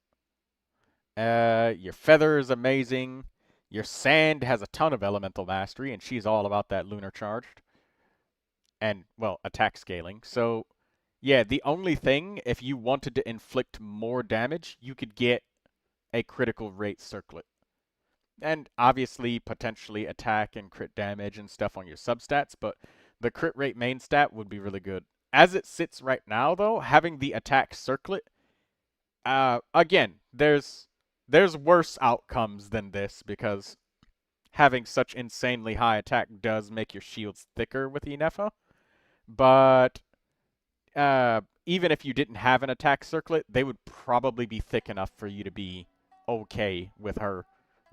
Your feather is amazing. Your sand has a ton of elemental mastery, and she's all about that lunar charged. And, well, attack scaling. So, yeah, the only thing, if you wanted to inflict more damage, you could get a critical rate circlet. And obviously, potentially attack and crit damage and stuff on your substats, but the crit rate main stat would be really good. As it sits right now, though, having the attack circlet, again, there's worse outcomes than this because having such insanely high attack does make your shields thicker with Inefa. But even if you didn't have an attack circlet, they would probably be thick enough for you to be okay with her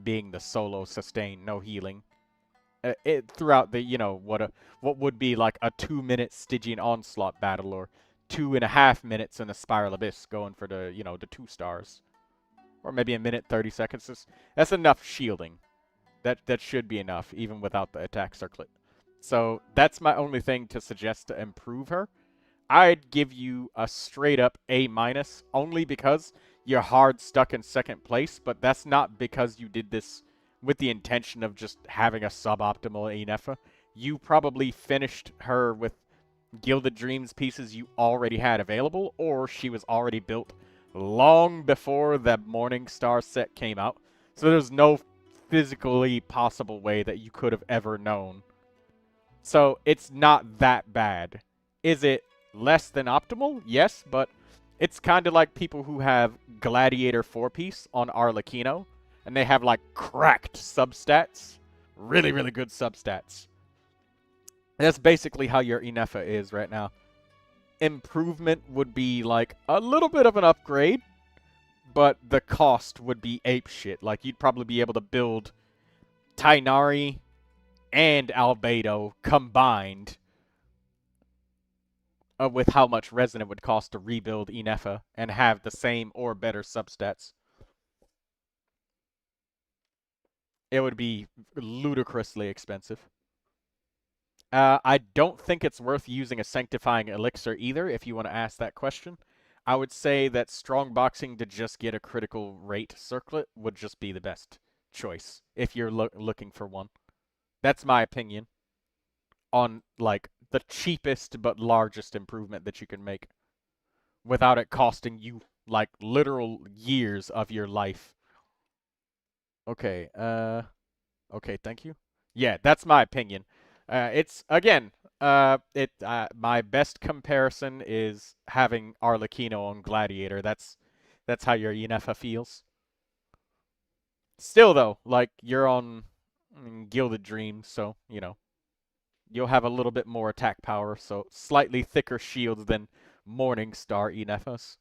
being the solo sustain, no healing. Throughout the, what would be like a 2-minute Stygian Onslaught battle or 2.5 minutes in a Spiral Abyss going for the, the 2 stars. Or maybe 1 minute, 30 seconds. That's enough shielding. That should be enough, even without the attack circlet. So that's my only thing to suggest to improve her. I'd give you a straight up A-, only because you're hard stuck in 2nd place, but that's not because you did this with the intention of just having a suboptimal Inefa. You probably finished her with Gilded Dreams pieces you already had available, or she was already built long before the Morning Star set came out. So there's no physically possible way that you could have ever known. So it's not that bad. Is it less than optimal? Yes, but it's kind of like people who have Gladiator 4-piece on Arlecchino, and they have, like, cracked substats. Really, really good substats. That's basically how your Inefa is right now. Improvement would be, like, a little bit of an upgrade, but the cost would be apeshit. Like, you'd probably be able to build Tainari and Albedo combined with how much resin it would cost to rebuild Inefa and have the same or better substats. It would be ludicrously expensive. I don't think it's worth using a Sanctifying Elixir either, if you want to ask that question. I would say that strong boxing to just get a critical rate circlet would just be the best choice if you're looking for one. That's my opinion on, like, the cheapest but largest improvement that you can make without it costing you, like, literal years of your life. Okay, okay, thank you. Yeah, that's my opinion. It's, again, my best comparison is having Arlecchino on Gladiator. That's how your Inefa feels. Still, though, like, you're on Gilded Dreams, so, you'll have a little bit more attack power, so slightly thicker shields than Morning Star Inefas.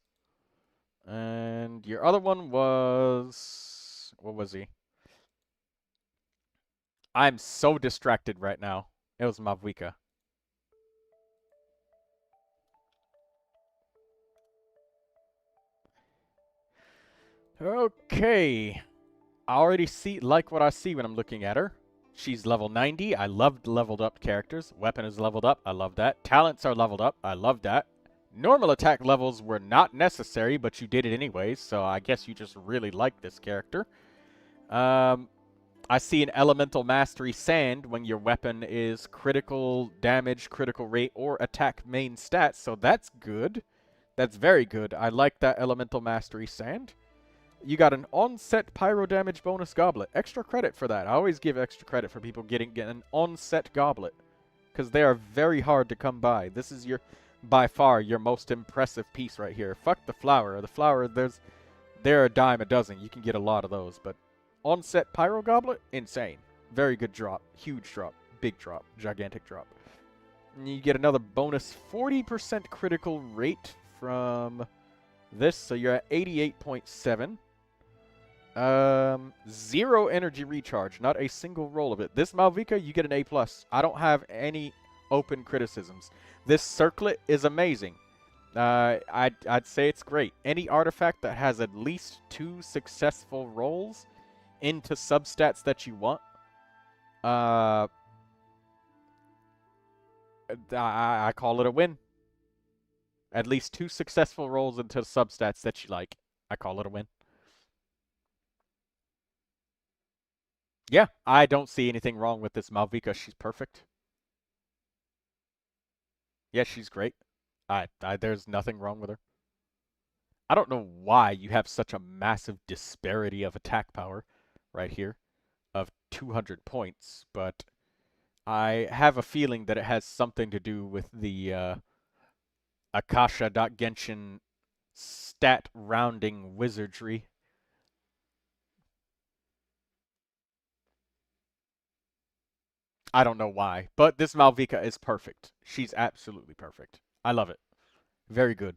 And your other one was... what was he? I'm so distracted right now. It was Mavuika. Okay. I already like what I see when I'm looking at her. She's level 90. I loved leveled up characters. Weapon is leveled up. I love that. Talents are leveled up. I love that. Normal attack levels were not necessary, but you did it anyways, so I guess you just really like this character. I see an Elemental Mastery Sand when your weapon is critical damage, critical rate, or attack main stats, so that's good. That's very good. I like that Elemental Mastery Sand. You got an on-set pyro damage bonus goblet. Extra credit for that. I always give extra credit for people getting an on-set goblet. because they are very hard to come by. This is by far your most impressive piece right here. Fuck the flower. The flower, they're a dime a dozen. You can get a lot of those, but onset Pyro Goblet, insane. Very good drop, huge drop, big drop, gigantic drop. And you get another bonus 40% critical rate from this, so you're at 88.7. 0 energy recharge, not a single roll of it. This Malvika, you get an A+. I don't have any open criticisms. This circlet is amazing. I'd say it's great. Any artifact that has at least 2 successful rolls into substats that you want, I call it a win. At least 2 successful rolls into substats that you like, I call it a win. Yeah, I don't see anything wrong with this Malvika. She's perfect. Yeah, she's great. There's nothing wrong with her. I don't know why you have such a massive disparity of attack power right here of 200 points, but I have a feeling that it has something to do with the Akasha.Genshin stat rounding wizardry. I don't know why, but this Malvika is perfect. She's absolutely perfect. I love it. Very good.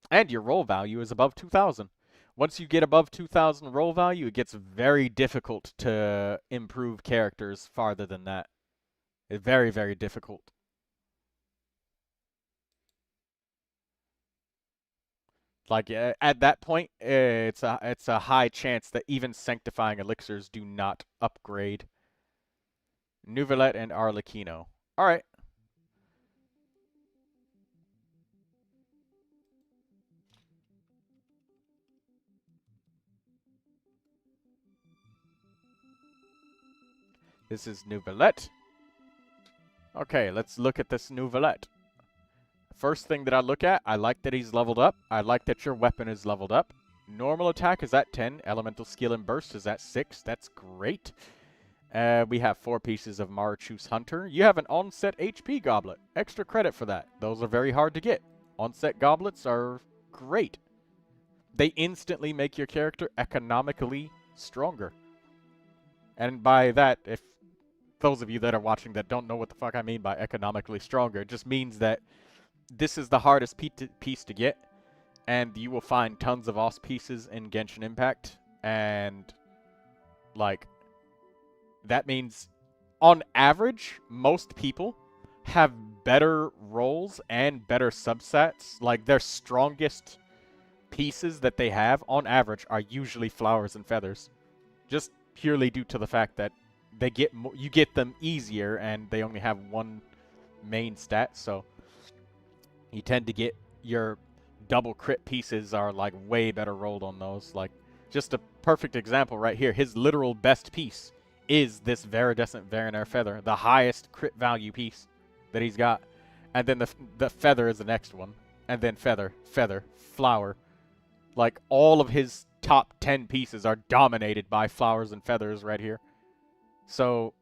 And your roll value is above 2,000. Once you get above 2,000 roll value, it gets very difficult to improve characters farther than that. It's very, very difficult. Like, at that point, it's a high chance that even sanctifying elixirs do not upgrade. Neuvilette and Arlecchino. Alright. This is Neuvilette. Okay, let's look at this Neuvilette. First thing that I look at, I like that he's leveled up. I like that your weapon is leveled up. Normal attack is at 10. Elemental skill and burst is at 6. That's great. We have 4 pieces of Marichu's Hunter. You have an onset HP goblet. Extra credit for that. Those are very hard to get. Onset goblets are great. They instantly make your character economically stronger. And by that, if those of you that are watching that don't know what the fuck I mean by economically stronger, it just means that this is the hardest piece to get, and you will find tons of OS pieces in Genshin Impact, and, like, that means, on average, most people have better rolls and better subsets. Like, their strongest pieces that they have, on average, are usually flowers and feathers. Just purely due to the fact that you get them easier, and they only have one main stat, so you tend to get your double crit pieces are like way better rolled on those. Like, just a perfect example right here. His literal best piece is this Viridescent Varinair Feather, the highest crit value piece that he's got. And then the feather is the next one. And then feather, flower. Like, all of his top 10 pieces are dominated by flowers and feathers right here. So,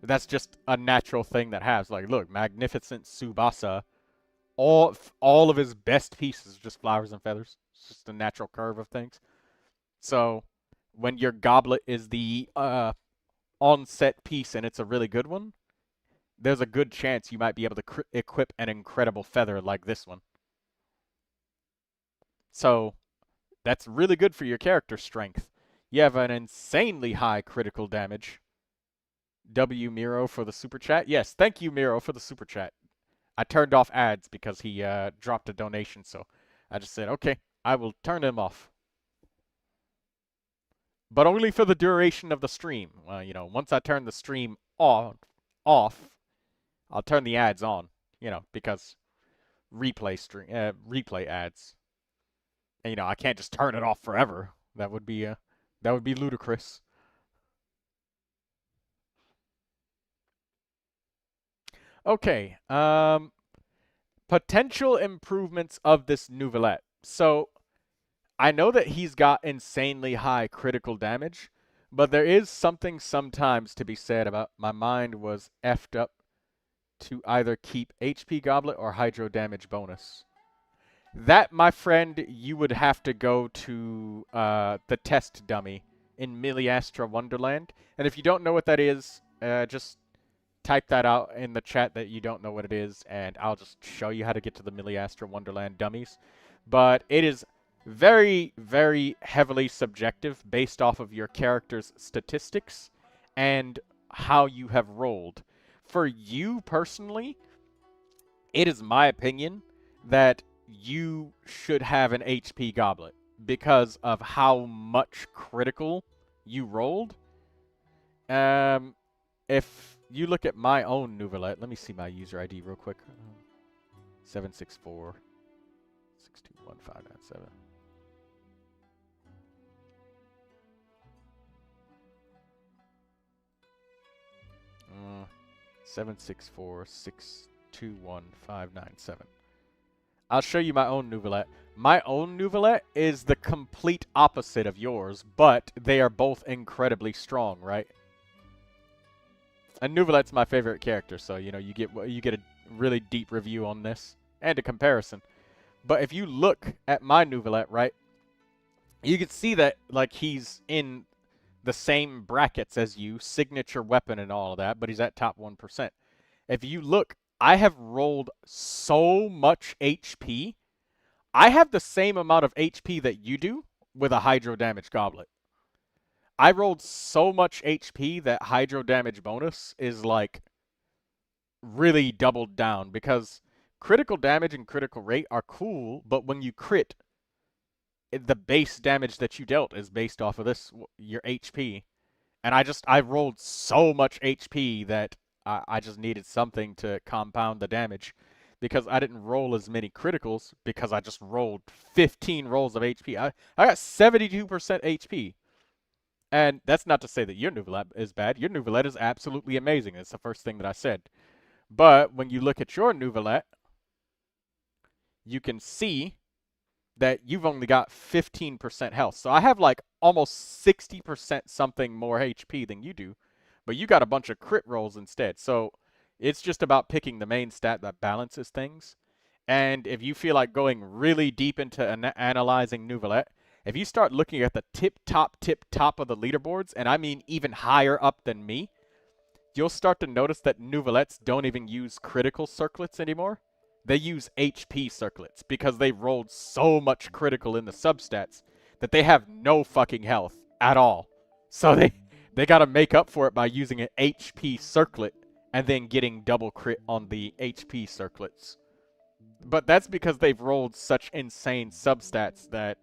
that's just a natural thing that has. Like, look, Magnificent Tsubasa, all of his best pieces are just flowers and feathers. It's just a natural curve of things. So, when your goblet is the on-set piece and it's a really good one, there's a good chance you might be able to equip an incredible feather like this one. So, that's really good for your character strength. You have an insanely high critical damage. W Miro for the super chat. Yes, thank you, Miro, for the super chat. I turned off ads because he dropped a donation, so I just said, okay, I will turn them off. But only for the duration of the stream. Well, you know, once I turn the stream off, I'll turn the ads on, you know, because replay ads. And, you know, I can't just turn it off forever. That would be ludicrous. Okay, potential improvements of this Neuvilette. So, I know that he's got insanely high critical damage, But there is something sometimes to be said about my mind was effed up to either keep HP Goblet or Hydro Damage bonus. That, my friend, you would have to go to the test dummy in Miliastra Wonderland. And if you don't know what that is, just type that out in the chat that you don't know what it is, and I'll just show you how to get to the Miliastra Wonderland dummies. But it is very, very heavily subjective based off of your character's statistics and how you have rolled. For you personally, it is my opinion that you should have an HP Goblet because of how much critical you rolled. If you look at my own Neuvilette, let me see my user ID real quick. 764 621 597. 764-621-597. I'll show you my own Neuvilette. My own Neuvilette is the complete opposite of yours, but they are both incredibly strong, right? And Neuvilette's my favorite character, so you know you get a really deep review on this and a comparison. But if you look at my Neuvilette, right, you can see that like he's in the same brackets as you, signature weapon and all of that, but he's at top 1%. If you look, I have rolled so much HP. I have the same amount of HP that you do with a Hydro Damage Goblet. I rolled so much HP that Hydro Damage bonus is like really doubled down because critical damage and critical rate are cool, but when you crit, the base damage that you dealt is based off of this, your HP. And I rolled so much HP that I just needed something to compound the damage because I didn't roll as many criticals because I just rolled 15 rolls of HP. I got 72% HP. And that's not to say that your Neuvilette is bad. Your Neuvilette is absolutely amazing. That's the first thing that I said. But when you look at your Neuvilette, you can see that you've only got 15% health. So I have like almost 60% something more HP than you do. But you got a bunch of crit rolls instead. So it's just about picking the main stat that balances things. And if you feel like going really deep into analyzing Neuvilette, if you start looking at the tip top of the leaderboards, and I mean even higher up than me, you'll start to notice that Neuvilettes don't even use critical circlets anymore. They use HP circlets because they rolled so much critical in the substats that they have no fucking health at all. So they gotta make up for it by using an HP circlet and then getting double crit on the HP circlets. But that's because they've rolled such insane substats that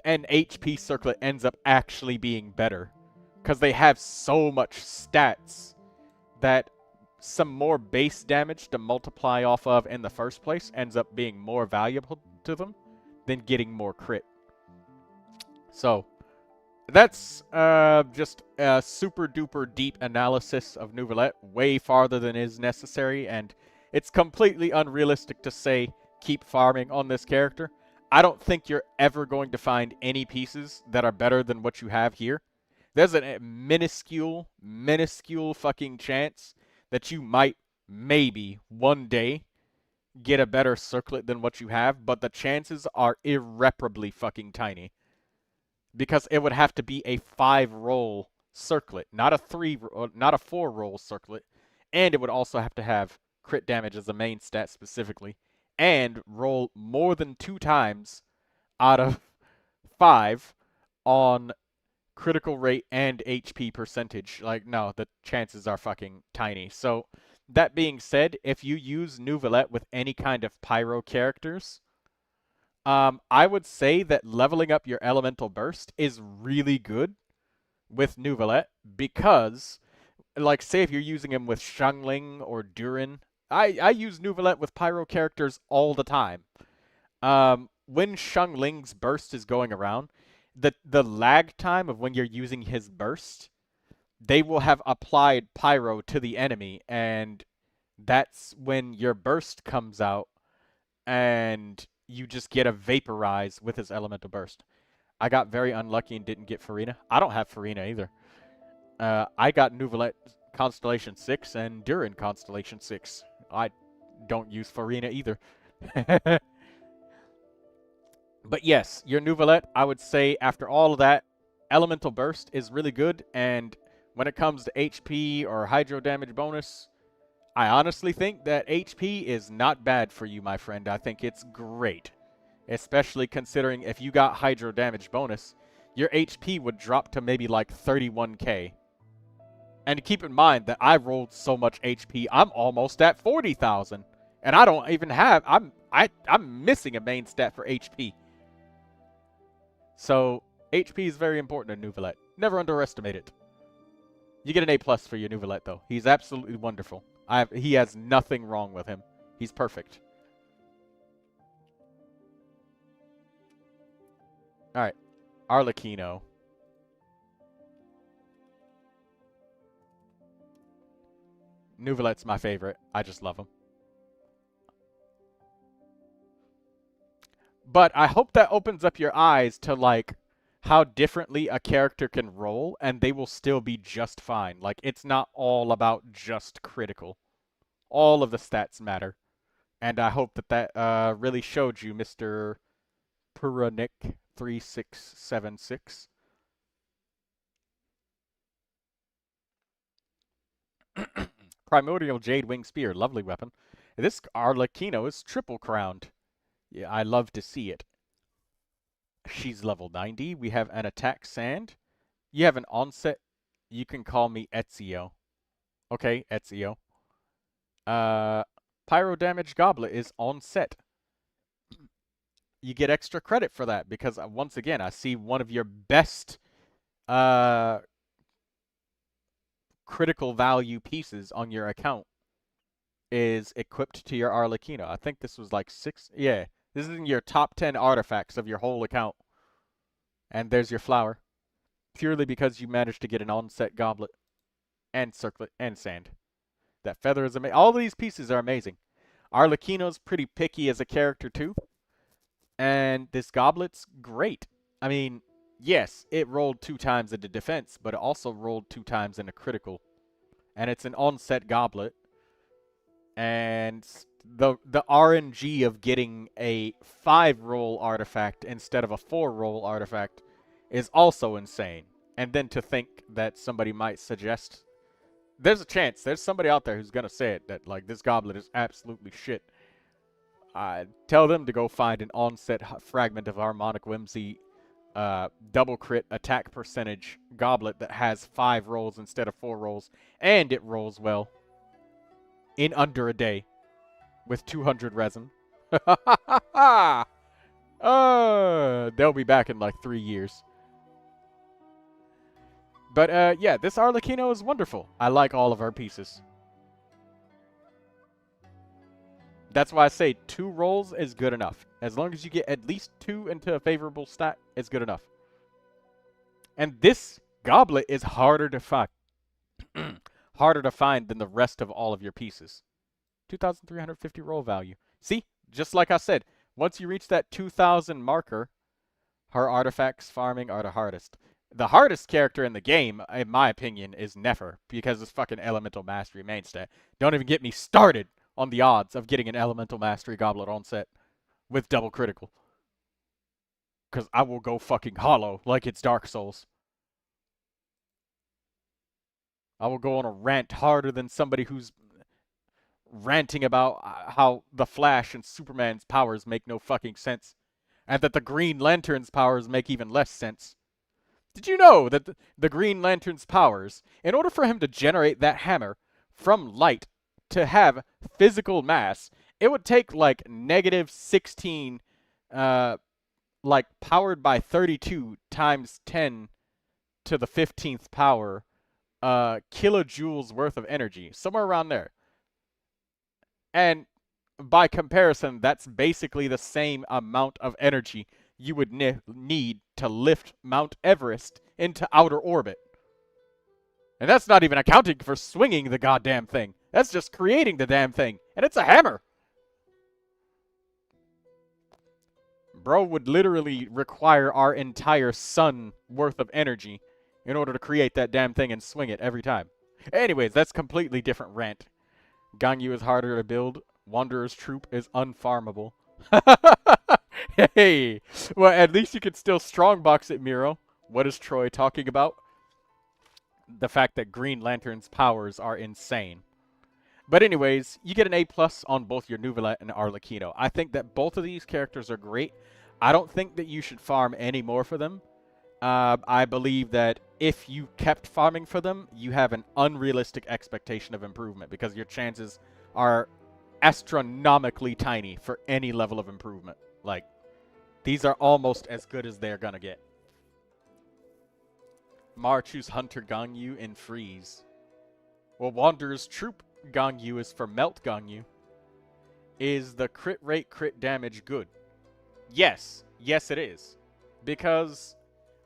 an HP circlet ends up actually being better because they have so much stats that some more base damage to multiply off of in the first place ends up being more valuable to them than getting more crit. So that's just a super duper deep analysis of Neuvilette, way farther than is necessary, and it's completely unrealistic to say keep farming on this character. I don't think you're ever going to find any pieces that are better than what you have here. There's a minuscule fucking chance that you might, maybe, one day get a better circlet than what you have, but the chances are irreparably fucking tiny. Because it would have to be a 5-roll circlet, not a 4-roll circlet, and it would also have to have crit damage as the main stat specifically, and roll more than 2 times out of 5 on critical rate and HP percentage. Like, no, the chances are fucking tiny. So, that being said, if you use Neuvilette with any kind of pyro characters, I would say that leveling up your elemental burst is really good with Neuvilette because, like, say if you're using him with Xiangling or Durin, I use Neuvilette with pyro characters all the time. When Xiangling's burst is going around, the lag time of when you're using his burst, they will have applied pyro to the enemy, and that's when your burst comes out, and you just get a vaporize with his elemental burst. I got very unlucky and didn't get Farina. I don't have Farina either. I got Neuvilette Constellation 6 and Durin Constellation 6. I don't use Farina either. But yes, your Neuvilette, I would say after all of that, Elemental Burst is really good. And when it comes to HP or Hydro Damage bonus, I honestly think that HP is not bad for you, my friend. I think it's great. Especially considering if you got Hydro Damage bonus, your HP would drop to maybe like 31k. And keep in mind that I rolled so much HP, I'm almost at 40,000. And I don't even have, I'm missing a main stat for HP. So, HP is very important in Neuvilette. Never underestimate it. You get an A+ for your Neuvilette, though. He's absolutely wonderful. He has nothing wrong with him. He's perfect. Alright. Arlecchino. Neuvilette's my favorite. I just love him. But I hope that opens up your eyes to, like, how differently a character can roll, and they will still be just fine. Like, it's not all about just critical. All of the stats matter. And I hope that that really showed you, Mr. Puranik3676. Primordial Jade Wing Spear, lovely weapon. This Arlecchino is triple crowned. Yeah, I love to see it. She's level 90. We have an attack sand. You have an onset. You can call me Ezio. Okay, Ezio. Pyro Damage Goblet is on set. You get extra credit for that because, once again, I see one of your best critical value pieces on your account is equipped to your Arlecchino. I think this was like 6. Yeah, this is in your top 10 artifacts of your whole account. And there's your flower. Purely because you managed to get an on-set goblet and circlet and sand. That feather is amazing. All of these pieces are amazing. Arlecchino's pretty picky as a character too. And this goblet's great. I mean, yes, it rolled 2 times into defense, but it also rolled 2 times into critical. And it's an on-set goblet. And the RNG of getting a 5-roll artifact instead of a 4-roll artifact is also insane. And then to think that somebody might suggest... There's a chance. There's somebody out there who's going to say it, that, like, this goblet is absolutely shit. Tell them to go find an on-set fragment of Harmonic Whimsy double crit attack percentage goblet that has 5 rolls instead of 4 rolls. And it rolls well. In under a day. With 200 resin. They'll be back in like 3 years. But yeah, this Arlecchino is wonderful. I like all of our pieces. That's why I say 2 rolls is good enough. As long as you get at least 2 into a favorable stat, it's good enough. And this goblet is harder to find. Harder to find than the rest of all of your pieces. 2,350 roll value. See? Just like I said, once you reach that 2,000 marker, her artifacts farming are the hardest. The hardest character in the game, in my opinion, is Nefer, because it's fucking Elemental Mastery main stat. Don't even get me started on the odds of getting an Elemental Mastery goblet on set with double critical. Because I will go fucking hollow like it's Dark Souls. I will go on a rant harder than somebody who's ranting about how the Flash and Superman's powers make no fucking sense. And that the Green Lantern's powers make even less sense. Did you know that the Green Lantern's powers, in order for him to generate that hammer from light to have physical mass, it would take like -16, like powered by 32 times 10 to the 15th power, kilojoules worth of energy, somewhere around there. And by comparison, that's basically the same amount of energy you would need to lift Mount Everest into outer orbit. And that's not even accounting for swinging the goddamn thing. That's just creating the damn thing. And it's a hammer. Bro would literally require our entire sun worth of energy in order to create that damn thing and swing it every time. Anyways, that's completely different rant. Ganyu is harder to build. Wanderer's Troop is unfarmable. Hey! Well, at least you can still strongbox it, Miro. What is Troy talking about? The fact that Green Lantern's powers are insane. But anyways, you get an A+ on both your Neuvilette and Arlecchino. I think that both of these characters are great. I don't think that you should farm any more for them. I believe that if you kept farming for them, you have an unrealistic expectation of improvement because your chances are astronomically tiny for any level of improvement. Like, these are almost as good as they're gonna get. Marchu's Hunter Ganyu in Freeze. Well, Wanderer's Troop Ganyu is for Melt Ganyu. Is the crit rate, crit damage good? Yes. Yes, it is. Because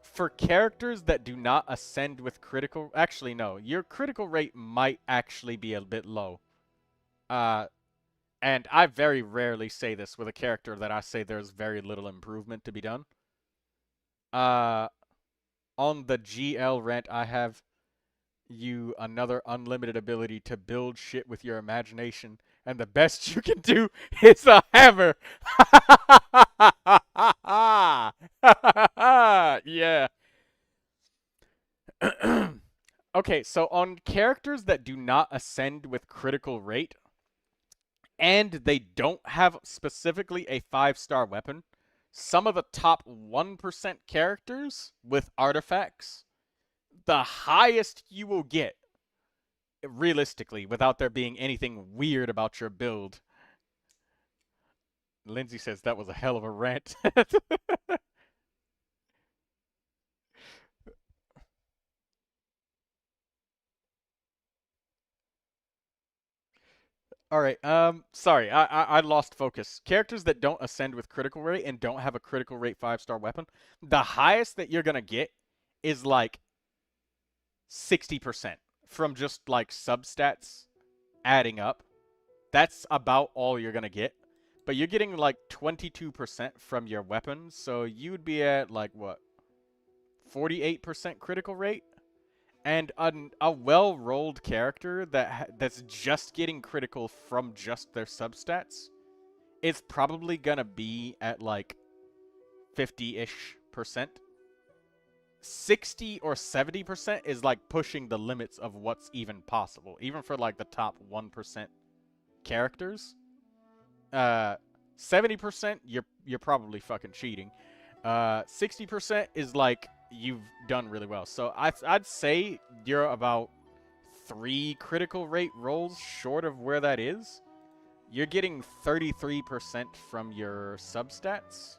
for characters that do not ascend with critical... Actually, no. Your critical rate might actually be a bit low. And I very rarely say this with a character that I say there's very little improvement to be done. On the GL rant, I have you another unlimited ability to build shit with your imagination, and the best you can do is a hammer. Yeah. Okay, so on characters that do not ascend with critical rate, and they don't have specifically a 5-star weapon, some of the top 1% characters with artifacts, the highest you will get, realistically, without there being anything weird about your build. Lindsay says that was a hell of a rant. Alright, sorry, I lost focus. Characters that don't ascend with critical rate and don't have a critical rate 5-star weapon, the highest that you're gonna get is like 60% from just like substats adding up. That's about all you're gonna get. But you're getting like 22% from your weapons, so you'd be at like what? 48% critical rate? And a well-rolled character that's just getting critical from just their substats is probably gonna be at like 50-ish%. 60 or 70% is like pushing the limits of what's even possible, even for like the top 1% characters. 70% you're probably fucking cheating. 60% is like you've done really well. So I'd say you're about 3 critical rate rolls short of where that is. You're getting 33% from your substats.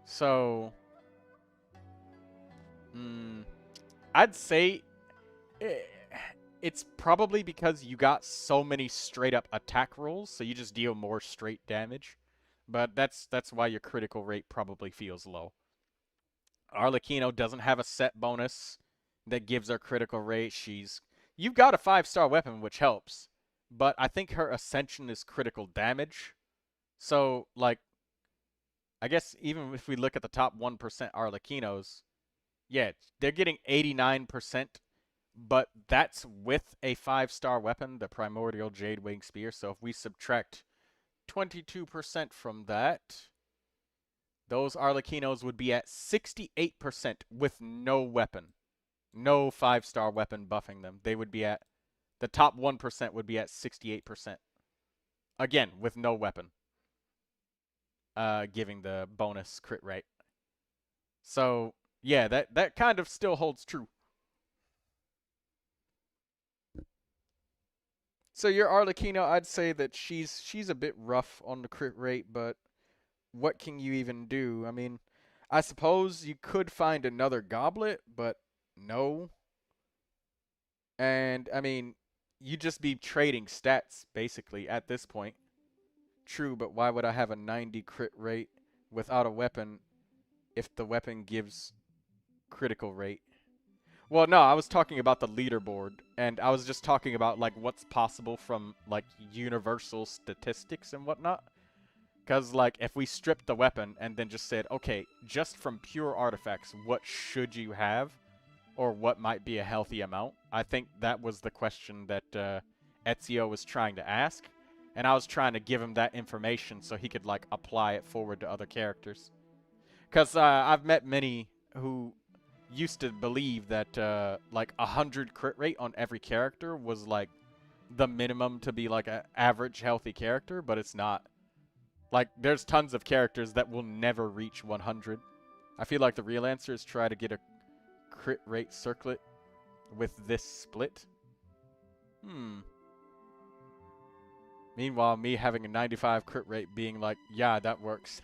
So I'd say it's probably because you got so many straight up attack rolls, so you just deal more straight damage. But that's why your critical rate probably feels low. Arlecchino doesn't have a set bonus that gives her critical rate. You've got a 5-star weapon, which helps, but I think her ascension is critical damage. So, like, I guess even if we look at the top 1% Arlecchinos, yeah, they're getting 89%, but that's with a 5-star weapon, the Primordial Jade Wing Spear. So if we subtract 22% from that, those Arlecchinos would be at 68% with no weapon. No 5-star weapon buffing them. They would be at, the top 1% would be at 68%. Again, with no weapon. Giving the bonus crit rate. So, yeah, that kind of still holds true. So your Arlecchino, I'd say that she's a bit rough on the crit rate, but what can you even do? I mean, I suppose you could find another goblet, but no. And, I mean, you'd just be trading stats, basically, at this point. True, but why would I have a 90 crit rate without a weapon if the weapon gives critical rate? Well, no, I was talking about the leaderboard, and I was just talking about, like, what's possible from, like, universal statistics and whatnot. Because, like, if we stripped the weapon and then just said, okay, just from pure artifacts, what should you have? Or what might be a healthy amount? I think that was the question that Ezio was trying to ask. And I was trying to give him that information so he could, like, apply it forward to other characters. Because I've met many who used to believe that, like, 100 crit rate on every character was, like, the minimum to be, like, an average healthy character, but it's not. Like, there's tons of characters that will never reach 100. I feel like the real answer is try to get a crit rate circlet with this split. Meanwhile, me having a 95 crit rate being like, yeah, that works.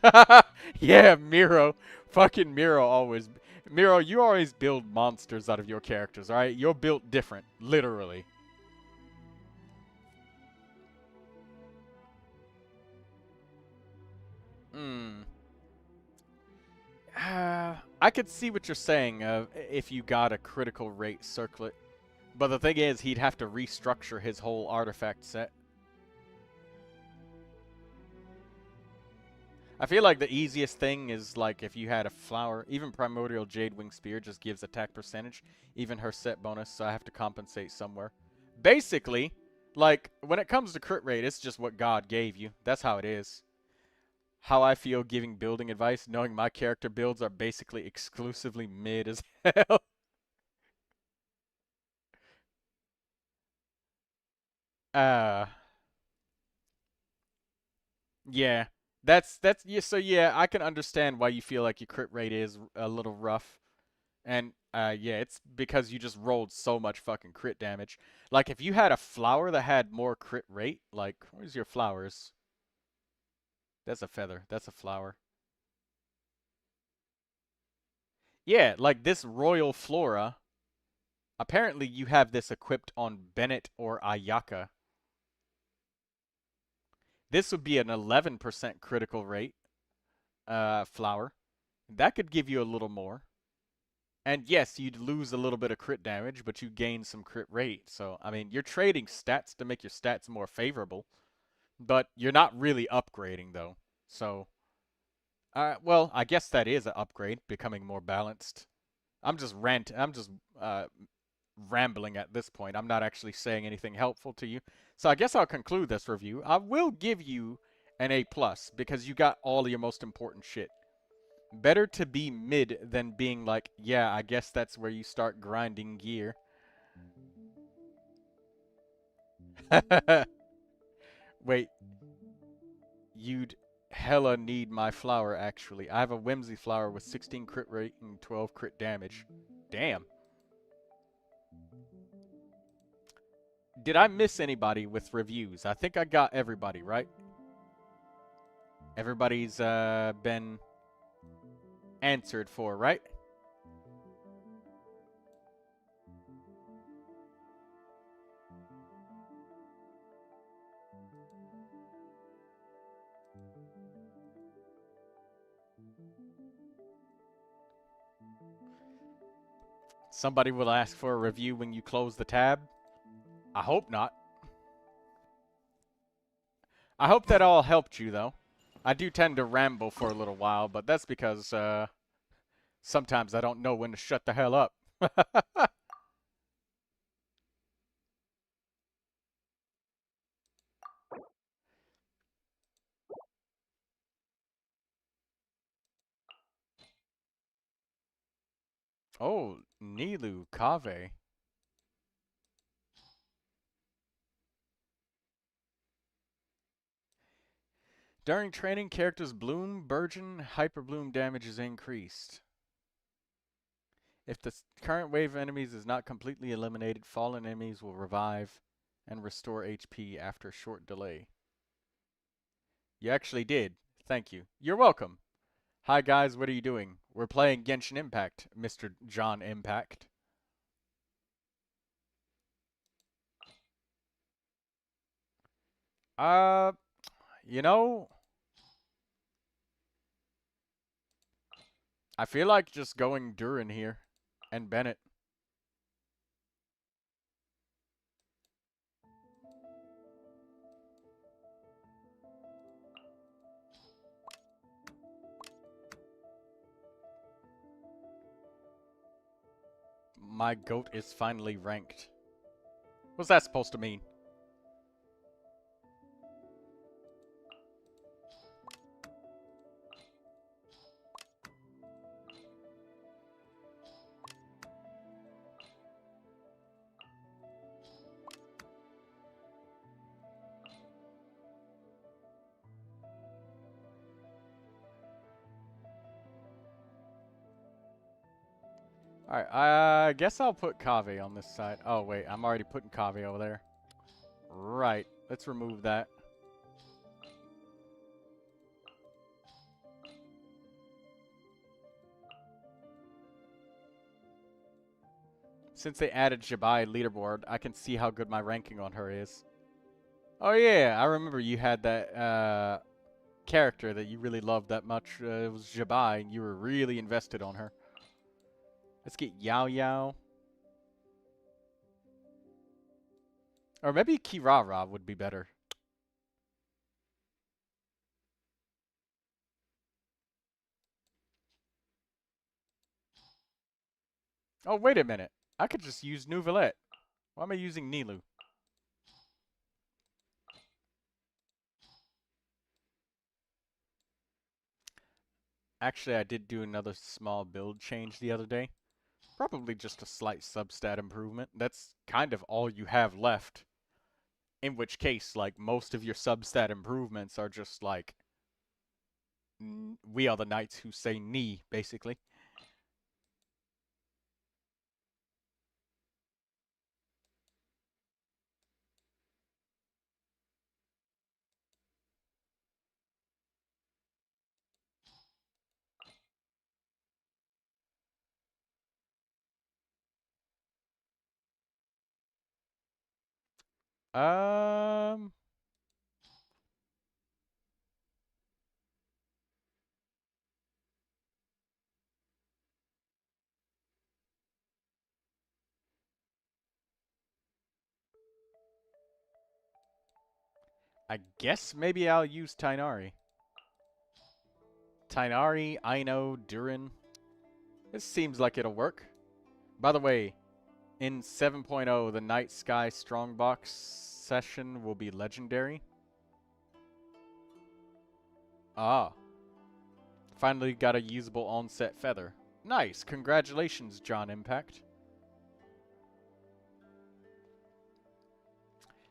Yeah, Miro. Fucking Miro always. Miro, you always build monsters out of your characters, alright? You're built different. Literally. I could see what you're saying if you got a critical rate circlet. But the thing is, he'd have to restructure his whole artifact set. I feel like the easiest thing is, like, if you had a flower. Even Primordial Jade Wing Spear just gives attack percentage. Even her set bonus, so I have to compensate somewhere. Basically, like, when it comes to crit rate, it's just what God gave you. That's how it is. How I feel giving building advice, knowing my character builds are basically exclusively mid as hell. Yeah. Yeah, so yeah, I can understand why you feel like your crit rate is a little rough. And yeah, it's because you just rolled so much fucking crit damage. Like if you had a flower that had more crit rate, like where's your flowers? That's a feather. That's a flower. Yeah, like this Royal Flora. Apparently you have this equipped on Bennett or Ayaka. This would be an 11% critical rate flower. That could give you a little more. And yes, you'd lose a little bit of crit damage, but you gain some crit rate. So, I mean, you're trading stats to make your stats more favorable. But you're not really upgrading, though. So, well, I guess that is an upgrade, becoming more balanced. I'm just rambling at this point. I'm not actually saying anything helpful to you. So I guess I'll conclude this review. I will give you an A+, because you got all your most important shit. Better to be mid than being like, yeah, I guess that's where you start grinding gear. Wait. You'd hella need my flower, actually. I have a Whimsy flower with 16 crit rate and 12 crit damage. Damn. Did I miss anybody with reviews? I think I got everybody, right? Everybody's been answered for, right? Somebody will ask for a review when you close the tab. I hope not. I hope that all helped you, though. I do tend to ramble for a little while, but that's because sometimes I don't know when to shut the hell up. Oh, Nilu Kave. During training, characters bloom, burgeon, hyperbloom damage is increased. If the current wave of enemies is not completely eliminated, fallen enemies will revive and restore HP after a short delay. You actually did. Thank you. You're welcome. Hi guys, what are you doing? We're playing Genshin Impact, Mr. John Impact. You know, I feel like just going Durin here and Bennett. my goat is finally ranked. What's that supposed to mean? Alright, I guess I'll put Kave on this side. Oh, wait, I'm already putting Kave over there. Right, let's remove that. Since they added Jabai leaderboard, I can see how good my ranking on her is. Oh yeah, I remember you had that character that you really loved that much. It was Jabai, and you were really invested on her. Let's get Yao Yao. Or maybe Kirara would be better. Oh, wait a minute. I could just use Neuvilette. Why am I using Nilu? Actually, I did do another small build change the other day. Probably just a slight substat improvement. That's kind of all you have left. In which case, like, most of your substat improvements are just like, we are the knights who say ni, basically. Um... I guess maybe I'll use Tainari. Tainari, Aino, Durin. This seems like it'll work. By the way, in 7.0, the Night Sky Strongbox session will be legendary. Ah. Finally got a usable onset feather. Nice. Congratulations, John Impact.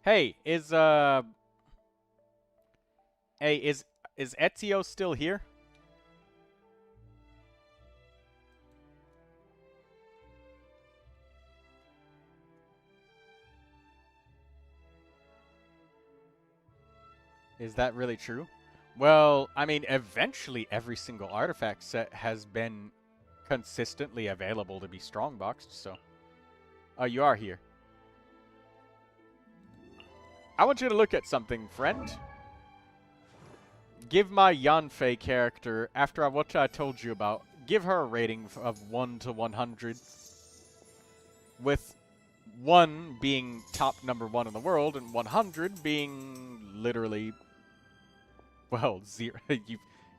Hey, is Ezio still here? Is that really true? Well, I mean, eventually every single artifact set has been consistently available to be strongboxed, so... Oh, you are here. I want you to look at something, friend. Give my Yanfei character, after what I told you about, give her a rating of 1 to 100. With 1 being top #1 in the world, and 100 being literally... Well, 0.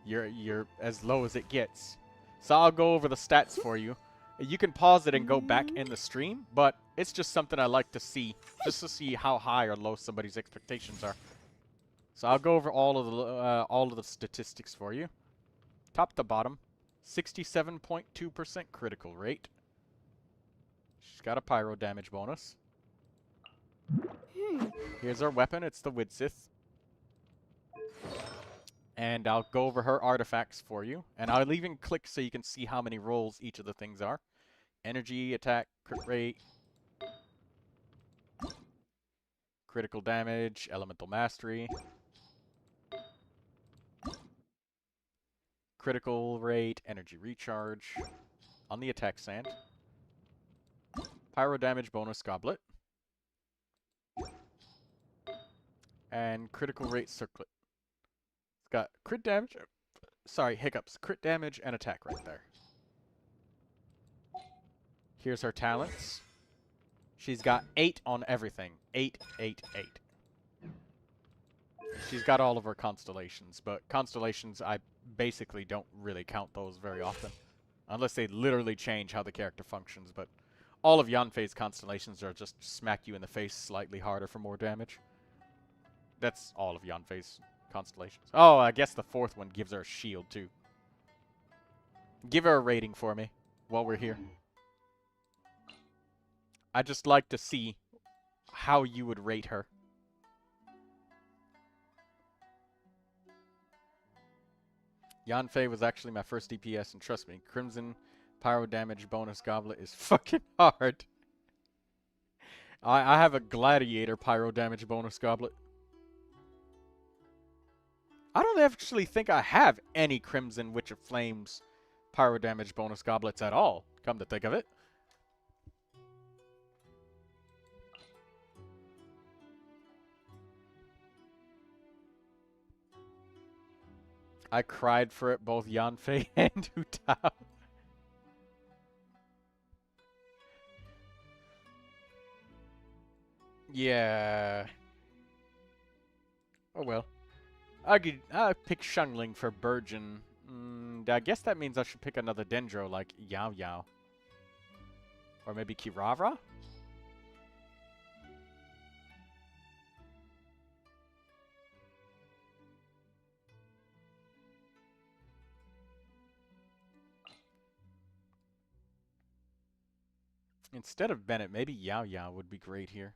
You're as low as it gets. So I'll go over the stats for you. You can pause it and go back in the stream, but it's just something I like to see, just to see how high or low somebody's expectations are. So I'll go over all of the statistics for you. Top to bottom, 67.2% critical rate. She's got a pyro damage bonus. Here's our weapon. It's the Widsith. And I'll go over her artifacts for you. And I'll even click so you can see how many rolls each of the things are. Energy, attack, crit rate, critical damage, elemental mastery, critical rate, energy recharge on the attack sand, pyro damage bonus goblet, and critical rate circlet. It's got crit damage, sorry, hiccups, crit damage and attack right there. Here's her talents. She's got 8 on everything. 8, 8, 8. She's got all of her constellations, but constellations, I basically don't really count those very often. Unless they literally change how the character functions, but all of Yanfei's constellations are just smack you in the face slightly harder for more damage. That's all of Yanfei's constellations. Oh, I guess the fourth one gives her a shield too. Give her a rating for me while we're here. I'd just like to see how you would rate her. Yanfei was actually my first DPS, and trust me, Crimson Pyro damage bonus goblet is fucking hard. I have a Gladiator Pyro damage bonus goblet. I don't actually think I have any Crimson Witch of Flames Pyro damage bonus goblets at all, come to think of it. I cried for it, both Yanfei and Hu Tao. Yeah. Oh well. I pick Shungling for Burgeon. I guess that means I should pick another Dendro like Yao Yao. Or maybe Kirara? Instead of Bennett, maybe Yao Yao would be great here.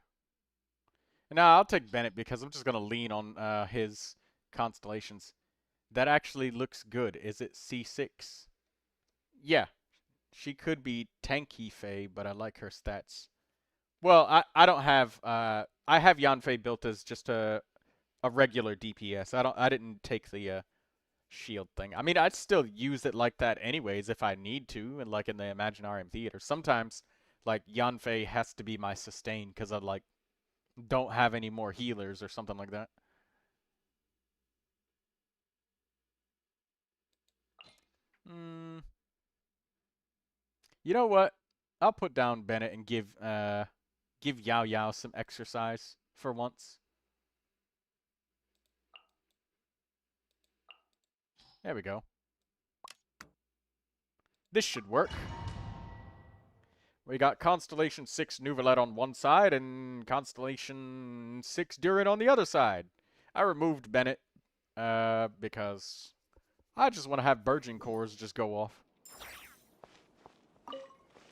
No, I'll take Bennett because I'm just going to lean on his constellations. That actually looks good. Is it C6? Yeah. She could be tanky Fae, but I like her stats. Well, I don't have... I have Yanfei built as just a regular DPS. I didn't take the shield thing. I mean, I'd still use it like that anyways if I need to, and like in the Imaginarium Theater. Sometimes, like, Yanfei has to be my sustain because I, like, don't have any more healers or something like that. You know what? I'll put down Bennett and give Yao Yao some exercise for once. There we go. This should work. We got Constellation 6 Neuvilette on one side and Constellation 6 Durin on the other side. I removed Bennett because I just want to have Burgeon Cores just go off.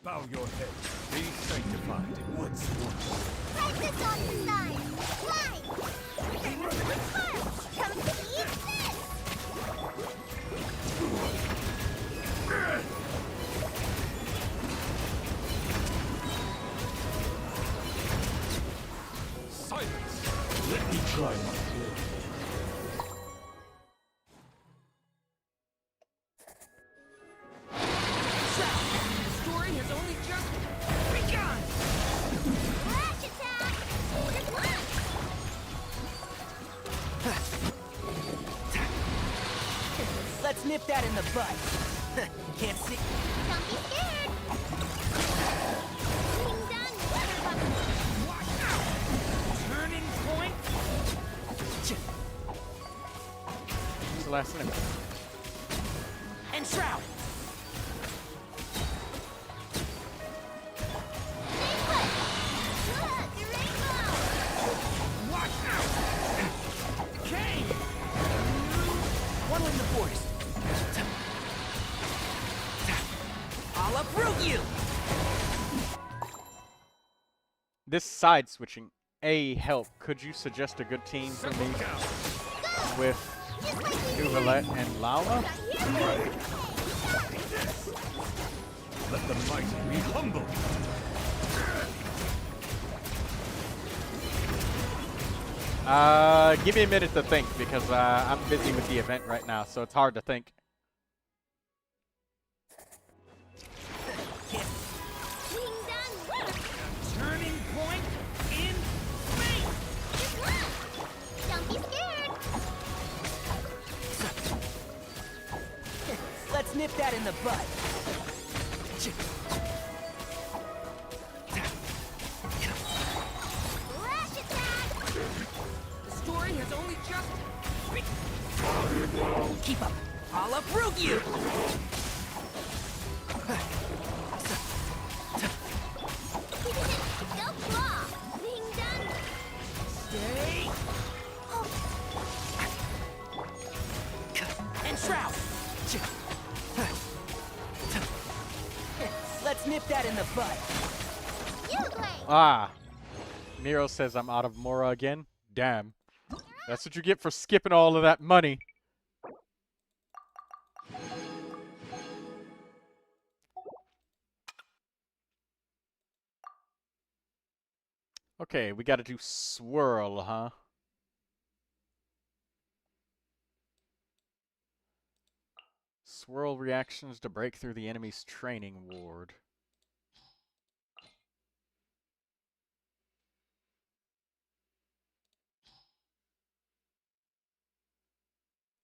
Bow your head. Be sanctified in woods. Press this on the side. Fly! Come to eat this! Silence! Let me try my blade. The story has only just begun! Flash attack! Good luck! Let's nip that in the bud. Can't see. Don't be scared! Swing down, weather bucket! Watch out! Turning point. What's the last name? And shroud. Look, the rainbow! Watch out! Kane! One in the forest. I'll uproot you! This side switching. Help. Could you suggest a good team for me with Neuvilette and Lala? Let the mighty be humble. Give me a minute to think because I'm busy with the event right now, so it's hard to think. Swing down, weather! Turning point in space! Good luck! Don't be scared! Let's nip that in the bud. Flash attack! The story has only just keep up. I'll uproot you. that in the butt. Ah. Nero says I'm out of Mora again. Damn. That's what you get for skipping all of that money. Okay, we gotta do swirl, huh? Swirl reactions to break through the enemy's training ward.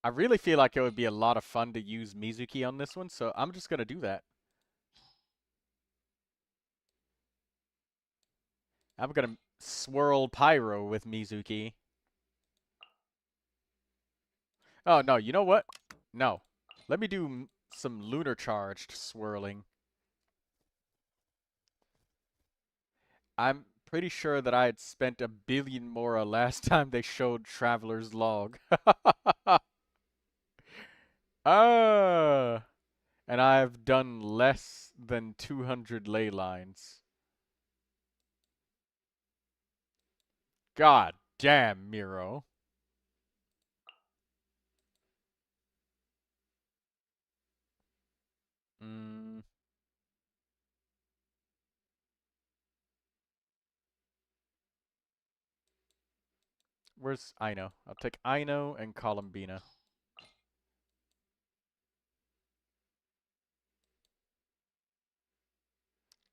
I really feel like it would be a lot of fun to use Mizuki on this one, so I'm just gonna do that. I'm gonna swirl Pyro with Mizuki. Oh, no, you know what? No. Let me do some lunar charged swirling. I'm pretty sure that I had spent 1,000,000,000 Mora last time they showed Traveler's Log. Ah! And I've done less than 200 ley lines. God damn, Miro. Mm. Where's Ino? I'll take Ino and Columbina.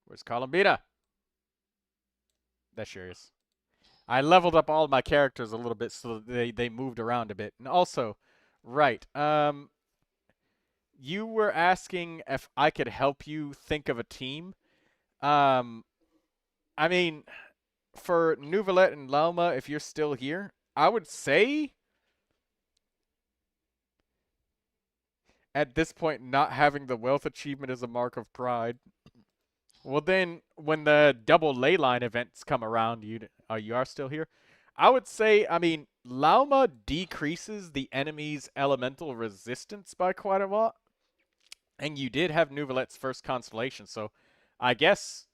Where's Columbina? There she is. I leveled up all my characters a little bit so they moved around a bit. And also, right, you were asking if I could help you think of a team. I mean, for Neuvilette and Lauma, if you're still here, I would say at this point not having the wealth achievement is a mark of pride. Well, then when the double ley line events come around, you are still here. I would say, I mean, Lauma decreases the enemy's elemental resistance by quite a lot. And you did have Neuvilette's first constellation, so I guess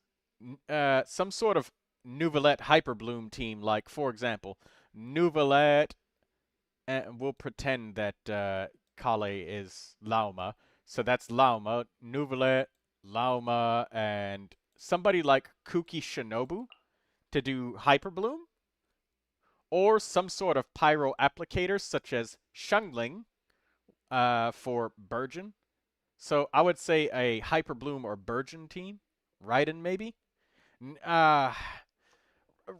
some sort of Neuvilette Hyperbloom team, like, for example, Neuvilette, and we'll pretend that Kale is Lauma. So that's Lauma, Neuvilette, Lauma, and somebody like Kuki Shinobu to do Hyperbloom. Or some sort of pyro applicator, such as Shungling for Burgeon. So I would say a Hyperbloom or Burgeon team. Raiden, maybe?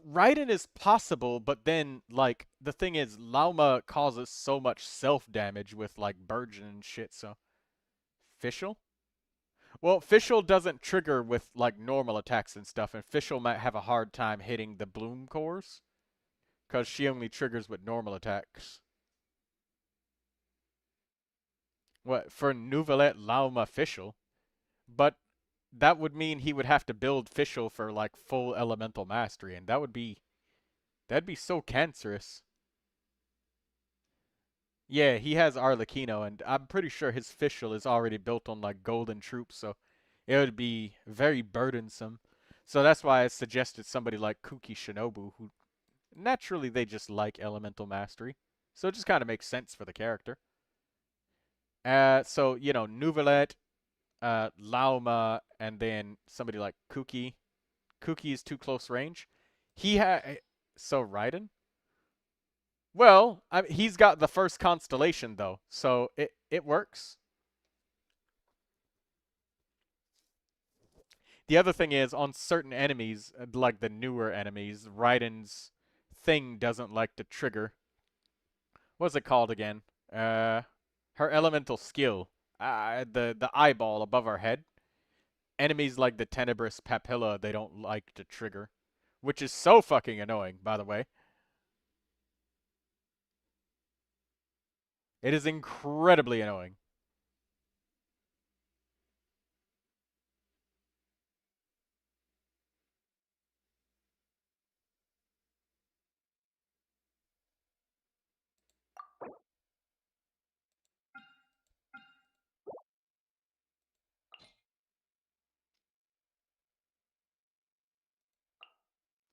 Raiden is possible, but then, like, the thing is, Lauma causes so much self-damage with, like, Burgeon and shit, so... Fischl? Well, Fischl doesn't trigger with, like, normal attacks and stuff, and Fischl might have a hard time hitting the Bloom cores, because she only triggers with normal attacks. What, for Neuvilette, Lauma, Fischl? But that would mean he would have to build Fischl for, like, full elemental mastery, and that'd be so cancerous. Yeah, he has Arlecchino, and I'm pretty sure his Fischl is already built on, like, golden troops, so it would be very burdensome. So that's why I suggested somebody like Kuki Shinobu, who naturally they just like elemental mastery. So it just kind of makes sense for the character. So, you know, Neuvilette, Lauma, and then somebody like Kuki. Kuki is too close range. So Raiden? Well, he's got the first constellation though, so it works. The other thing is, on certain enemies, like the newer enemies, Raiden's thing doesn't like to trigger. What's it called again? Her elemental skill. The eyeball above her head. Enemies like the Tenebrous Papilla, they don't like to trigger. Which is so fucking annoying, by the way. It is incredibly annoying.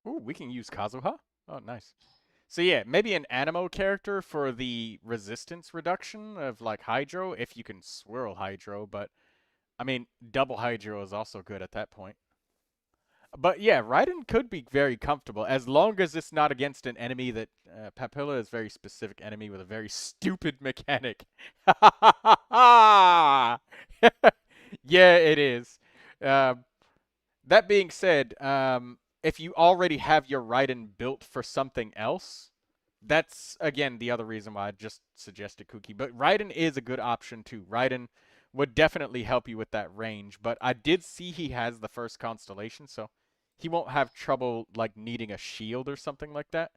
Ooh, we can use Kazuha? Oh, nice. So yeah, maybe an Animo character for the resistance reduction of like Hydro, if you can swirl Hydro, but I mean, double Hydro is also good at that point. But yeah, Raiden could be very comfortable as long as it's not against an enemy that Papilla is a very specific enemy with a very stupid mechanic. Yeah, it is. That being said, if you already have your Raiden built for something else, that's again the other reason why I just suggested Kuki. But Raiden is a good option too. Raiden would definitely help you with that range. But I did see he has the first constellation, so he won't have trouble like needing a shield or something like that.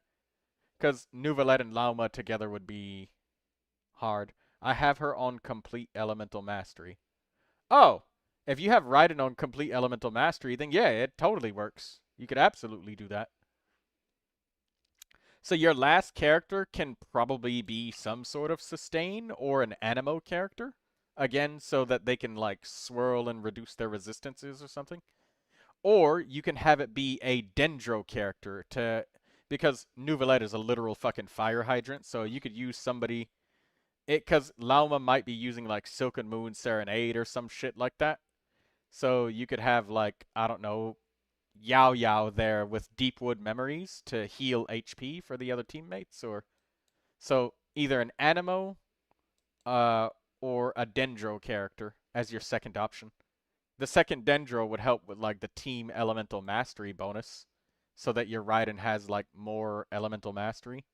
Because Neuvilette and Lauma together would be hard. I have her on complete elemental mastery. Oh, if you have Raiden on complete elemental mastery, then yeah, it totally works. You could absolutely do that. So your last character can probably be some sort of sustain or an Animo character. Again, so that they can like swirl and reduce their resistances or something. Or you can have it be a Dendro character because Neuvilette is a literal fucking fire hydrant, so you could use somebody because Lauma might be using like Silken Moon Serenade or some shit like that. So you could have like, I don't know, Yao Yao there with Deepwood Memories to heal HP for the other teammates, or so either an Animo or a Dendro character as your second option. The second Dendro would help with like the team elemental mastery bonus, so that your Raiden has like more elemental mastery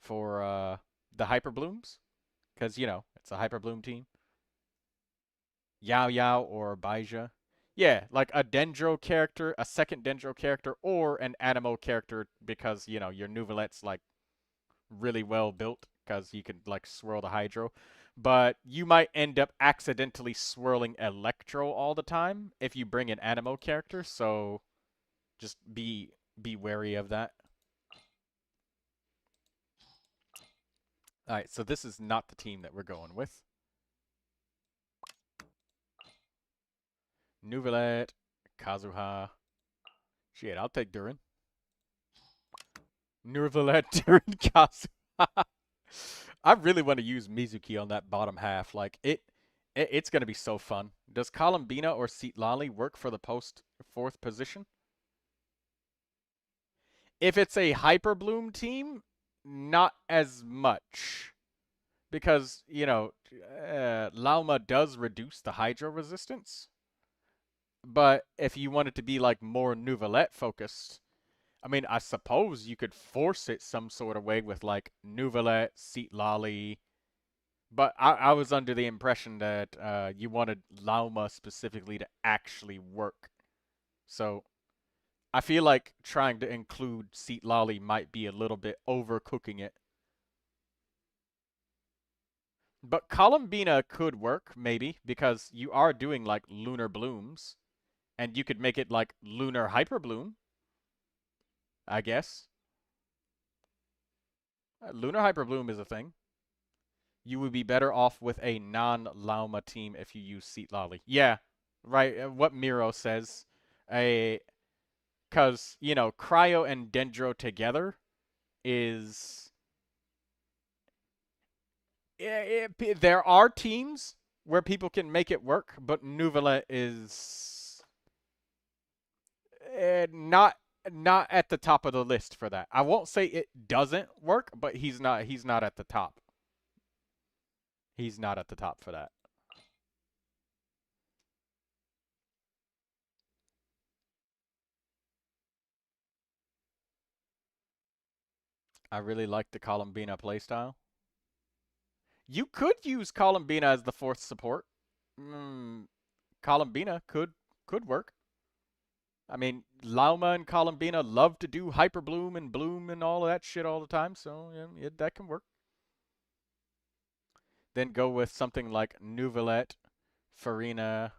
for the Hyper Blooms, because you know it's a Hyper Bloom team. Yao Yao or Baija. Yeah, like a Dendro character, a second Dendro character, or an Animo character because, you know, your Neuvilette's like really well built because you can like swirl the Hydro. But you might end up accidentally swirling Electro all the time if you bring an Animo character, so just be wary of that. Alright, so this is not the team that we're going with. Neuvilette, Kazuha. Shit, I'll take Durin. Neuvilette, Durin, Kazuha. I really want to use Mizuki on that bottom half. Like, it's going to be so fun. Does Columbina or Seatlali work for the post 4th position? If it's a Hyper Bloom team, not as much. Because, you know, Lauma does reduce the Hydro resistance. But if you want it to be like more Neuvilette focused, I mean, I suppose you could force it some sort of way with like Neuvilette, Seatlali. But I was under the impression that you wanted Lauma specifically to actually work. So I feel like trying to include Seatlali might be a little bit overcooking it. But Columbina could work, maybe, because you are doing like Lunar Blooms. And you could make it like Lunar Hyper Bloom, I guess. Lunar Hyper Bloom is a thing. You would be better off with a non-Lauma team if you use Seatlali. Yeah, right. What Miro says. Because, you know, Cryo and Dendro together is... there are teams where people can make it work, but Neuvilette is... not at the top of the list for that. I won't say it doesn't work, but he's not at the top. He's not at the top for that. I really like the Columbina playstyle. You could use Columbina as the 4th support. Columbina could work. I mean, Lauma and Columbina love to do Hyper Bloom and all of that shit all the time, so yeah, that can work. Then go with something like Neuvilette, Farina,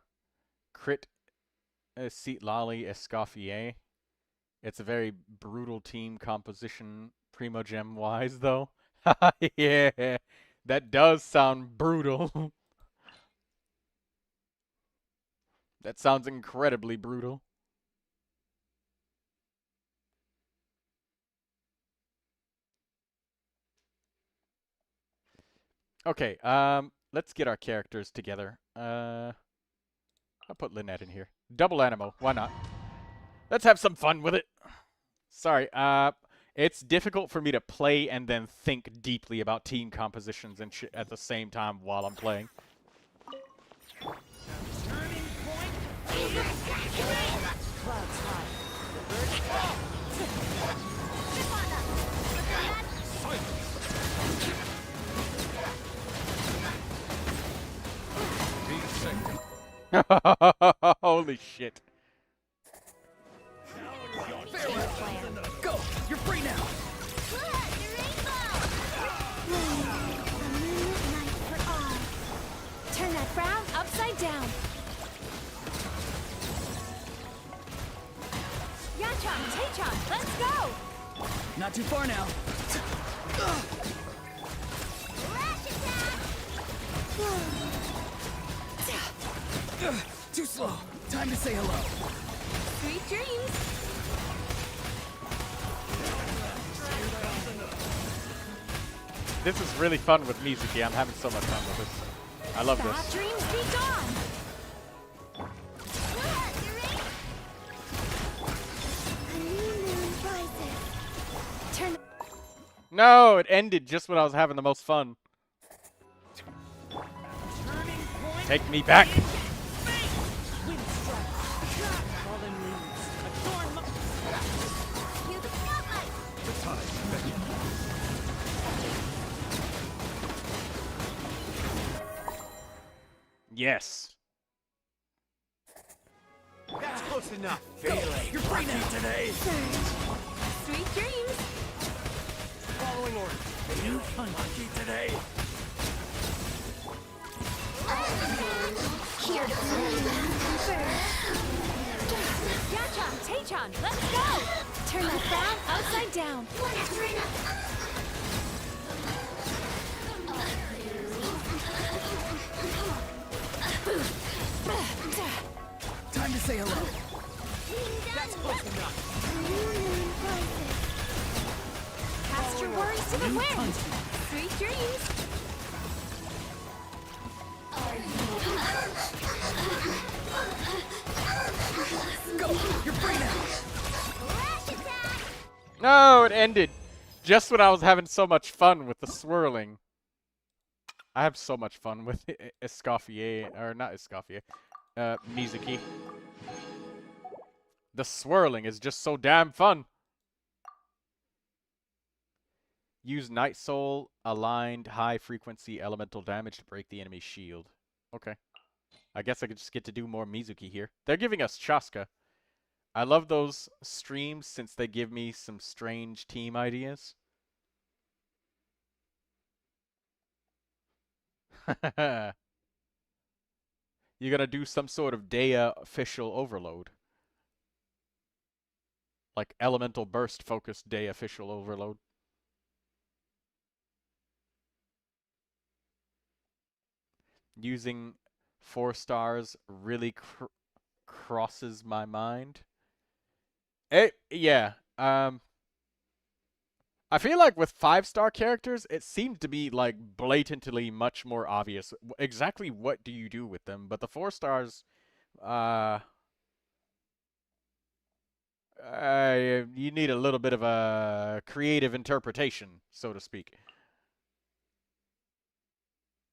Crit, Seatlali, Escoffier. It's a very brutal team composition, Primogem-wise, though. Yeah, that does sound brutal. That sounds incredibly brutal. Okay, let's get our characters together. I'll put Lynette in here. Double Animo, why not? Let's have some fun with it. Sorry, it's difficult for me to play and then think deeply about team compositions and shit at the same time while I'm playing. Holy shit. Go! You're free now! Turn that frown upside down. Yachan, Taechan, let's go! Not too far now. Too slow. Time to say hello. Sweet dreams. This is really fun with Mizuki. I'm having so much fun with this. I love Bad this. dreams be gone. Turn. No, it ended just when I was having the most fun. Take me back. Yes. That's close enough. You're free now today. Sweet dreams. Following order. You lucky today. Yachan, Taechan, let's go! Turn that frown upside down. Time to say hello. That's close enough. Cast your worries to the wind. Sweet dreams. Go! You're free now. No, it ended just when I was having so much fun with the swirling. I have so much fun with Escoffier, or not Escoffier, Mizuki. The swirling is just so damn fun. Use Night Soul aligned high frequency elemental damage to break the enemy's shield. Okay. I guess I could just get to do more Mizuki here. They're giving us Chaska. I love those streams since they give me some strange team ideas. You're gonna do some sort of Dea official overload. Like elemental burst focused Dea official overload. Using 4 stars really crosses my mind. Yeah. I feel like with 5-star characters, it seems to be like blatantly much more obvious exactly what do you do with them. But the 4 stars, you need a little bit of a creative interpretation, so to speak.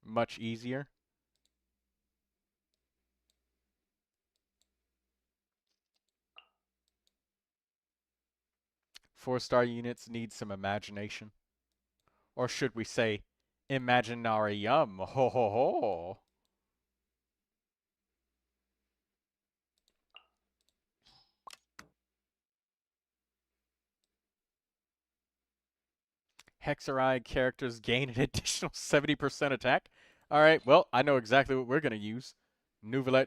Much easier. Four-star units need some imagination. Or should we say, imaginarium. Ho ho ho. Hexeride characters gain an additional 70% attack. Alright, well, I know exactly what we're going to use. Neuvilette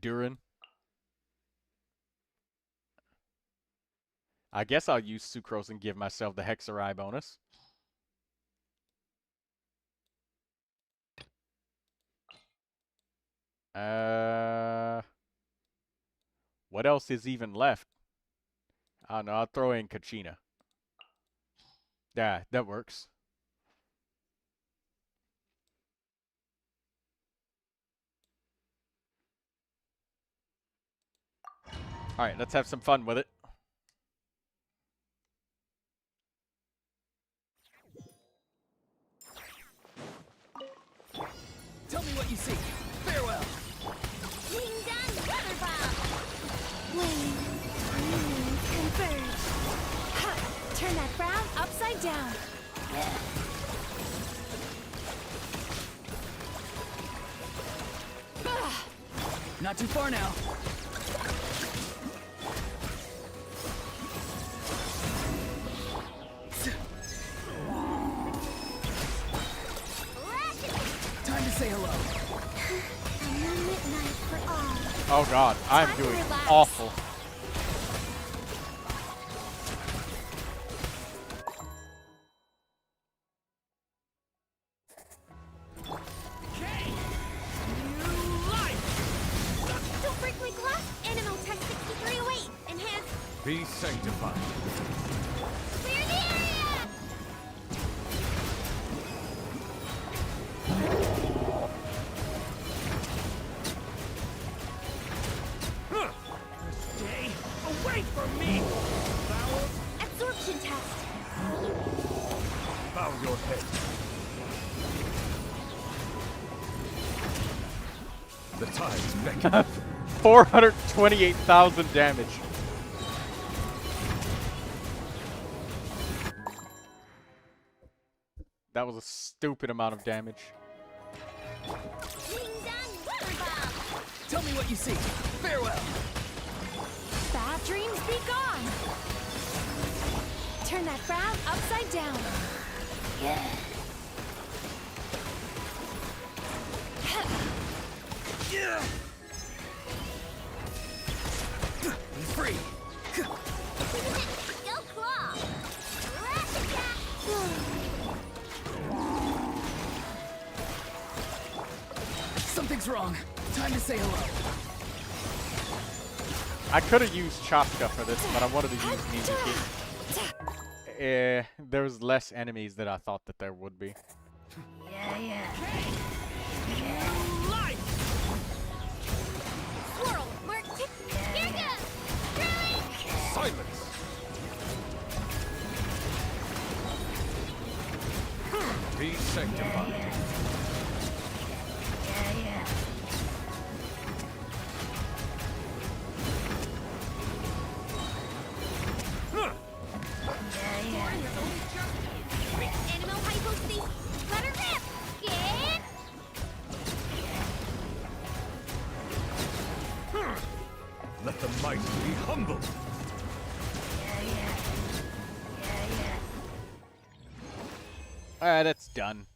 Durin. I guess I'll use Sucrose and give myself the Hexeride bonus. What else is even left? I don't know, I'll throw in Kachina. Yeah, that works. Alright, let's have some fun with it. Tell me what you see. Farewell. Ding-dong weather bomb! Flame, moon, converge. Ha! Turn that frown upside down. Not too far now. Time to say hello. A moonlit night for all. Oh god, I'm Time to doing relax. awful. Don't break my glass! Animal Tech 6308! Enhance! Be sanctified. Clear the area! Stay away from me! Absorption test. Bow your head. The tides beckon. 428,000 damage. That was a stupid amount of damage. Ding-dong weather bomb! Tell me what you see. Farewell. Bad dreams be gone. Turn that frown upside down. Be free. Go claw! Rush attack! Something's wrong. Time to say hello. I could have used Chopka for this, but I wanted to use Mizuki. There was less enemies than I thought that there would be. Swirl! Mark tick! Here goes! Silence. Be sanctified. Animal hypothesis! Let her rip! Get! Let the mighty be humble. Alright, that's done.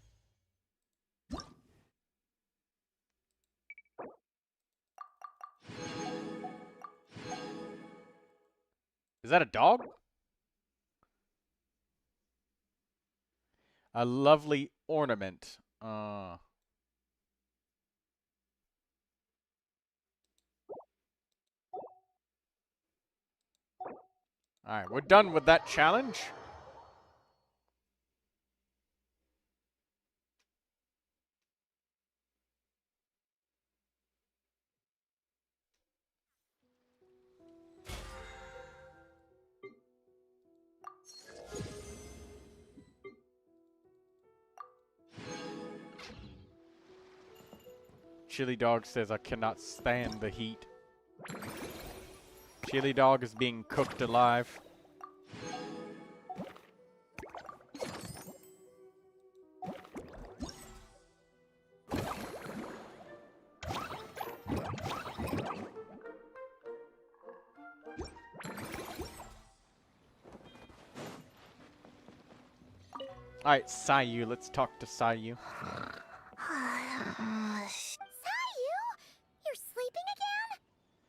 Is that a dog? A lovely ornament. Alright, we're done with that challenge. Chili Dog says I cannot stand the heat. Chili Dog is being cooked alive. Alright, Sayu, let's talk to Sayu. Sayu? You're sleeping again?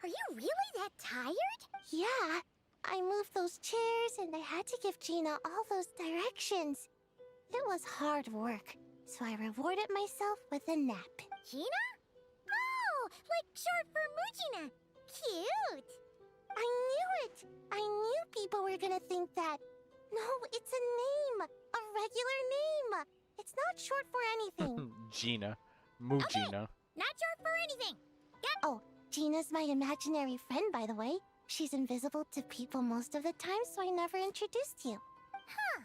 Are you really that tired? Yeah, I moved those chairs and I had to give Gina all those directions. It was hard work, so I rewarded myself with a nap. Gina? Oh, like short for Mujina. Cute. I knew it! I knew people were gonna think that. No, it's a name! A regular name! It's not short for anything. Gina. Mujina. Not short for anything. Oh, Gina's my imaginary friend, by the way. She's invisible to people most of the time, so I never introduced you.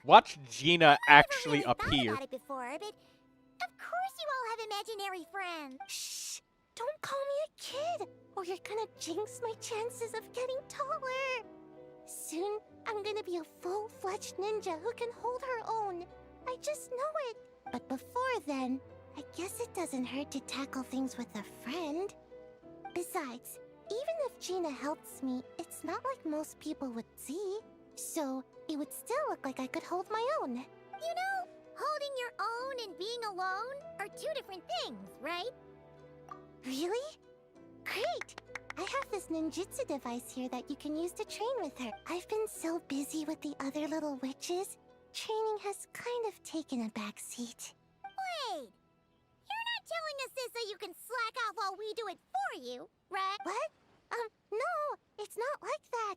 Watch Gina actually Never really appear. thought about it before, but of course you all have imaginary friends. Shh! Don't call me a kid, or you're gonna jinx my chances of getting taller. Soon, I'm gonna be a full-fledged ninja who can hold her own. I just know it. But before then, I guess it doesn't hurt to tackle things with a friend. Besides, even if Gina helps me, it's not like most people would see. So, it would still look like I could hold my own. You know, holding your own and being alone are two different things, right? Really? Great! I have this ninjutsu device here that you can use to train with her. I've been so busy with the other little witches, training has kind of taken a back seat. Wait! You're not telling us this so you can slack off while we do it for you, right? What? No, it's not like that.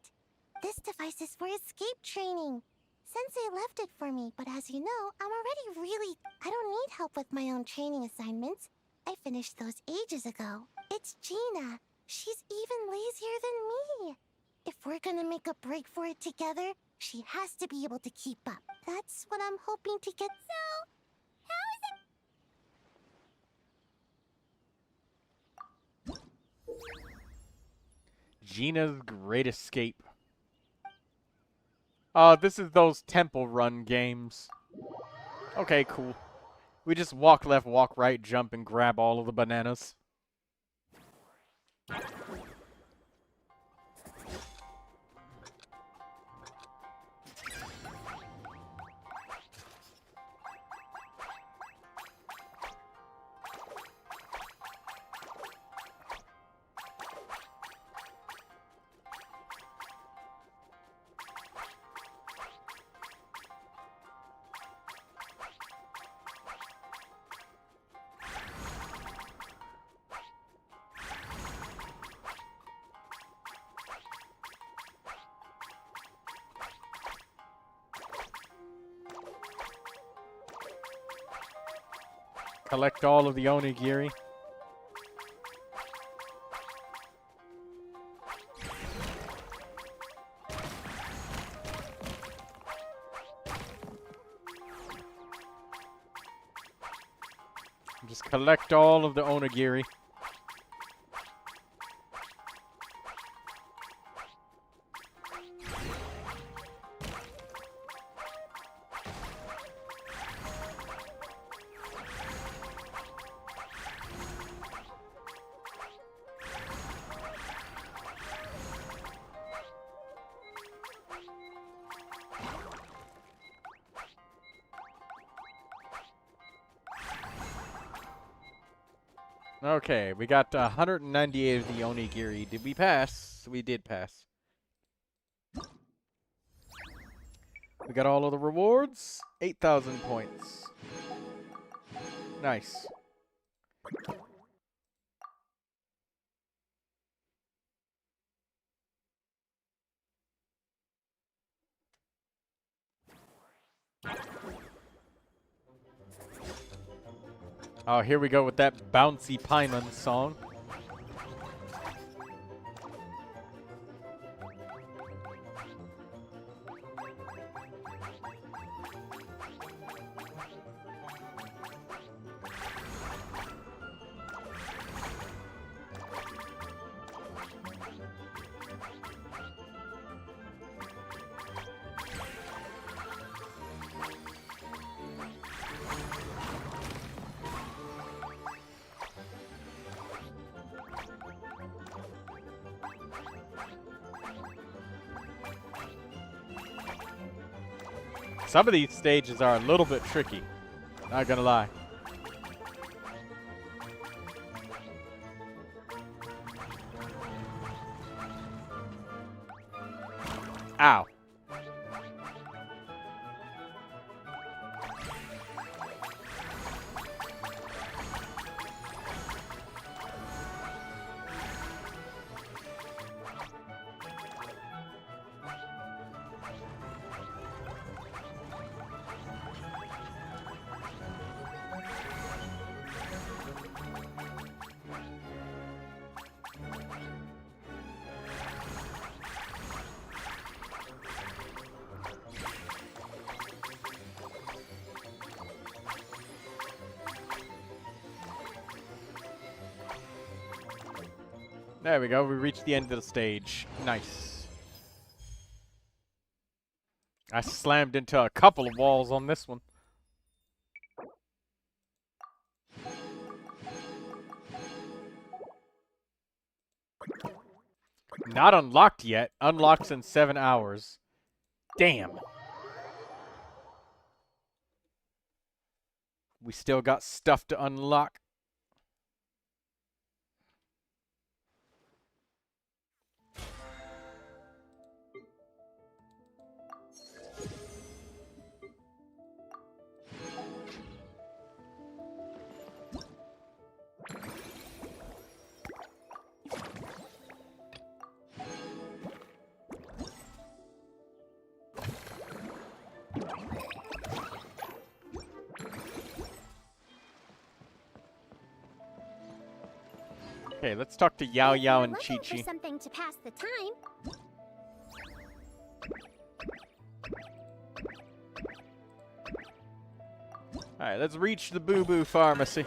This device is for escape training. Sensei left it for me, but as you know, I'm already I don't need help with my own training assignments. I finished those ages ago. It's Gina. She's even lazier than me. If we're gonna make a break for it together, she has to be able to keep up. That's what I'm hoping to get. So, how is it? Gina's Great Escape. Oh, this is those temple run games. Okay, cool. We just walk left, walk right, jump, and grab all of the bananas. Collect all of the onigiri. Just collect all of the onigiri. Okay, we got 198 of the onigiri. Did we pass? We did pass. We got all of the rewards. 8,000 points. Nice. Oh, here we go with that bouncy Paimon song. Some of these stages are a little bit tricky. Not gonna lie. Ow. There we go. We reached the end of the stage. Nice. I slammed into a couple of walls on this one. Not unlocked yet. Unlocks in 7 hours. Damn. We still got stuff to unlock. Okay, let's talk to Yao Yao and Chi Looking Chi. for something to pass the time. Alright, let's reach the Boo Boo Pharmacy.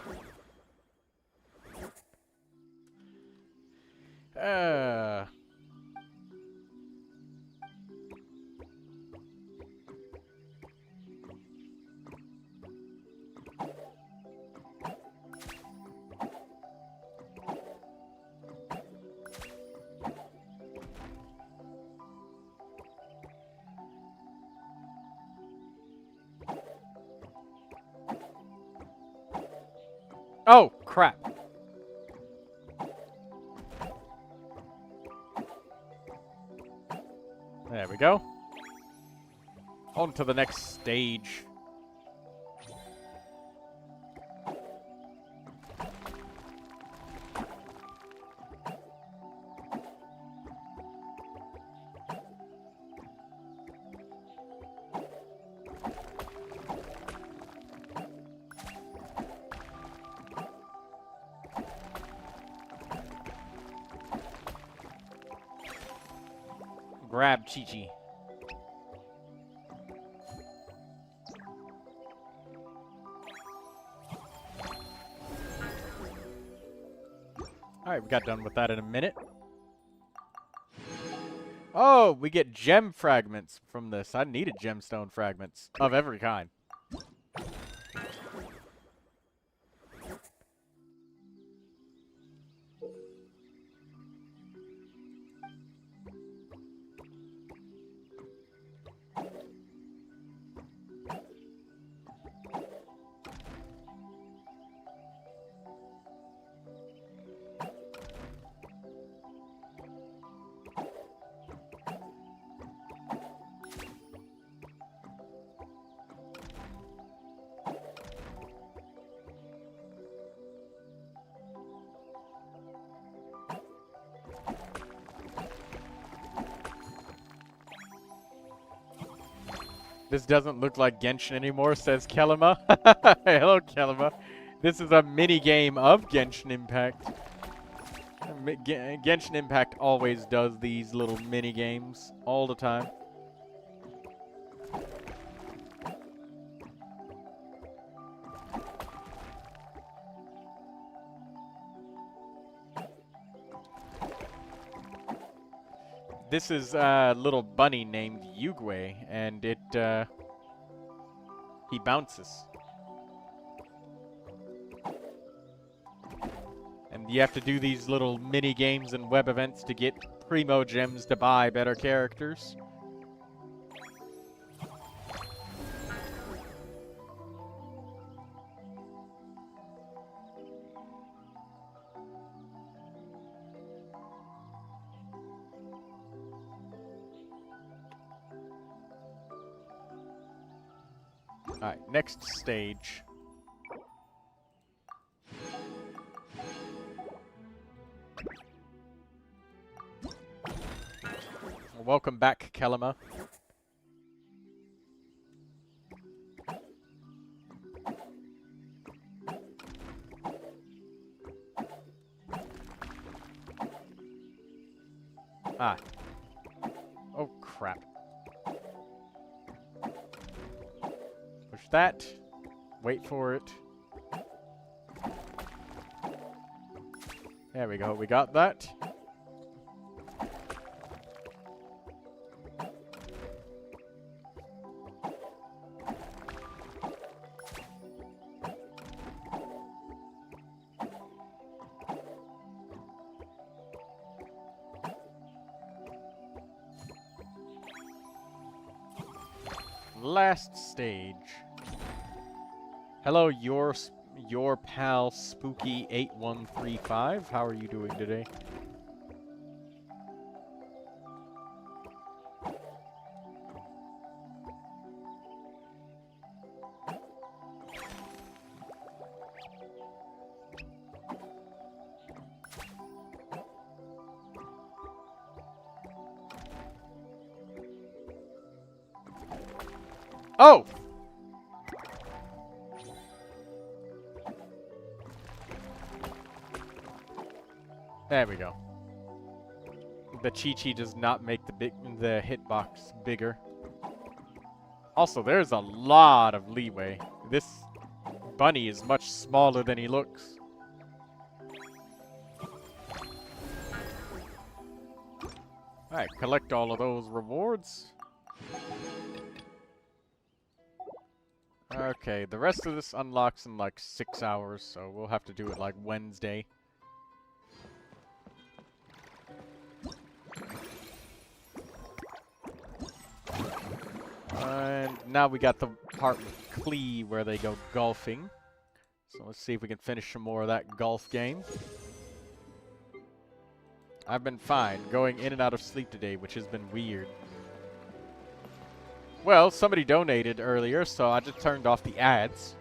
Oh, crap. There we go. On to the next stage. Grab Chi-Chi. Alright, we got done with that in a minute. Oh, we get gem fragments from this. I needed gemstone fragments of every kind. This doesn't look like Genshin anymore, says Kelima. Hello, Kelima. This is a mini-game of Genshin Impact. Genshin Impact always does these little mini-games all the time. This is a little bunny named Yugwe, and he bounces. And you have to do these little mini games and web events to get Primogems to buy better characters. Alright, next stage. Welcome back, Kelima. Ah. Oh, crap. Push that. Wait for it. There we go. We got that. Last stage. Hello, your pal Spooky8135. How are you doing today? Oh! There we go. The Chi-Chi does not make the hitbox bigger. Also, there's a lot of leeway. This bunny is much smaller than he looks. Alright, collect all of those rewards. Okay, the rest of this unlocks in like 6 hours, so we'll have to do it like Wednesday. And now we got the part with Klee where they go golfing. So let's see if we can finish some more of that golf game. I've been fine, going in and out of sleep today, which has been weird. Well, somebody donated earlier, so I just turned off the ads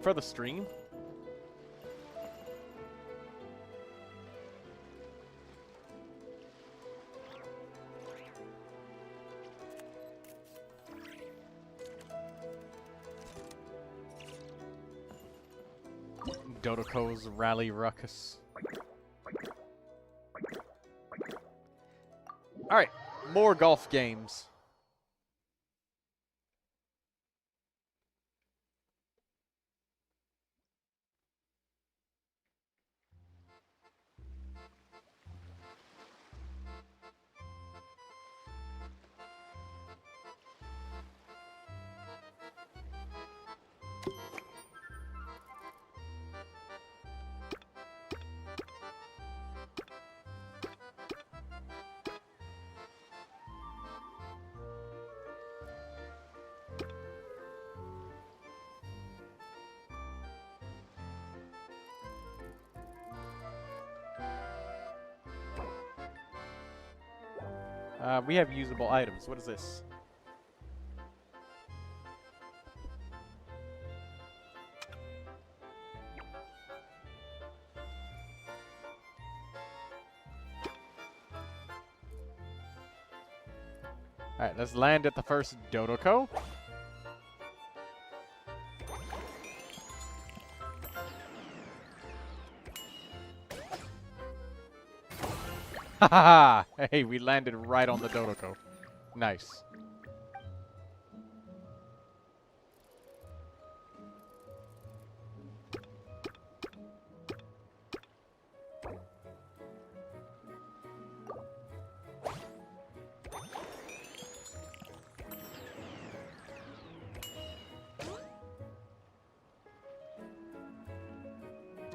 for the stream. Dodoko's Rally Ruckus. Alright, more golf games. We have usable items. What is this? Alright, let's land at the first Dodoko. Haha! Hey, we landed right on the Dodoko. Nice.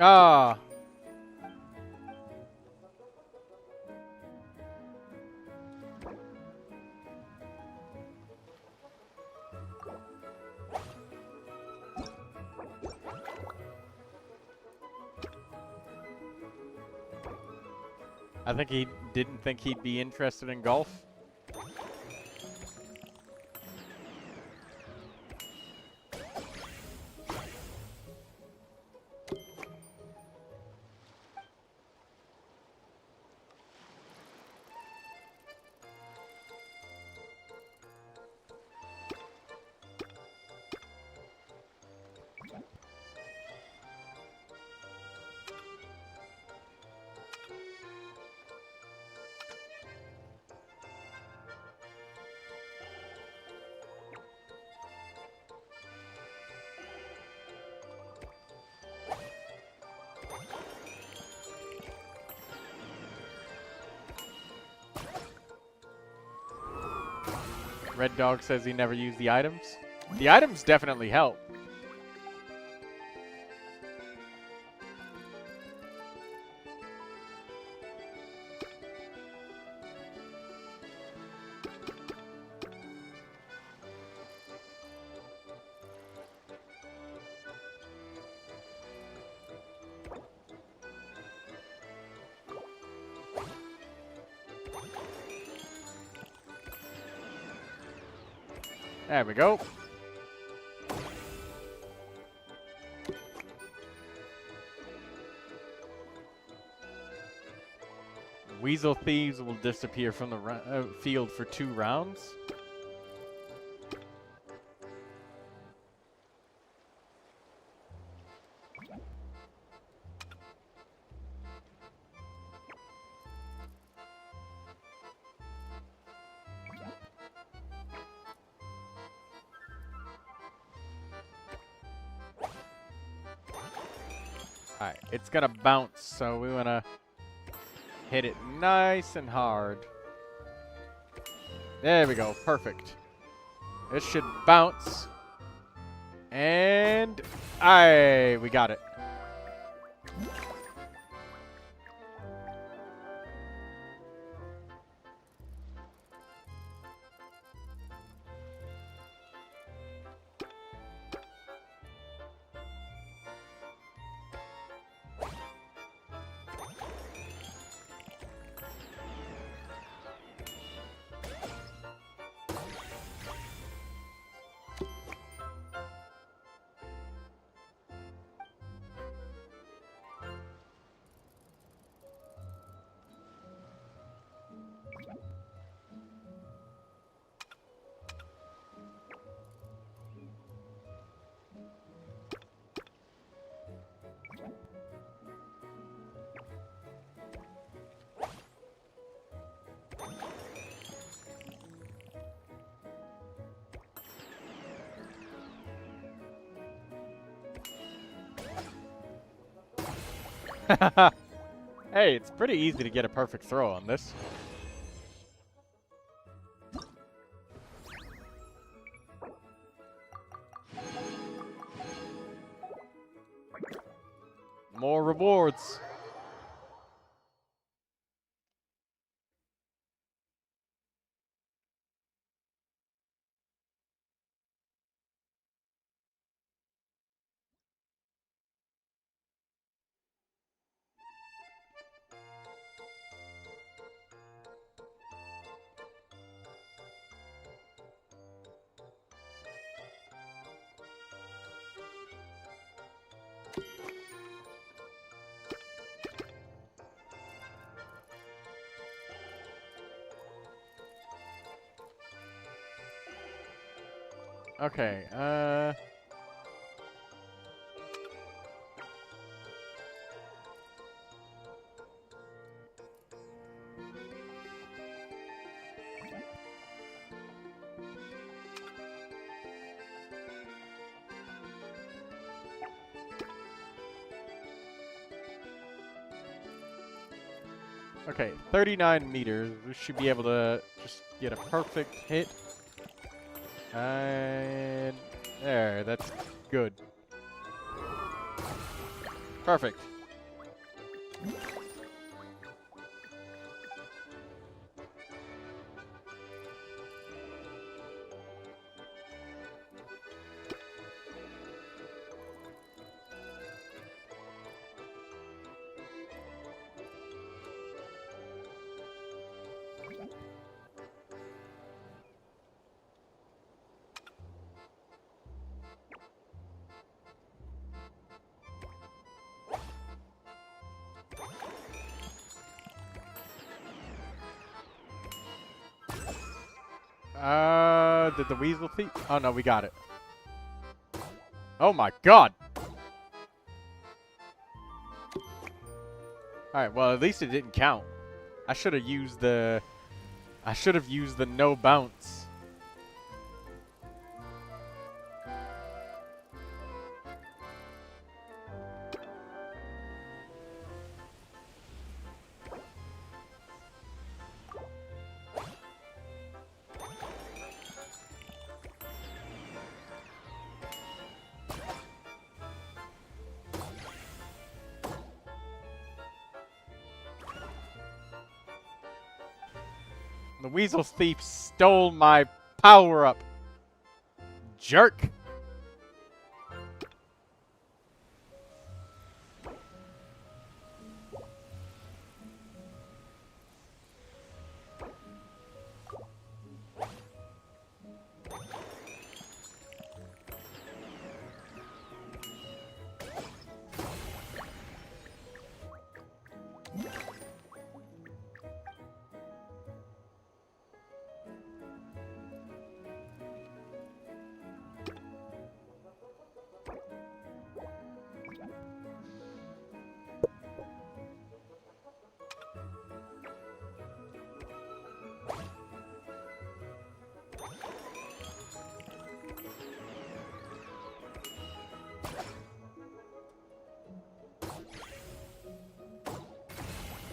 Ah. I think he didn't think he'd be interested in golf. Red Dog says he never used the items. The items definitely help. There we go. Weasel thieves will disappear from the field for 2 rounds. Alright, it's gonna bounce, so we wanna hit it nice and hard. There we go, perfect. It should bounce. And we got it. Hey, it's pretty easy to get a perfect throw on this. More rewards. Okay, okay, 39 meters. We should be able to just get a perfect hit. And there, that's good. Perfect. Did the weasel thief? Oh no, we got it. Oh my god! Alright, well at least it didn't count. I should have used the no bounce. The weasel thief stole my power-up. Jerk.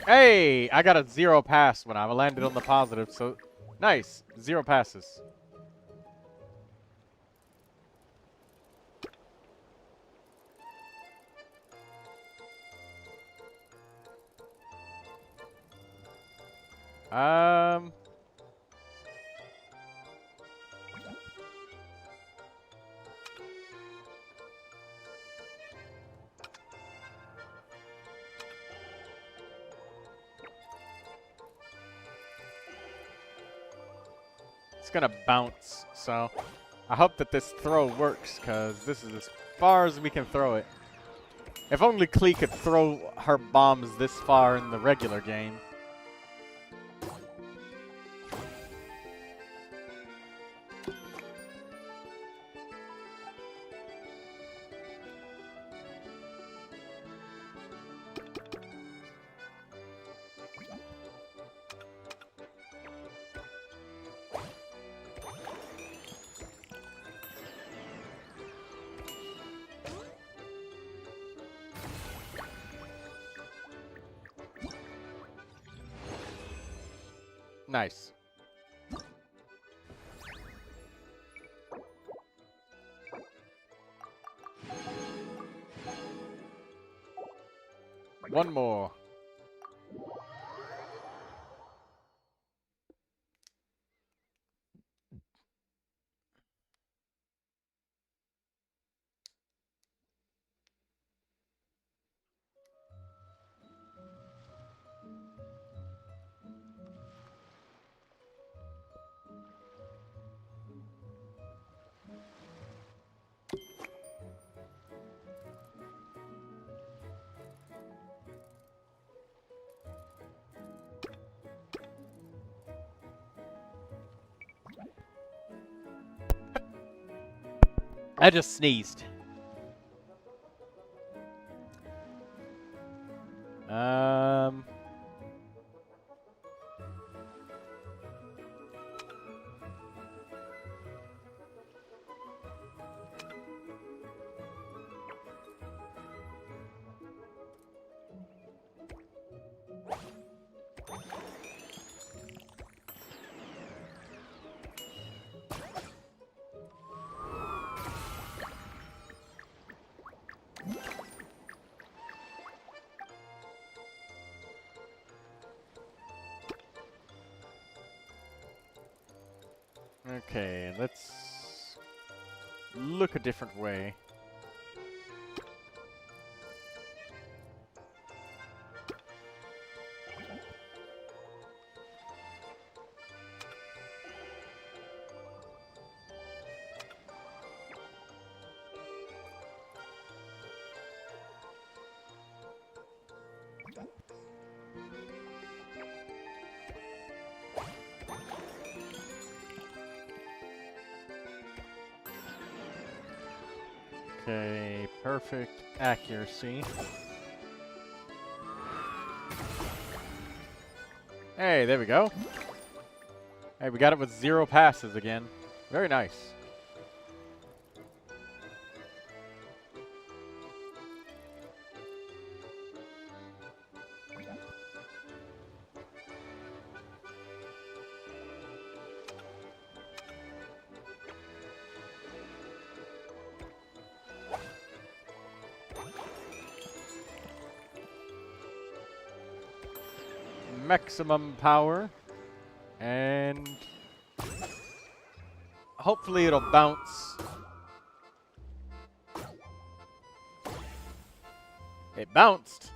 Hey, I got a 0 pass when I landed on the positive, so nice. 0 passes. It's gonna bounce, so I hope that this throw works, because this is as far as we can throw it. If only Klee could throw her bombs this far in the regular game. Nice. One more. I just sneezed. Okay, let's look a different way. Okay, perfect accuracy. Hey, there we go. Hey, we got it with 0 passes again. Very nice. Maximum power, and hopefully it'll bounce. It bounced.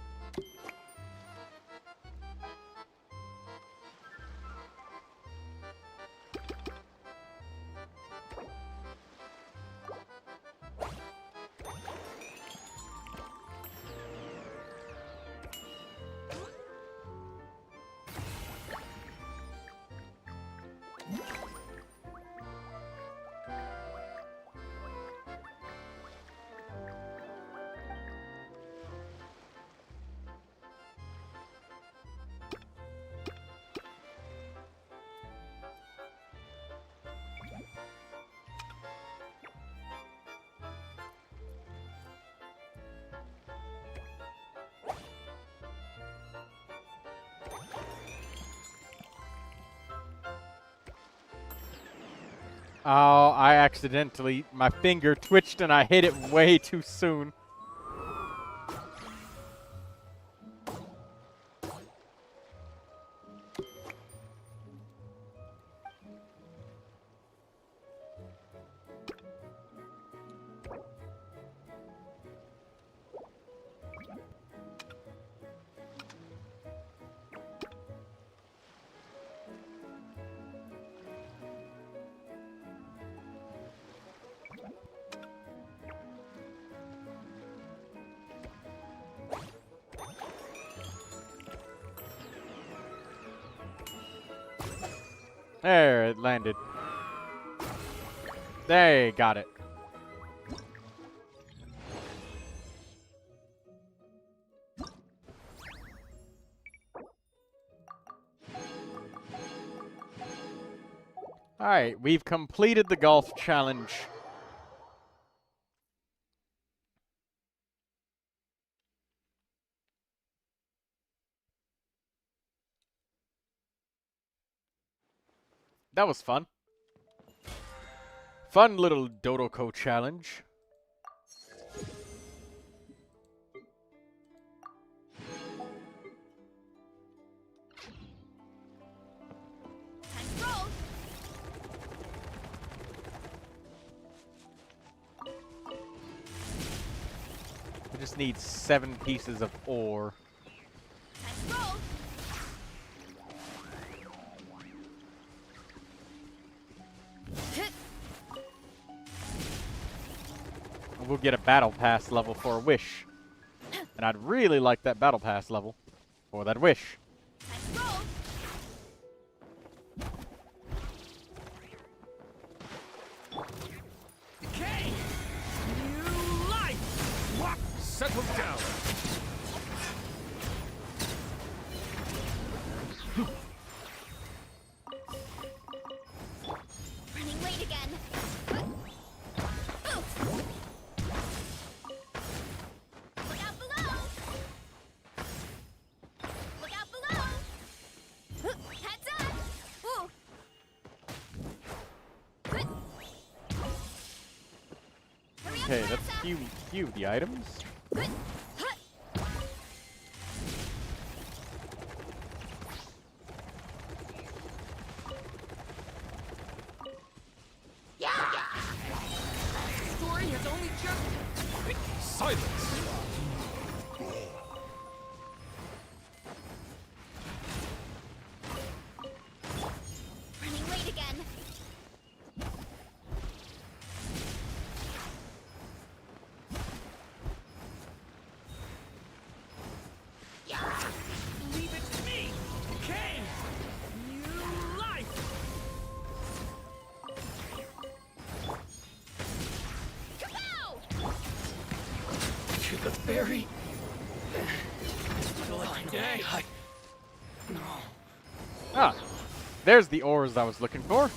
Oh, I accidentally, my finger twitched and I hit it way too soon. There, it landed. They got it. Alright, we've completed the golf challenge. That was fun. Fun little Dodoko challenge. We just need 7 pieces of ore. We'll get a battle pass level for a wish. And I'd really like that battle pass level for that wish. Okay. New life. What? Settle down. Running late again. Look out below. Look out below. Heads up. Ooh. Hurry up, Okay, class let's up. queue the items. Story has only just... Silence! Running late again. Leave it to me! Okay! New life! Kapow! To the very... day. No. Ah, there's the ores I was looking for.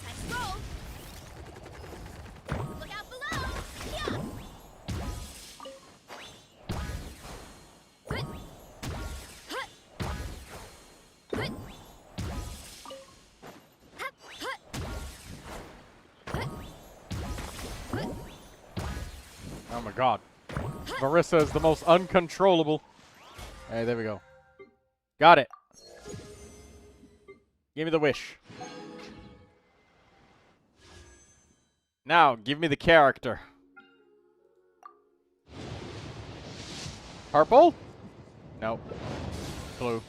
Let's roll. Look out below. Yeah. Good. Hut. Good. Hut. Hut. Hut. Good. Oh my god. Marissa is the most uncontrollable. Hey, there we go. Got it. Give me the wish. Now, give me the character. Purple? Nope. Blue.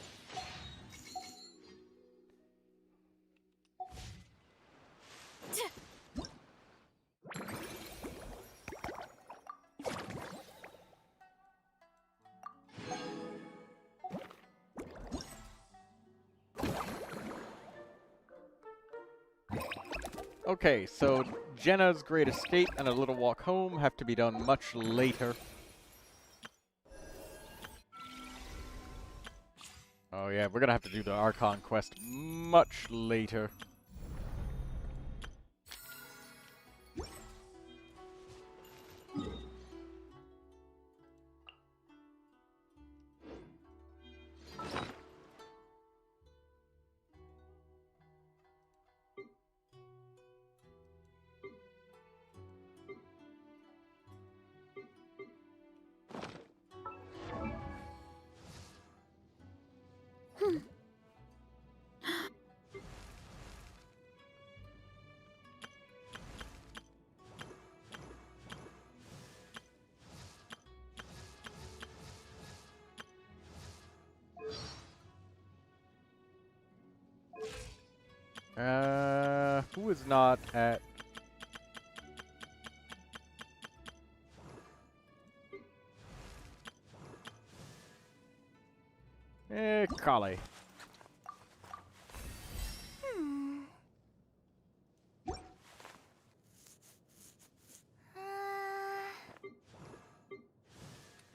Okay, so Jenna's Great Escape and A Little Walk Home have to be done much later. Oh yeah, we're gonna have to do the Archon quest much later. Who is not at... Kali.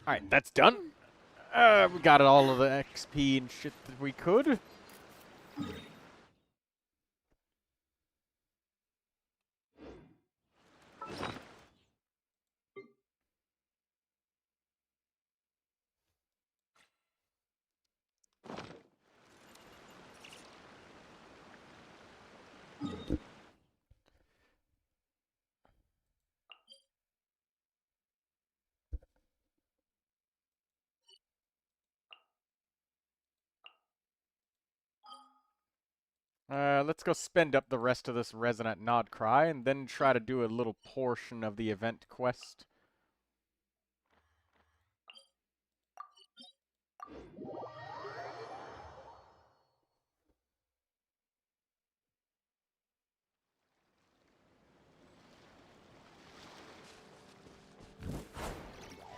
Alright, that's done. We got all of the XP and shit that we could. Let's go spend up the rest of this Resonant Nod Cry and then try to do a little portion of the event quest.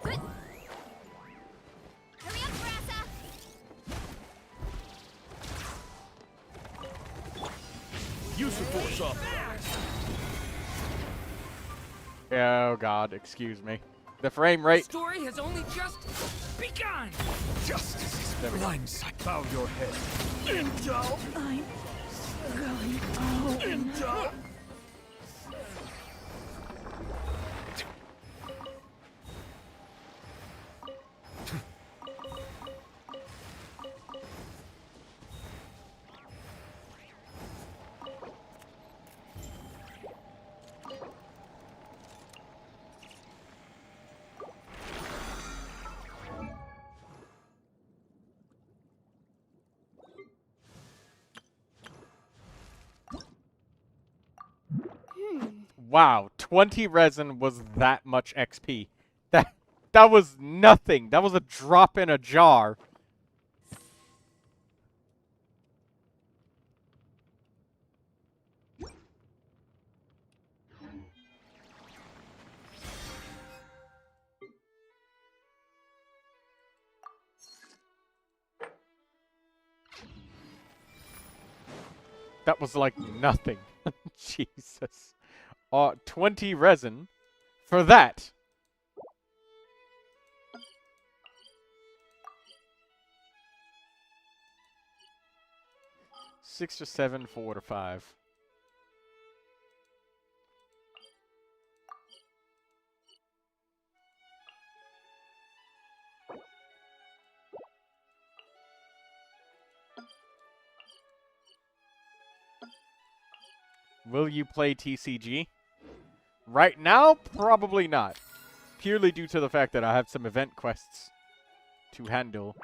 Hurry up, Brassa! Use the force up. Oh god, excuse me. The frame rate. Story has only just begun. Justice is There we go. blindsight. Bow your head. Intel. I'm going home. Intel. Wow, 20 resin was that much XP. That was nothing. That was a drop in a jar. That was like nothing. Jesus. 20 resin for that. Six to 7, 4 to 5. Will you play TCG? Right now, probably not. Purely due to the fact that I have some event quests to handle.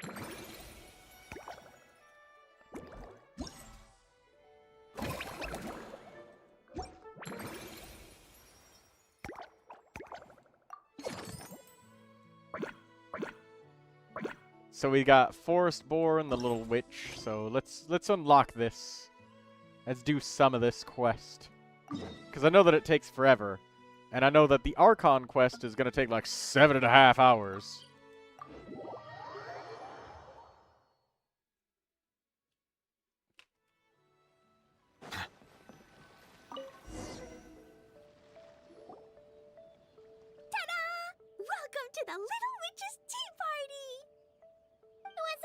So we got Forestborn, the little witch. So let's unlock this. Let's do some of this quest. Because I know that it takes forever. And I know that the Archon quest is going to take like 7.5 hours. Welcome to the Little Witch's Tea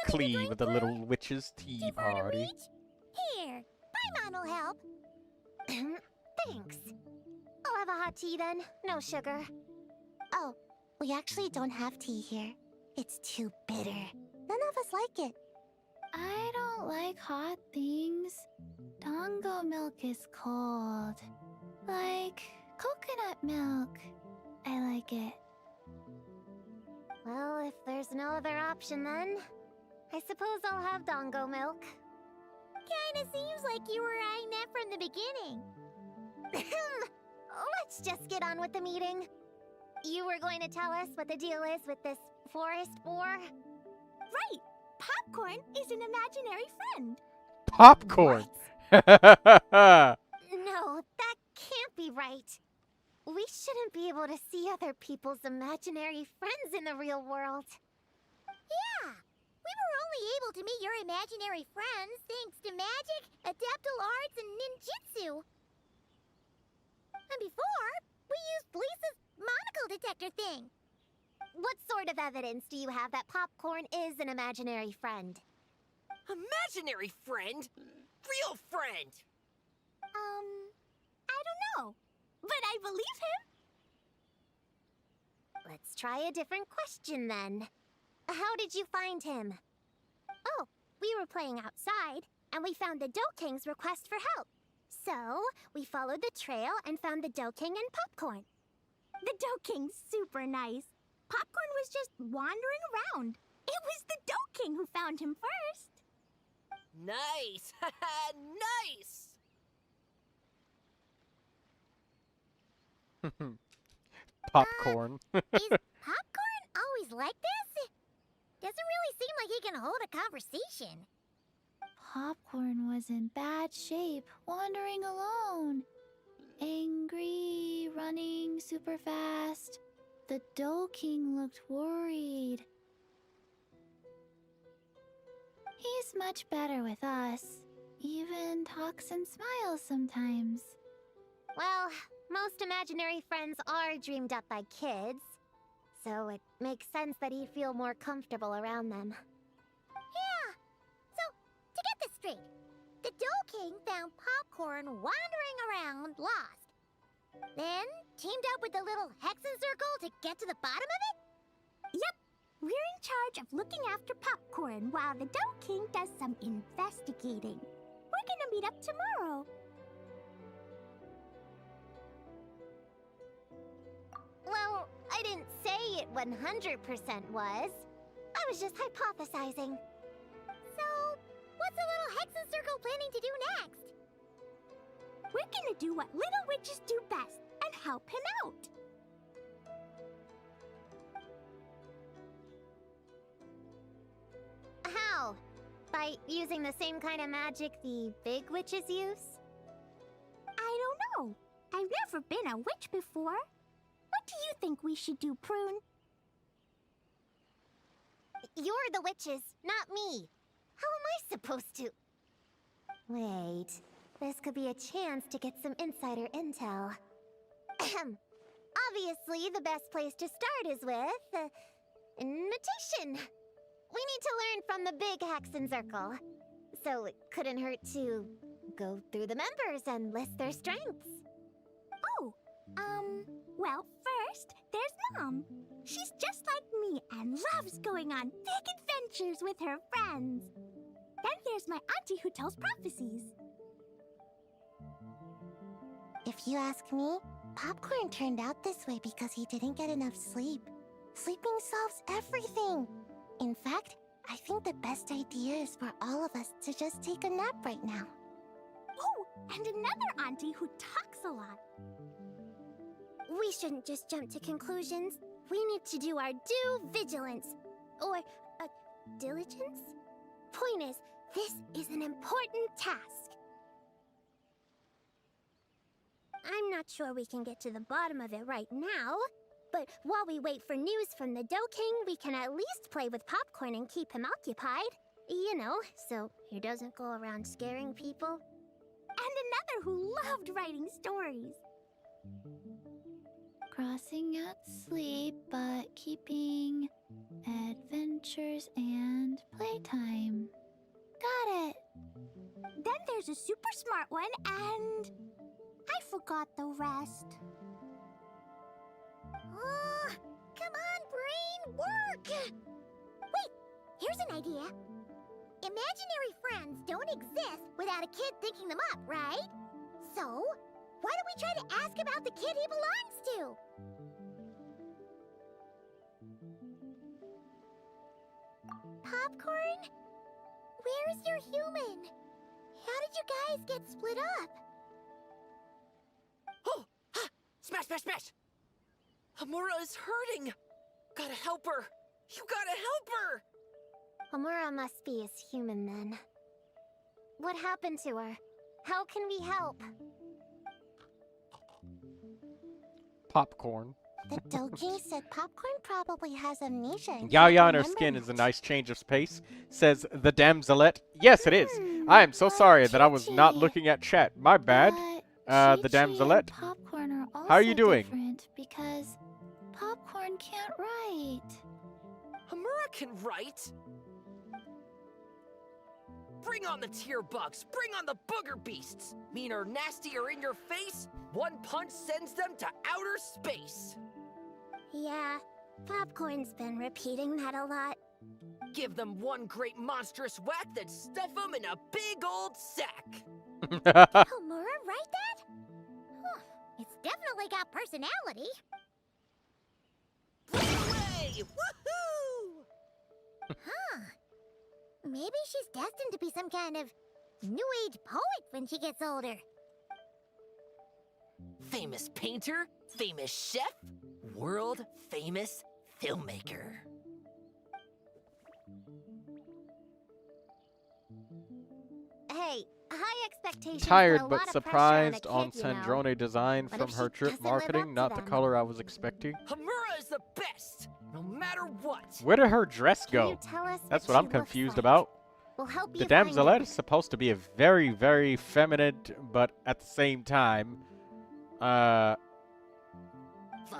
Party! Clee with the Little Witch's Tea Party. Here, Paimon will help. Thanks. I'll have a hot tea then. No sugar. Oh, we actually don't have tea here. It's too bitter. None of us like it. I don't like hot things. Dango milk is cold. Like coconut milk. I like it. Well, if there's no other option then, I suppose I'll have Dango milk. Kinda seems like you were eyeing that from the beginning. Let's just get on with the meeting. You were going to tell us what the deal is with this forest boar? Right! Popcorn is an imaginary friend. Popcorn? No, that can't be right. We shouldn't be able to see other people's imaginary friends in the real world. Yeah, we were only able to meet your imaginary friends thanks to magic, adeptal arts, and ninjutsu. And before, we used Lisa's monocle detector thing. What sort of evidence do you have that Popcorn is an imaginary friend? Imaginary friend? Real friend! I don't know, but I believe him. Let's try a different question then. How did you find him? Oh, we were playing outside, and we found the Dough King's request for help. So, we followed the trail and found the Dough King and Popcorn. The Dough King's super nice. Popcorn was just wandering around. It was the Dough King who found him first. Nice! Nice! Popcorn. Is Popcorn always like this? Doesn't really seem like he can hold a conversation. Popcorn was in bad shape, wandering alone. Angry, running super fast. The Dough King looked worried. He's much better with us. Even talks and smiles sometimes. Well, most imaginary friends are dreamed up by kids, so it makes sense that he'd feel more comfortable around them. Yeah! So, to get this straight, the Dough King found Popcorn wandering around, lost. Then, teamed up with the little Hexen Circle to get to the bottom of it? Yep! We're in charge of looking after Popcorn while the Dough King does some investigating. We're gonna meet up tomorrow. Well, I didn't say it 100% was. I was just hypothesizing. So, what's the little Hexen Circle planning to do next? We're gonna do what little witches do best and help him out. How? By using the same kind of magic the big witches use? I don't know. I've never been a witch before. What do you think we should do, Prune? You're the witches, not me. How am I supposed to? Wait, this could be a chance to get some insider intel. Obviously, the best place to start is with imitation. We need to learn from the big Hexen Circle. So it couldn't hurt to go through the members and list their strengths. Oh, well, first, there's Mom. She's just like me and loves going on big adventures with her friends. Then there's my auntie who tells prophecies. If you ask me, Popcorn turned out this way because he didn't get enough sleep. Sleeping solves everything. In fact, I think the best idea is for all of us to just take a nap right now. Oh, and another auntie who talks a lot. We shouldn't just jump to conclusions. We need to do our due vigilance. Or, diligence? Point is, this is an important task. I'm not sure we can get to the bottom of it right now, but while we wait for news from the Dough King, we can at least play with Popcorn and keep him occupied. You know, so he doesn't go around scaring people. And another who loved writing stories. Crossing out sleep, but keeping adventures and playtime. Got it. Then there's a super smart one, and I forgot the rest. Come on, brain, work! Wait, here's an idea. Imaginary friends don't exist without a kid thinking them up, right? So, why don't we try to ask about the kid he belongs to? Popcorn? Where's your human? How did you guys get split up? Oh! Ha! Smash, smash, smash! Hamura is hurting! Gotta help her! You gotta help her! Hamura must be his human then. What happened to her? How can we help? Popcorn. The Doking said Popcorn probably has amnesia. and Yao can't Yao in her remember skin is a much. nice change of pace. Says the damselette. Yes, it is. I am so sorry that I was not looking at chat. My bad. The damselette. Popcorn are also How are you doing? different because Popcorn can't write. Hamura can write. Bring on the tear bugs. Bring on the booger beasts. Mean or nasty or in your face, one punch sends them to outer space. Yeah, Popcorn's been repeating that a lot. Give them one great monstrous whack, then stuff them in a big old sack. Homura write that? Huh, it's definitely got personality. Hooray! Woohoo! Huh. Maybe she's destined to be some kind of new age poet when she gets older. Famous painter, famous chef, world famous filmmaker. Hey, high expectations. Tired put a but lot of surprised pressure on on a kid, you know. Sandrone design What from if her she drip doesn't live up marketing, to not the them? color I was expecting. Hamura is the best, no matter what. Where did her dress Can go? you tell us That's what what I'm she looks confused like? about. We'll help The you find damselette her. is supposed to be a very, very feminine, but at the same time, Loves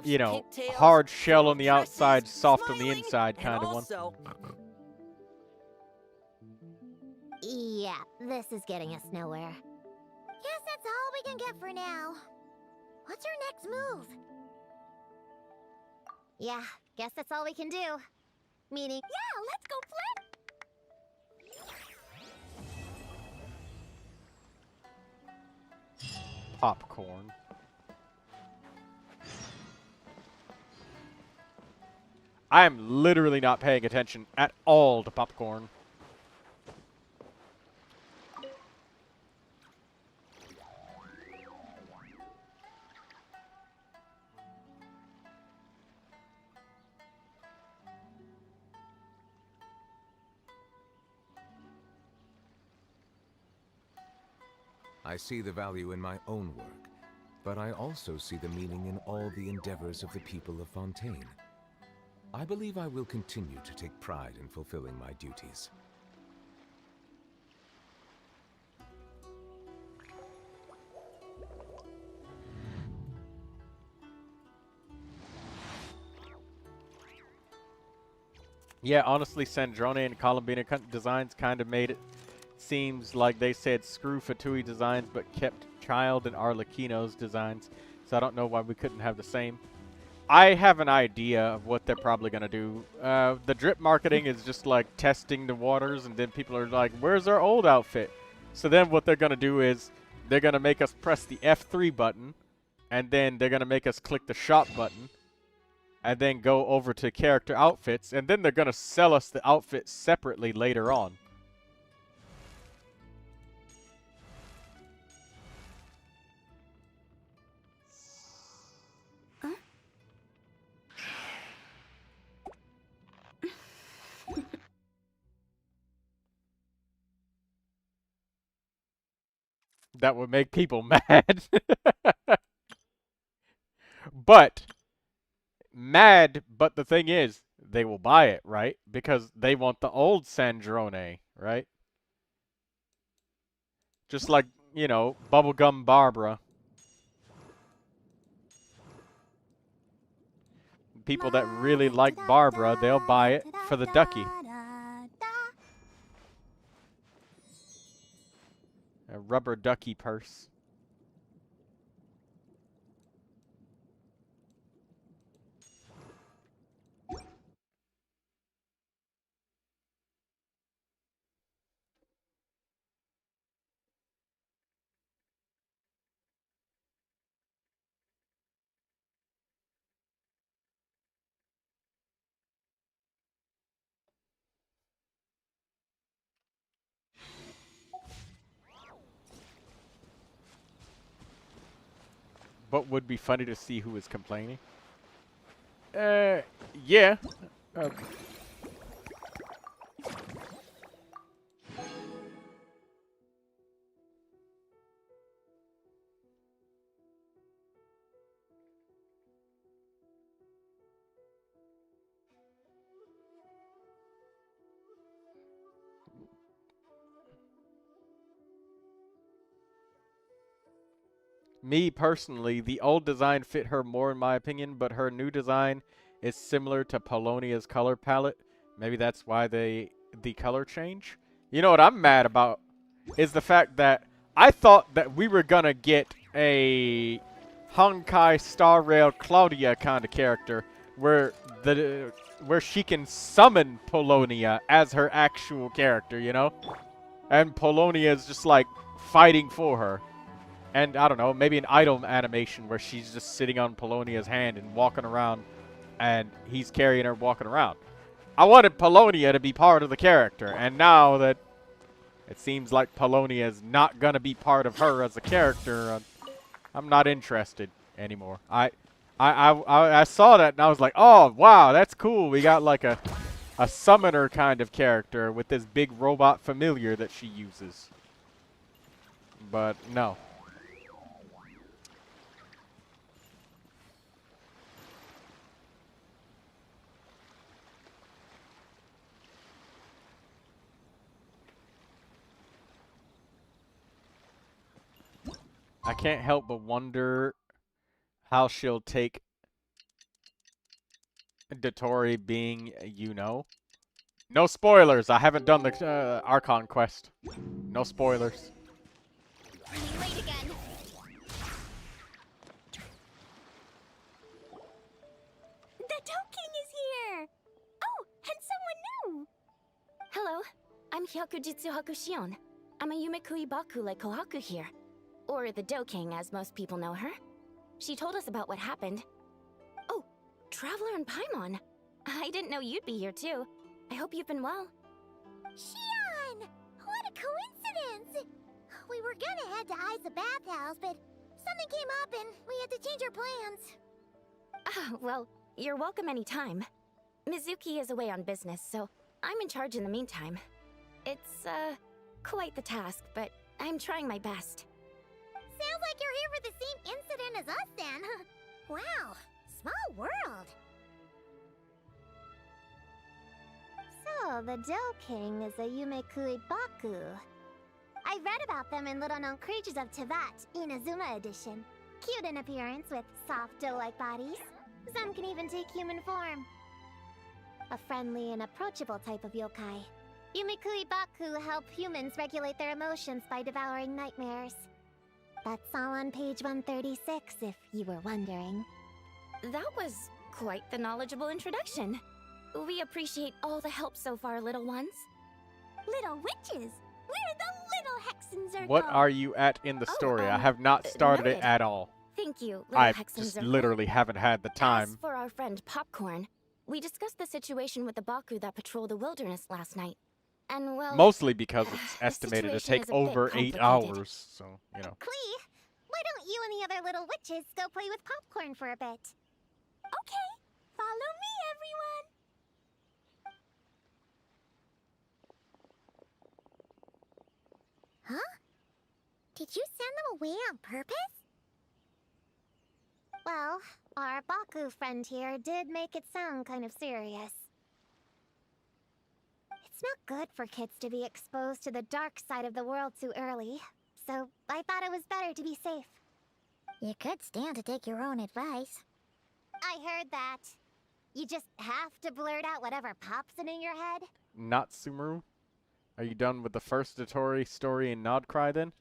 you know, pigtails, hard shell on the dresses, outside, soft on the smiling, inside and kind of one. also, Yeah, this is getting us nowhere. Guess that's all we can get for now. What's her next move? Yeah, guess that's all we can do. Meaning, yeah, let's go play. Popcorn. I am literally not paying attention at all to Popcorn. I see the value in my own work, but I also see the meaning in all the endeavors of the people of Fontaine. I believe I will continue to take pride in fulfilling my duties. Yeah, honestly, Sandrone and Columbina designs kind of made it seems like they said screw Fatui designs but kept Child and Arlecchino's designs. So I don't know why we couldn't have the same. I have an idea of what they're probably going to do. The drip marketing is just like testing the waters, and then people are like, where's our old outfit? So then what they're going to do is they're going to make us press the F3 button, and then they're going to make us click the shop button, and then go over to character outfits, and then they're going to sell us the outfit separately later on. That would make people mad. But the thing is, they will buy it, right? Because they want the old Sandrone, right? Just like, you know, Bubblegum Barbara. People that really like Barbara, they'll buy it for the ducky. A rubber ducky purse. But would be funny to see who is complaining. Yeah. Me personally, the old design fit her more in my opinion, but her new design is similar to Polonia's color palette. Maybe that's why the color change. You know what I'm mad about is the fact that I thought that we were gonna get a Honkai Star Rail Claudia kind of character where she can summon Polonia as her actual character, you know? And Polonia is just like fighting for her. And I don't know, maybe an idle animation where she's just sitting on Polonia's hand and walking around and he's carrying her walking around. I wanted Polonia to be part of the character, and now that it seems like Polonia is not going to be part of her as a character, I'm not interested anymore. I saw that and I was like, oh, wow, that's cool. We got like a summoner kind of character with this big robot familiar that she uses. But no. I can't help but wonder how she'll take Dotori being, you know. No spoilers. I haven't done the Archon quest. No spoilers. Late again. The Doe King is here! Oh, and someone new! Hello, I'm Hyakujitsu Hakushion. I'm a Yumekui Bakule Kohaku here. Or the Doe King, as most people know her. She told us about what happened. Oh, Traveler and Paimon. I didn't know you'd be here too. I hope you've been well. Shion! What a coincidence! We were gonna head to Aiza Bathhouse, but something came up and we had to change our plans. Ah, well, you're welcome anytime. Mizuki is away on business, so I'm in charge in the meantime. It's, quite the task, but I'm trying my best. Sounds like you're here for the same incident as us then. Wow, small world. So, the Doe King is a Yumekui Baku. I read about them in Little Known Creatures of Teyvat, Inazuma edition. Cute in appearance with soft doe-like bodies. Some can even take human form. A friendly and approachable type of yokai. Yumekui Baku help humans regulate their emotions by devouring nightmares. That's all on page 136, if you were wondering. That was quite the knowledgeable introduction. We appreciate all the help so far, little ones. Little witches! We're the little Hexen Zergo! What are you at in the story? I have not started it noted. at all. Thank you, little I Hexen just Zergo. literally haven't had the time. As for our friend Popcorn, we discussed the situation with the Baku that patrol the wilderness last night. And well... Mostly because it's the estimated to situation take is a bit over 8 complicated. hours, so, you know. Clee, why don't you and the other little witches go play with Popcorn for a bit? Okay, follow me, everyone! Huh? Did you send them away on purpose? Well, our Baku friend here did make it sound kind of serious. It's not good for kids to be exposed to the dark side of the world too early, so I thought it was better to be safe. You could stand to take your own advice. I heard that. You just have to blurt out whatever pops in your head. Natsumaru? Are you done with the first Dotori story in Nodcry then?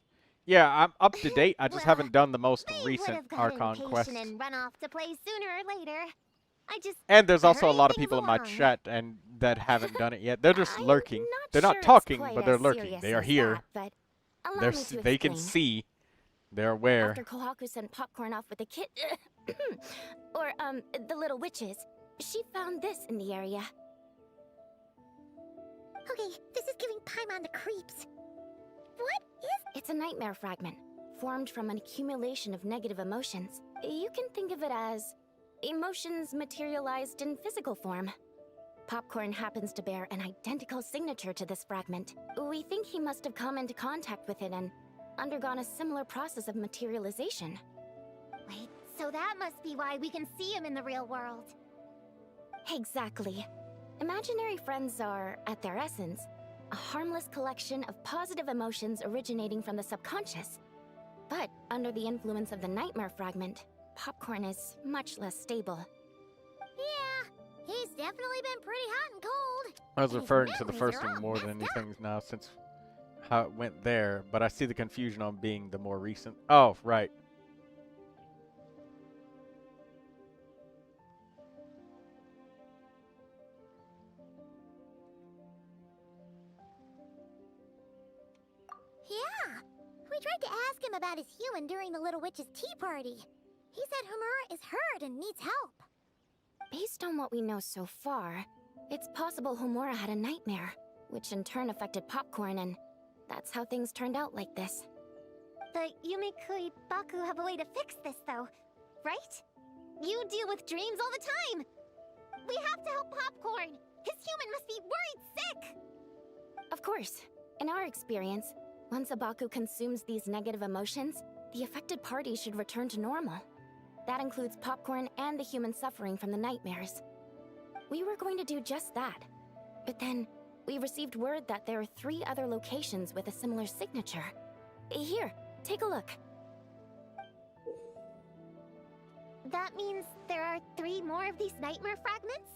Yeah, I'm up to date. I just Well, haven't done the most They recent would've gotten Archon quest. impatient and run off to play sooner or later. I just And there's also a hurry lot of things people in my along. chat and that haven't done it yet. They're just I'm lurking. They're sure not it's talking, quite but they're as lurking. serious They are as here. that, but allow me to They can explain. see. They're aware. After Kohaku sent Popcorn off with the kid, or the little witches, she found this in the area. Okay, this is giving Paimon the creeps. What is... It's a nightmare fragment, formed from an accumulation of negative emotions. You can think of it as emotions materialized in physical form. Popcorn happens to bear an identical signature to this fragment. We think he must have come into contact with it and undergone a similar process of materialization. Wait, so that must be why we can see him in the real world. Exactly. Imaginary friends are, at their essence, a harmless collection of positive emotions originating from the subconscious. But under the influence of the nightmare fragment, Popcorn is much less stable. Yeah, he's definitely been pretty hot and cold. I was and his referring to the memories first are one all more than messed anything now, since how it went there, but I see the confusion on being the more recent. Oh, right. Yeah, we tried to ask him about his human during the Little Witch's tea party. He said Homura is hurt and needs help. Based on what we know so far, it's possible Homura had a nightmare, which in turn affected Popcorn, and that's how things turned out like this. The Yumikui Baku have a way to fix this, though, right? You deal with dreams all the time! We have to help Popcorn! His human must be worried sick! Of course. In our experience, once a Baku consumes these negative emotions, the affected party should return to normal. That includes Popcorn and the human suffering from the nightmares. We were going to do just that. But then, we received word that there are 3 other locations with a similar signature. Here, take a look. That means there are 3 more of these nightmare fragments?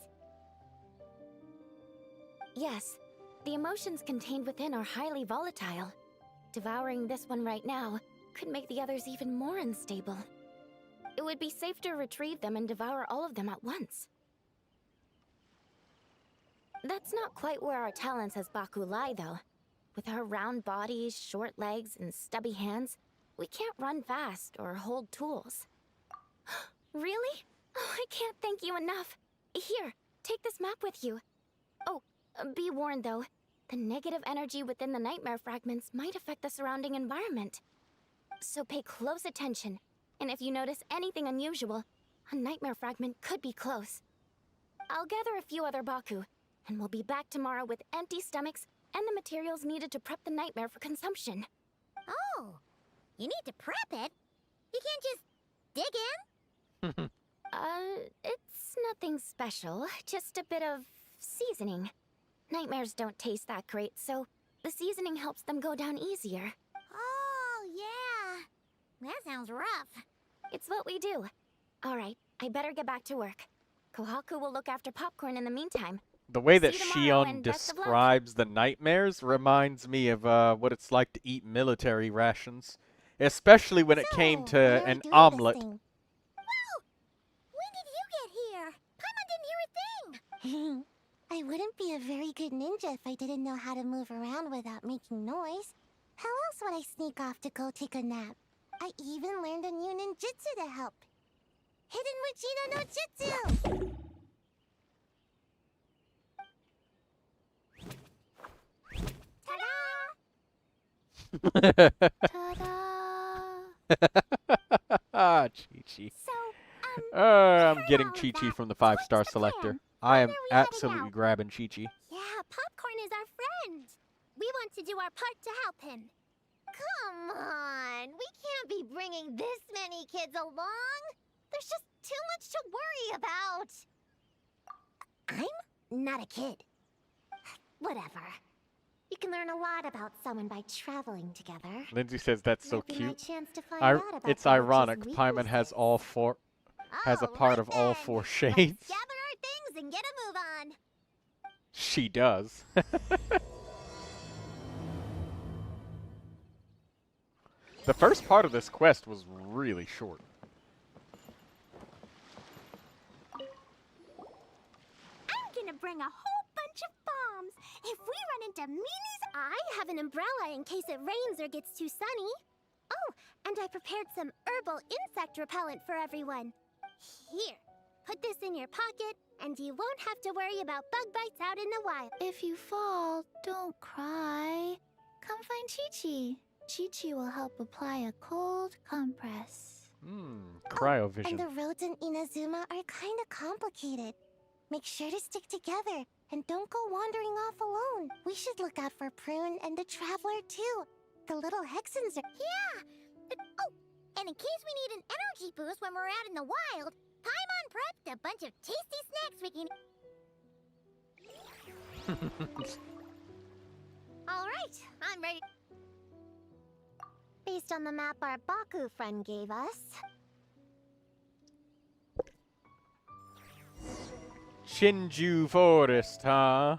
Yes, the emotions contained within are highly volatile. Devouring this one right now could make the others even more unstable. It would be safe to retrieve them and devour all of them at once. That's not quite where our talents as Baku lie, though. With our round bodies, short legs, and stubby hands, we can't run fast or hold tools. Really? Oh, I can't thank you enough. Here, take this map with you. Oh, be warned though, the negative energy within the nightmare fragments might affect the surrounding environment. So pay close attention, and if you notice anything unusual, a nightmare fragment could be close. I'll gather a few other Baku, and we'll be back tomorrow with empty stomachs and the materials needed to prep the nightmare for consumption. Oh, you need to prep it? You can't just dig in? It's nothing special, just a bit of seasoning. Nightmares don't taste that great, so the seasoning helps them go down easier. Oh, yeah. That sounds rough. It's what we do. All right, I better get back to work. Kohaku will look after Popcorn in the meantime. The way that See you tomorrow, Shion and best of luck. describes the nightmares reminds me of what it's like to eat military rations. Especially when it came So, to what are we an doing omelet. this thing? Whoa! When did you get here? Paimon didn't hear a thing. I wouldn't be a very good ninja if I didn't know how to move around without making noise. How else would I sneak off to go take a nap? I even learned a new ninjutsu to help. Hidden Mujina no Jutsu! Ah, Chi-Chi. So, I'm getting how is Chi-Chi that? from the So 5-star what's the plan? selector. I am When are we heading absolutely out? grabbing Chi-Chi. Yeah, Popcorn is our friend. We want to do our part to help him. Come on! We can't be bringing this many kids along! There's just too much to worry about! I'm not a kid. Whatever. You can learn a lot about someone by traveling together. Lindsay says that's so Might be my cute. chance to find out about It's the witch's ironic. Paimon has weaknesses. all 4 has a part of all then. 4 Let's shades. gather our things and get a move on. She does. The first part of this quest was really short. I'm gonna bring a whole bunch of bombs. If we run into meanies, I have an umbrella in case it rains or gets too sunny. Oh, and I prepared some herbal insect repellent for everyone. Here, put this in your pocket, and you won't have to worry about bug bites out in the wild. If you fall, don't cry. Come find Chi-Chi. Chi-Chi will help apply a cold compress. Cryovision. And the roads in Inazuma are kinda complicated. Make sure to stick together, and don't go wandering off alone. We should look out for Prune and the Traveler, too. The little Hexens are— Yeah! Oh, and in case we need an energy boost when we're out in the wild, Paimon prepped a bunch of tasty snacks we can... Alright, I'm ready. Based on the map our Baku friend gave us. Shinju Forest, huh?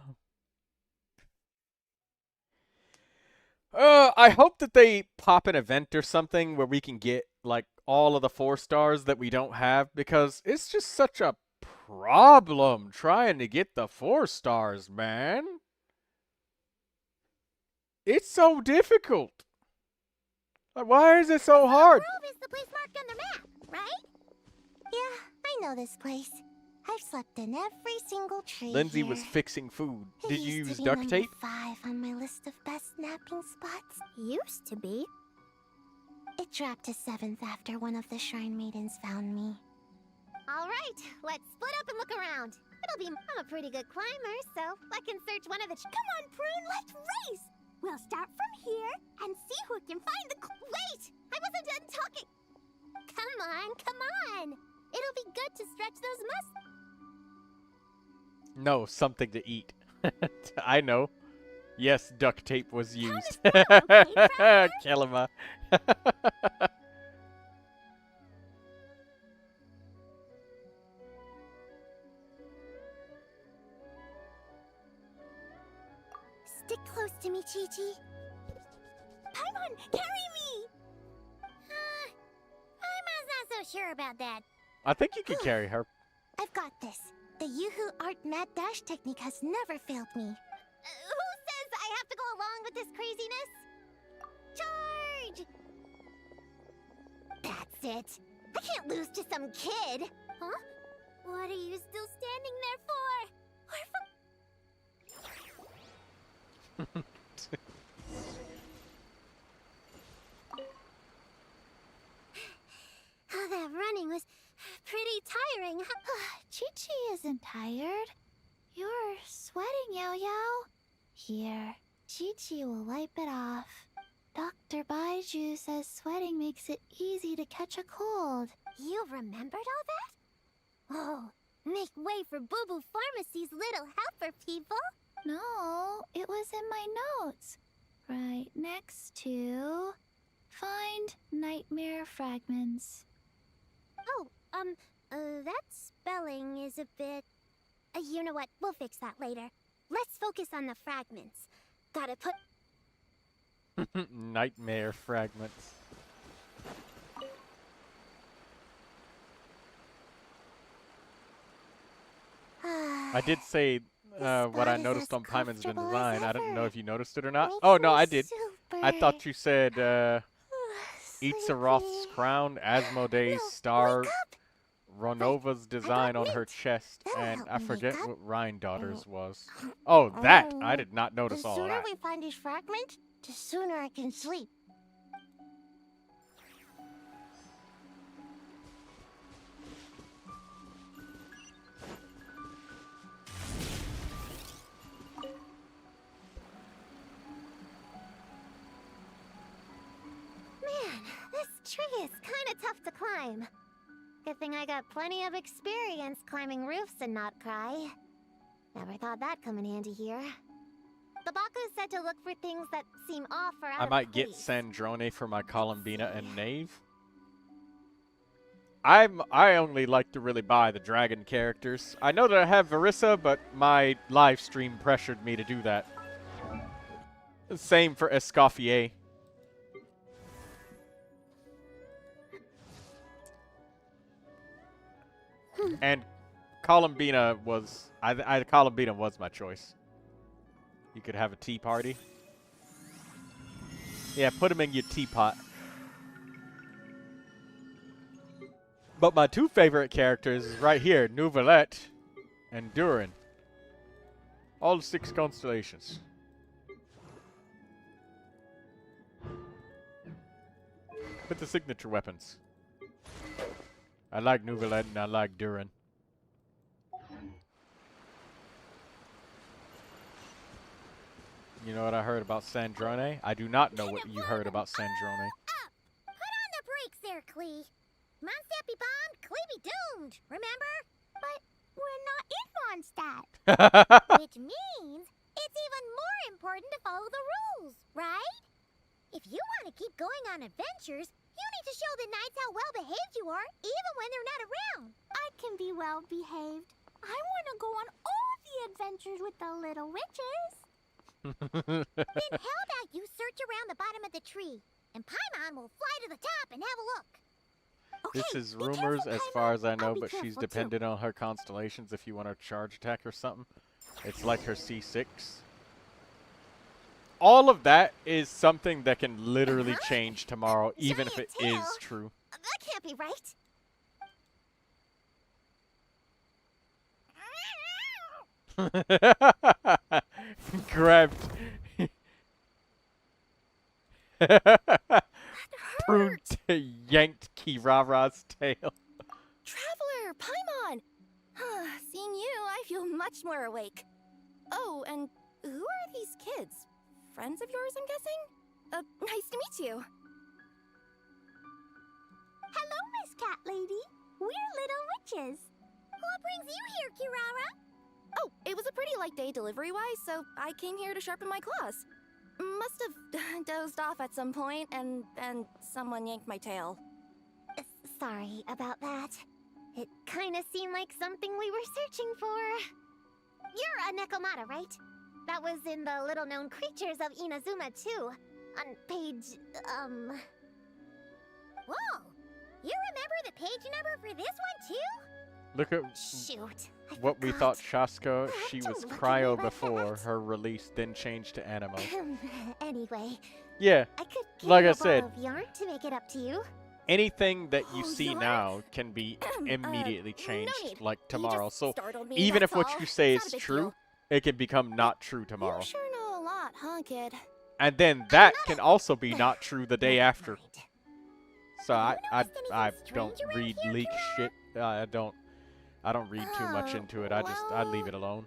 I hope that they pop an event or something where we can get, like, all of the 4 stars that we don't have, because it's just such a problem trying to get the 4 stars, man. It's so difficult. Like, why is it so hard? Grove is the place marked on the map, right? Yeah, I know this place. I've slept in every single tree Lindsay here. was fixing food. It Did you used use to be duct number tape? 5 on my list of best napping spots. Used to be. It dropped to 7th after one of the Shrine Maidens found me. All right, let's split up and look around. I'm a pretty good climber, so I can search one of the... Come on, Prune, let's race! We'll start from here and see who can find the... Wait! I wasn't done talking! Come on, come on! It'll be good to stretch those muscles. No, something to eat. I know. Yes, duct tape was used. Kelima. Stick close to me, Chi-Chi. Paimon, carry me! I'm not so sure about that. I think you could carry her. I've got this. The Yoo-Hoo Art Mad Dash technique has never failed me. Who says I have to go along with this craziness? Charge! That's it. I can't lose to some kid. Huh? What are you still standing there for? Oh, that running was pretty tiring. Chi-Chi isn't tired. You're sweating, Yao-Yao. Here, Chi-Chi will wipe it off. Dr. Baiju says sweating makes it easy to catch a cold. You remembered all that? Oh, make way for Boo Boo Pharmacy's little helper, people. No, it was in my notes. Right next to... Find nightmare fragments. Oh, that spelling is a bit... you know what? We'll fix that later. Let's focus on the fragments. Gotta put... Nightmare fragments. I did say what I noticed on Paimon's design. I didn't know if you noticed it or not. Oh, no, I did. I thought you said Itzaroth's crown, Asmodee's star, Ronova's design on her chest, and I forget what Rhine Daughter's was. Oh, that! I did not notice all The sooner that. we find these fragments, the sooner I can sleep. Man, this tree is kind of tough to climb. Good thing I got plenty of experience climbing roofs and not cry. Never thought that'd come in handy here. The Baku said to look for things that seem off or out I of might get place. Sandrone for my Columbina and Knave. I only like to really buy the dragon characters. I know that I have Varissa, but my live stream pressured me to do that. Same for Escoffier. And Columbina was Columbina was my choice. You could have a tea party. Yeah, put them in your teapot. But my two favorite characters is right here, Neuvilette and Durin. All 6 constellations. With the signature weapons. I like Neuvilette and I like Durin. You know what I heard about Sandrone? I do not know what you heard about Sandrone. Up! Put on the brakes there, Klee. Mondstadt be bombed, Klee be doomed, remember? But we're not in Mondstadt. Which means it's even more important to follow the rules, right? If you want to keep going on adventures, you need to show the knights how well behaved you are, even when they're not around. I can be well behaved. I want to go on all the adventures with the little witches. Then how about you search around the bottom of the tree, and Paimon will fly to the top and have a look. Okay, This is be rumors careful, as Paimon. far as I I'll know, be but she's careful, too. dependent on her constellations if you want to charge attack or something. It's like her C6. All of that is something that can literally change tomorrow, even if it Giant is tail? true. That can't be right. Grabbed. Prune yanked Kirara's tail. Traveler, Paimon! Seeing you, I feel much more awake. Oh, and who are these kids? Friends of yours, I'm guessing? Nice to meet you. Hello, Miss Cat Lady. We're little witches. What brings you here, Kirara? Oh, it was a pretty light day delivery-wise, so I came here to sharpen my claws. Must have dozed off at some point, and then someone yanked my tail. Sorry about that. It kind of seemed like something we were searching for. You're a Nekomata, right? That was in the little-known creatures of Inazuma, too. On page, Whoa! You remember the page number for this one, too? Look at Shoot. I what we forgot. thought Shasko. She Don't was look at me cryo like before that. her release, then changed to animo. Anyway, Yeah, I could give like you I a ball said, of yarn to make it up to you. anything that you Oh, see yarn? now can be no immediately changed, need. like You tomorrow. just So startled me, even if that's what all. you say It's is not a big true, deal. it can become not true tomorrow. You sure know a lot, huh, kid? And then that can also be not true the day after. Mind. So I noticed anything don't strange around read here, leak shit. I don't read too much Oh, into it. I leave it alone.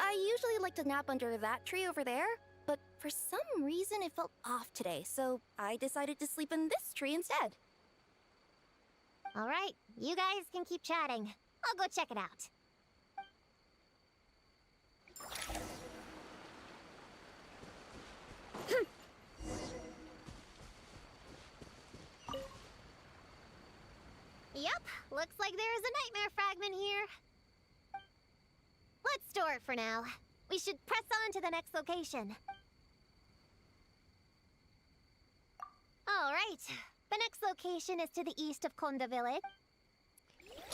I usually like to nap under that tree over there, but for some reason it felt off today, so I decided to sleep in this tree instead. All right, you guys can keep chatting. I'll go check it out. Yep, looks like there is a nightmare fragment here. Let's store it for now. We should press on to the next location. All right, the next location is to the east of Konda Village.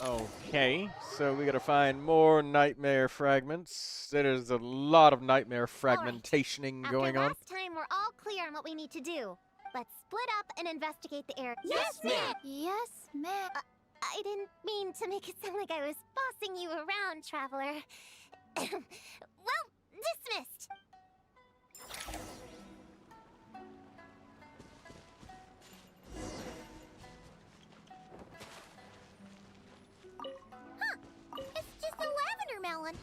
Okay, so we gotta find more nightmare fragments. There's a lot of nightmare fragmentationing going on. After last time, we're all clear on what we need to do. Let's split up and investigate the area. Yes, ma'am. Yes, ma'am. I didn't mean to make it sound like I was bossing you around, Traveler. Well, dismissed. Huh, it's just a lavender melon.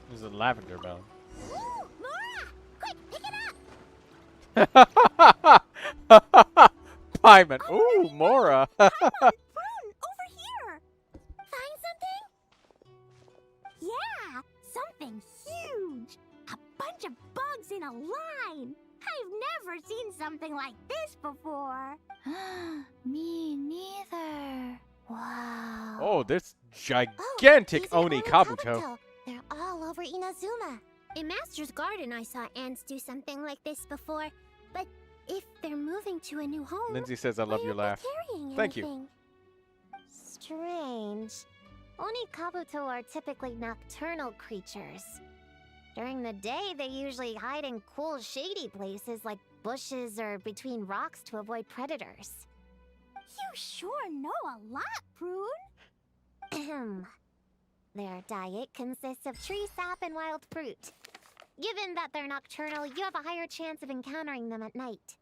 There's a lavender melon. Ooh, Mora! Quick, pick it up! Paimon. Ooh, Mora. Prune, over here! Find something? Yeah, something huge. A bunch of bugs in a line. I've never seen something like this before. Me neither. Wow. Oh, this Oh, gigantic these are Oni Kabuto. They're all over Inazuma. In Master's Garden, I saw ants do something like this before. But if they're moving to a new home, Lindsay says, I why love your aren't they laugh. carrying Thank you. anything? Strange. Oni Kabuto are typically nocturnal creatures. During the day, they usually hide in cool, shady places like bushes or between rocks to avoid predators. You sure know a lot, Prune. Ahem. Their diet consists of tree sap and wild fruit. Given that they're nocturnal, you have a higher chance of encountering them at night.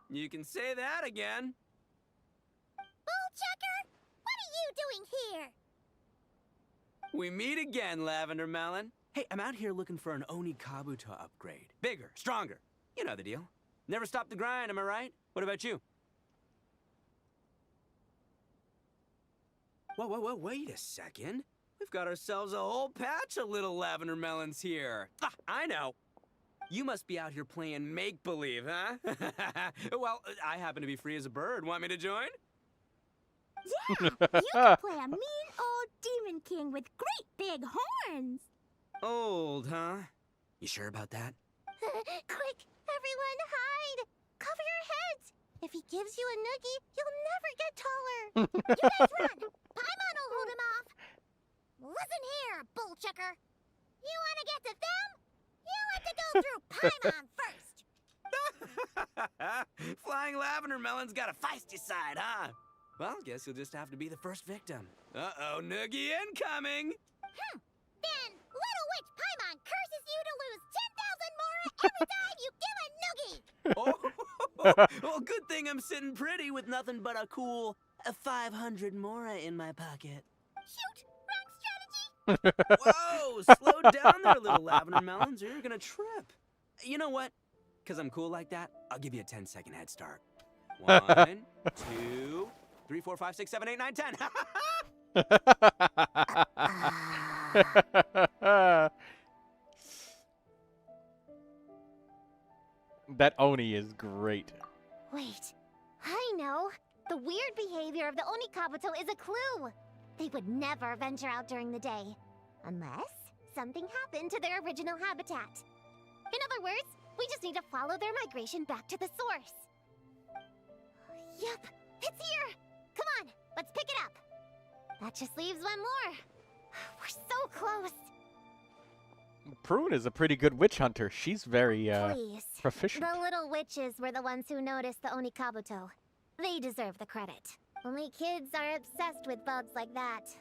You can say that again. Bullchucker! What are you doing here? We meet again, Lavender Melon. Hey, I'm out here looking for an Oni Kabuto upgrade. Bigger, stronger. You know the deal. Never stop the grind, am I right? What about you? Whoa, wait a second. We've got ourselves a whole patch of little lavender melons here. Ah, I know. You must be out here playing make-believe, huh? Well, I happen to be free as a bird. Want me to join? Yeah, you can play a mean old demon king with great big horns. Old, huh? You sure about that? Quick, everyone hide! Cover your heads! If he gives you a noogie, you'll never get taller. You guys run. Paimon will hold him off. Listen here, bull checker. You want to get to them? You have to go through Paimon first. Flying lavender melon's got a feisty side, huh? Well, guess you'll just have to be the first victim. Uh-oh, noogie incoming! Then Little Witch Paimon curses you to lose 10,000 Mora every time you give a noogie. Oh, well, good thing I'm sitting pretty with nothing but a cool 500 Mora in my pocket. Shoot, wrong strategy. Whoa, slow down there, little lavender melons, or you're gonna trip. You know what? Because I'm cool like that, I'll give you a 10-second head start. 1, 2, 3, 4, 5, 6, 7, 8, 9, 10. That Oni is great. Wait, I know. The weird behavior of the Onikabuto is a clue. They would never venture out during the day. Unless something happened to their original habitat. In other words, we just need to follow their migration back to the source. Yep, it's here! Come on, let's pick it up. That just leaves one more. We're so close. Prune is a pretty good witch hunter. She's very Please. proficient. The little witches were the ones who noticed the Onikabuto. They deserve the credit. Only kids are obsessed with bugs like that.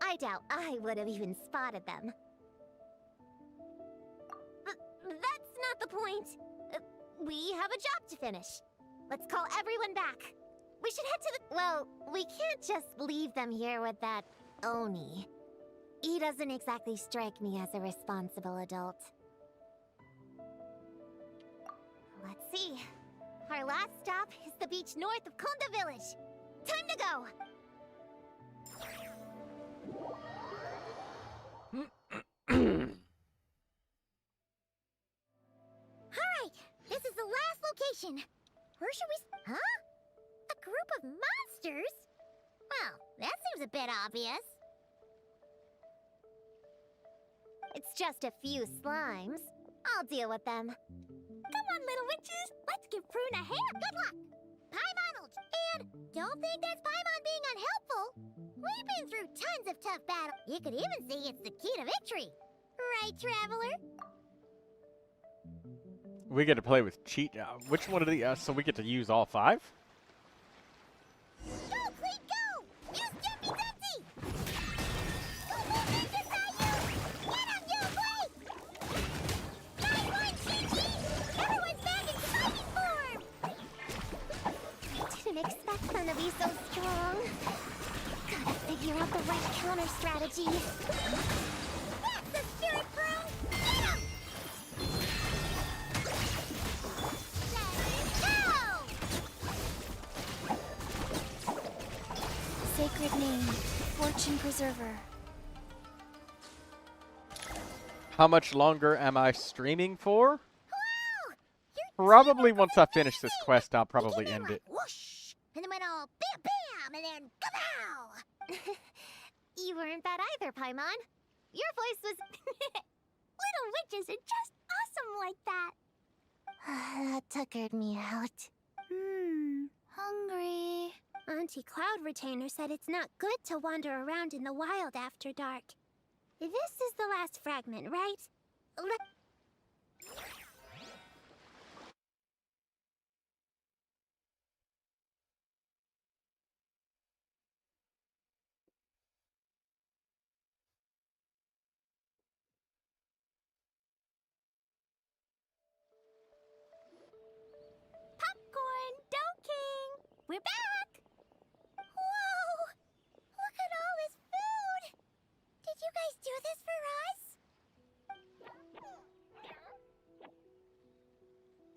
I doubt I would have even spotted them. That's not the point. We have a job to finish. Let's call everyone back. We should head to the... Well, we can't just leave them here with that Oni. He doesn't exactly strike me as a responsible adult. Let's see. Our last stop is the beach north of Konda Village. Time to go! Alright, this is the last location. Where should we... Huh? A group of monsters? Well, that seems a bit obvious. It's just a few slimes. I'll deal with them. Come on, little witches. Let's give Prune a hand. Good luck. Paimon will... And don't think that's Paimon being unhelpful. We've been through tons of tough battles. You could even say it's the key to victory. Right, Traveler? We get to play with cheat. Which one of the... so we get to use all 5? Go, Cleet, go! Use Jiffy Dempsey! Go, Ninja Sayu! Get him, you Cleet! Nice one, Chi-Chi! Everyone's back in fighting form! Didn't expect them to be so strong. Gotta figure out the right counter strategy. That's the spirit, Prune! Get him! Sacred name, Fortune Preserver. How much longer am I streaming for? Wow! Probably once I finish this quest, I'll probably end it. Whoosh! And then went all bam bam and then kapow! You weren't bad either, Paimon. Your voice was... Little witches are just awesome like that. That tuckered me out. Hungry. Auntie Cloud Retainer said it's not good to wander around in the wild after dark. This is the last fragment, right? Popcorn, Dough King! We're back! Whoa! Look at all this food! Did you guys do this for us?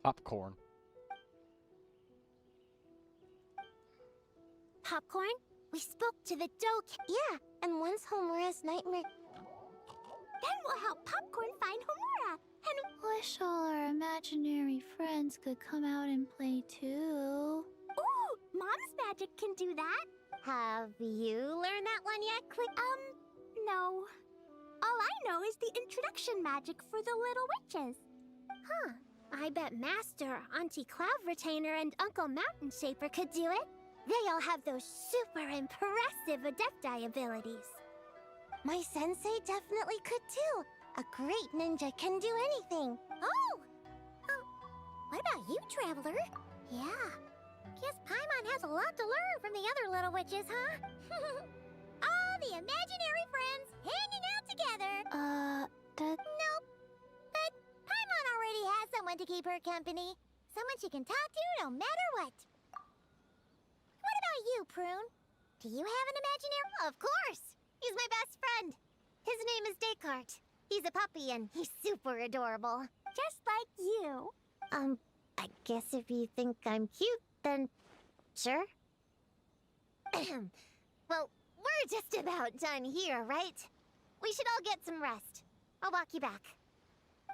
Popcorn. Popcorn? We spoke to the doe. Yeah, and once Homora's nightmare. Then we'll help Popcorn find Homura. And Wish all our imaginary friends could come out and play too. ooh, Mom's magic can do that. Have you learned that one yet, Click? No. All I know is the introduction magic for the little witches. Huh. I bet Master, Auntie Cloud Retainer, and Uncle Mountain Shaper could do it. They all have those super impressive Adepti abilities. My sensei definitely could too. A great ninja can do anything. Oh! What about you, Traveler? Yeah. Guess Paimon has a lot to learn from the other little witches, huh? All the imaginary friends hanging out together. Nope. But Paimon already has someone to keep her company. Someone she can talk to no matter what. What about you, Prune? Do you have an imaginary? Of course! He's my best friend. His name is Descartes. He's a puppy and he's super adorable. Just like you. I guess if you think I'm cute, then sure. Well, we're just about done here, right? We should all get some rest. I'll walk you back.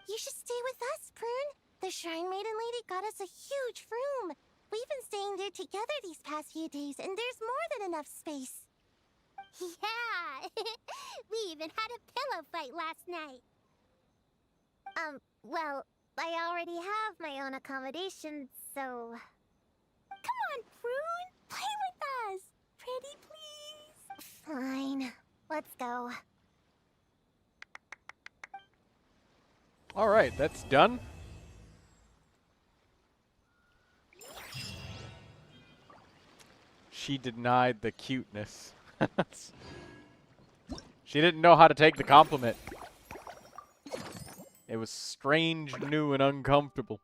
You should stay with us, Prune. The Shrine Maiden Lady got us a huge room. We've been staying there together these past few days, and there's more than enough space. Yeah! We even had a pillow fight last night. Well, I already have my own accommodation, so... Come on, Prune! Play with us! Pretty please? Fine. Let's go. Alright, that's done. She denied the cuteness. She didn't know how to take the compliment. It was strange, new, and uncomfortable.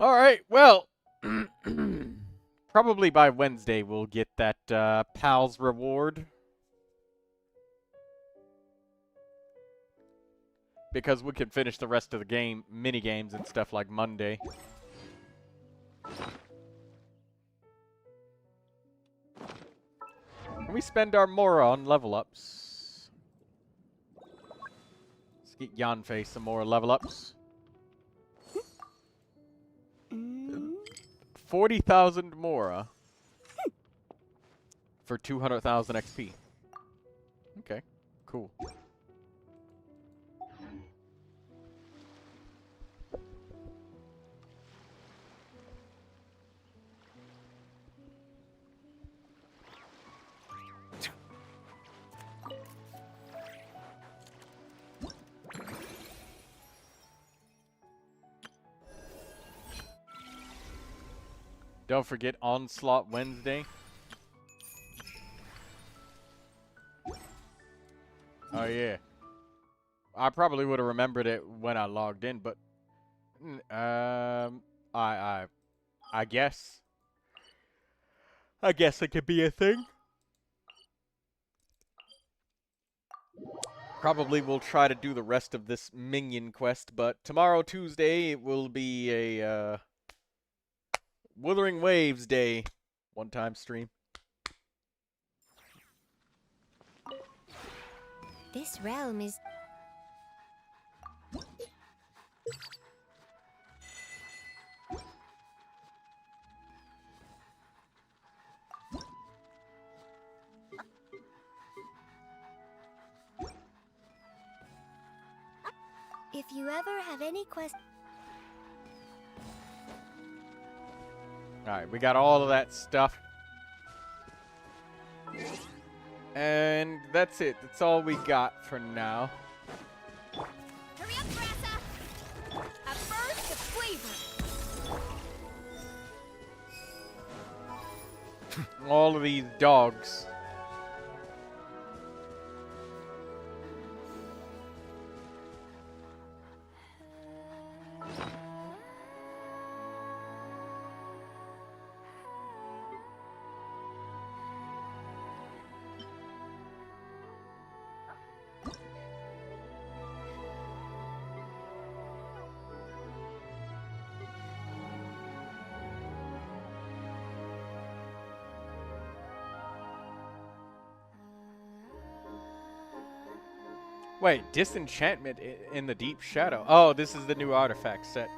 Alright, well. Probably by Wednesday we'll get that PAL's reward. Because we can finish the rest of the game, mini-games and stuff like Monday. Can we spend our Mora on level ups? Let's get Yanfei some more level ups. 40,000 Mora for 200,000 XP. Okay, cool. Don't forget Onslaught Wednesday. Oh yeah. I probably would have remembered it when I logged in, but I guess it could be a thing. Probably will try to do the rest of this minion quest, but tomorrow, Tuesday, it will be a Wuthering Waves Day one-time stream. This realm is... If you ever have any questions... Alright, we got all of that stuff. And that's it. That's all we got for now. Hurry up, Grassa! At first, the flavor. All of these dogs. Wait, disenchantment in the deep shadow. Oh, this is the new artifact set.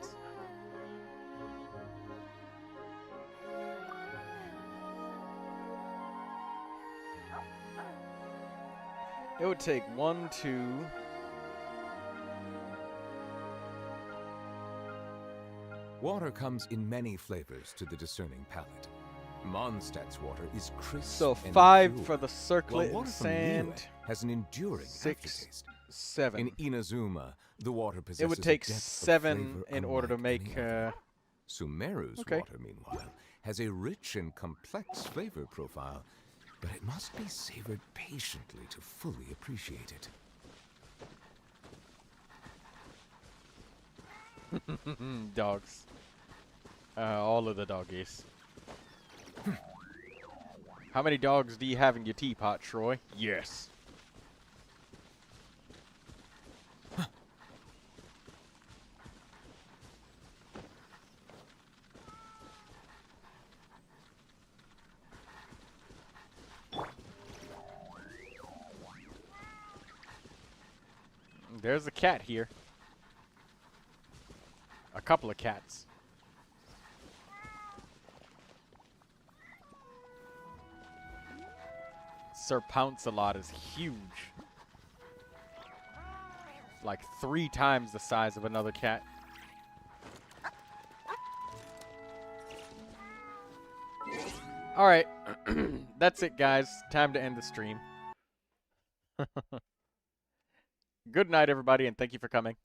It would take 1, 2. Water comes in many flavors to the discerning palate. Mondstadt's water is crisp So and 5 pure, for the circlet while and water from sand. Liyue has an enduring 6, aftertaste. 7. In Inazuma, the water possesses It would take a depth of 7 flavor in order to unlike make. any other. Sumeru's okay. water, meanwhile, has a rich and complex flavor profile, but it must be savored patiently to fully appreciate it. Dogs. All of the doggies. How many dogs do you have in your teapot, Troy? Yes. There's a cat here. A couple of cats. Sir Pounce-a-Lot is huge. Like 3 times the size of another cat. Alright. That's it, guys. Time to end the stream. Good night, everybody, and thank you for coming.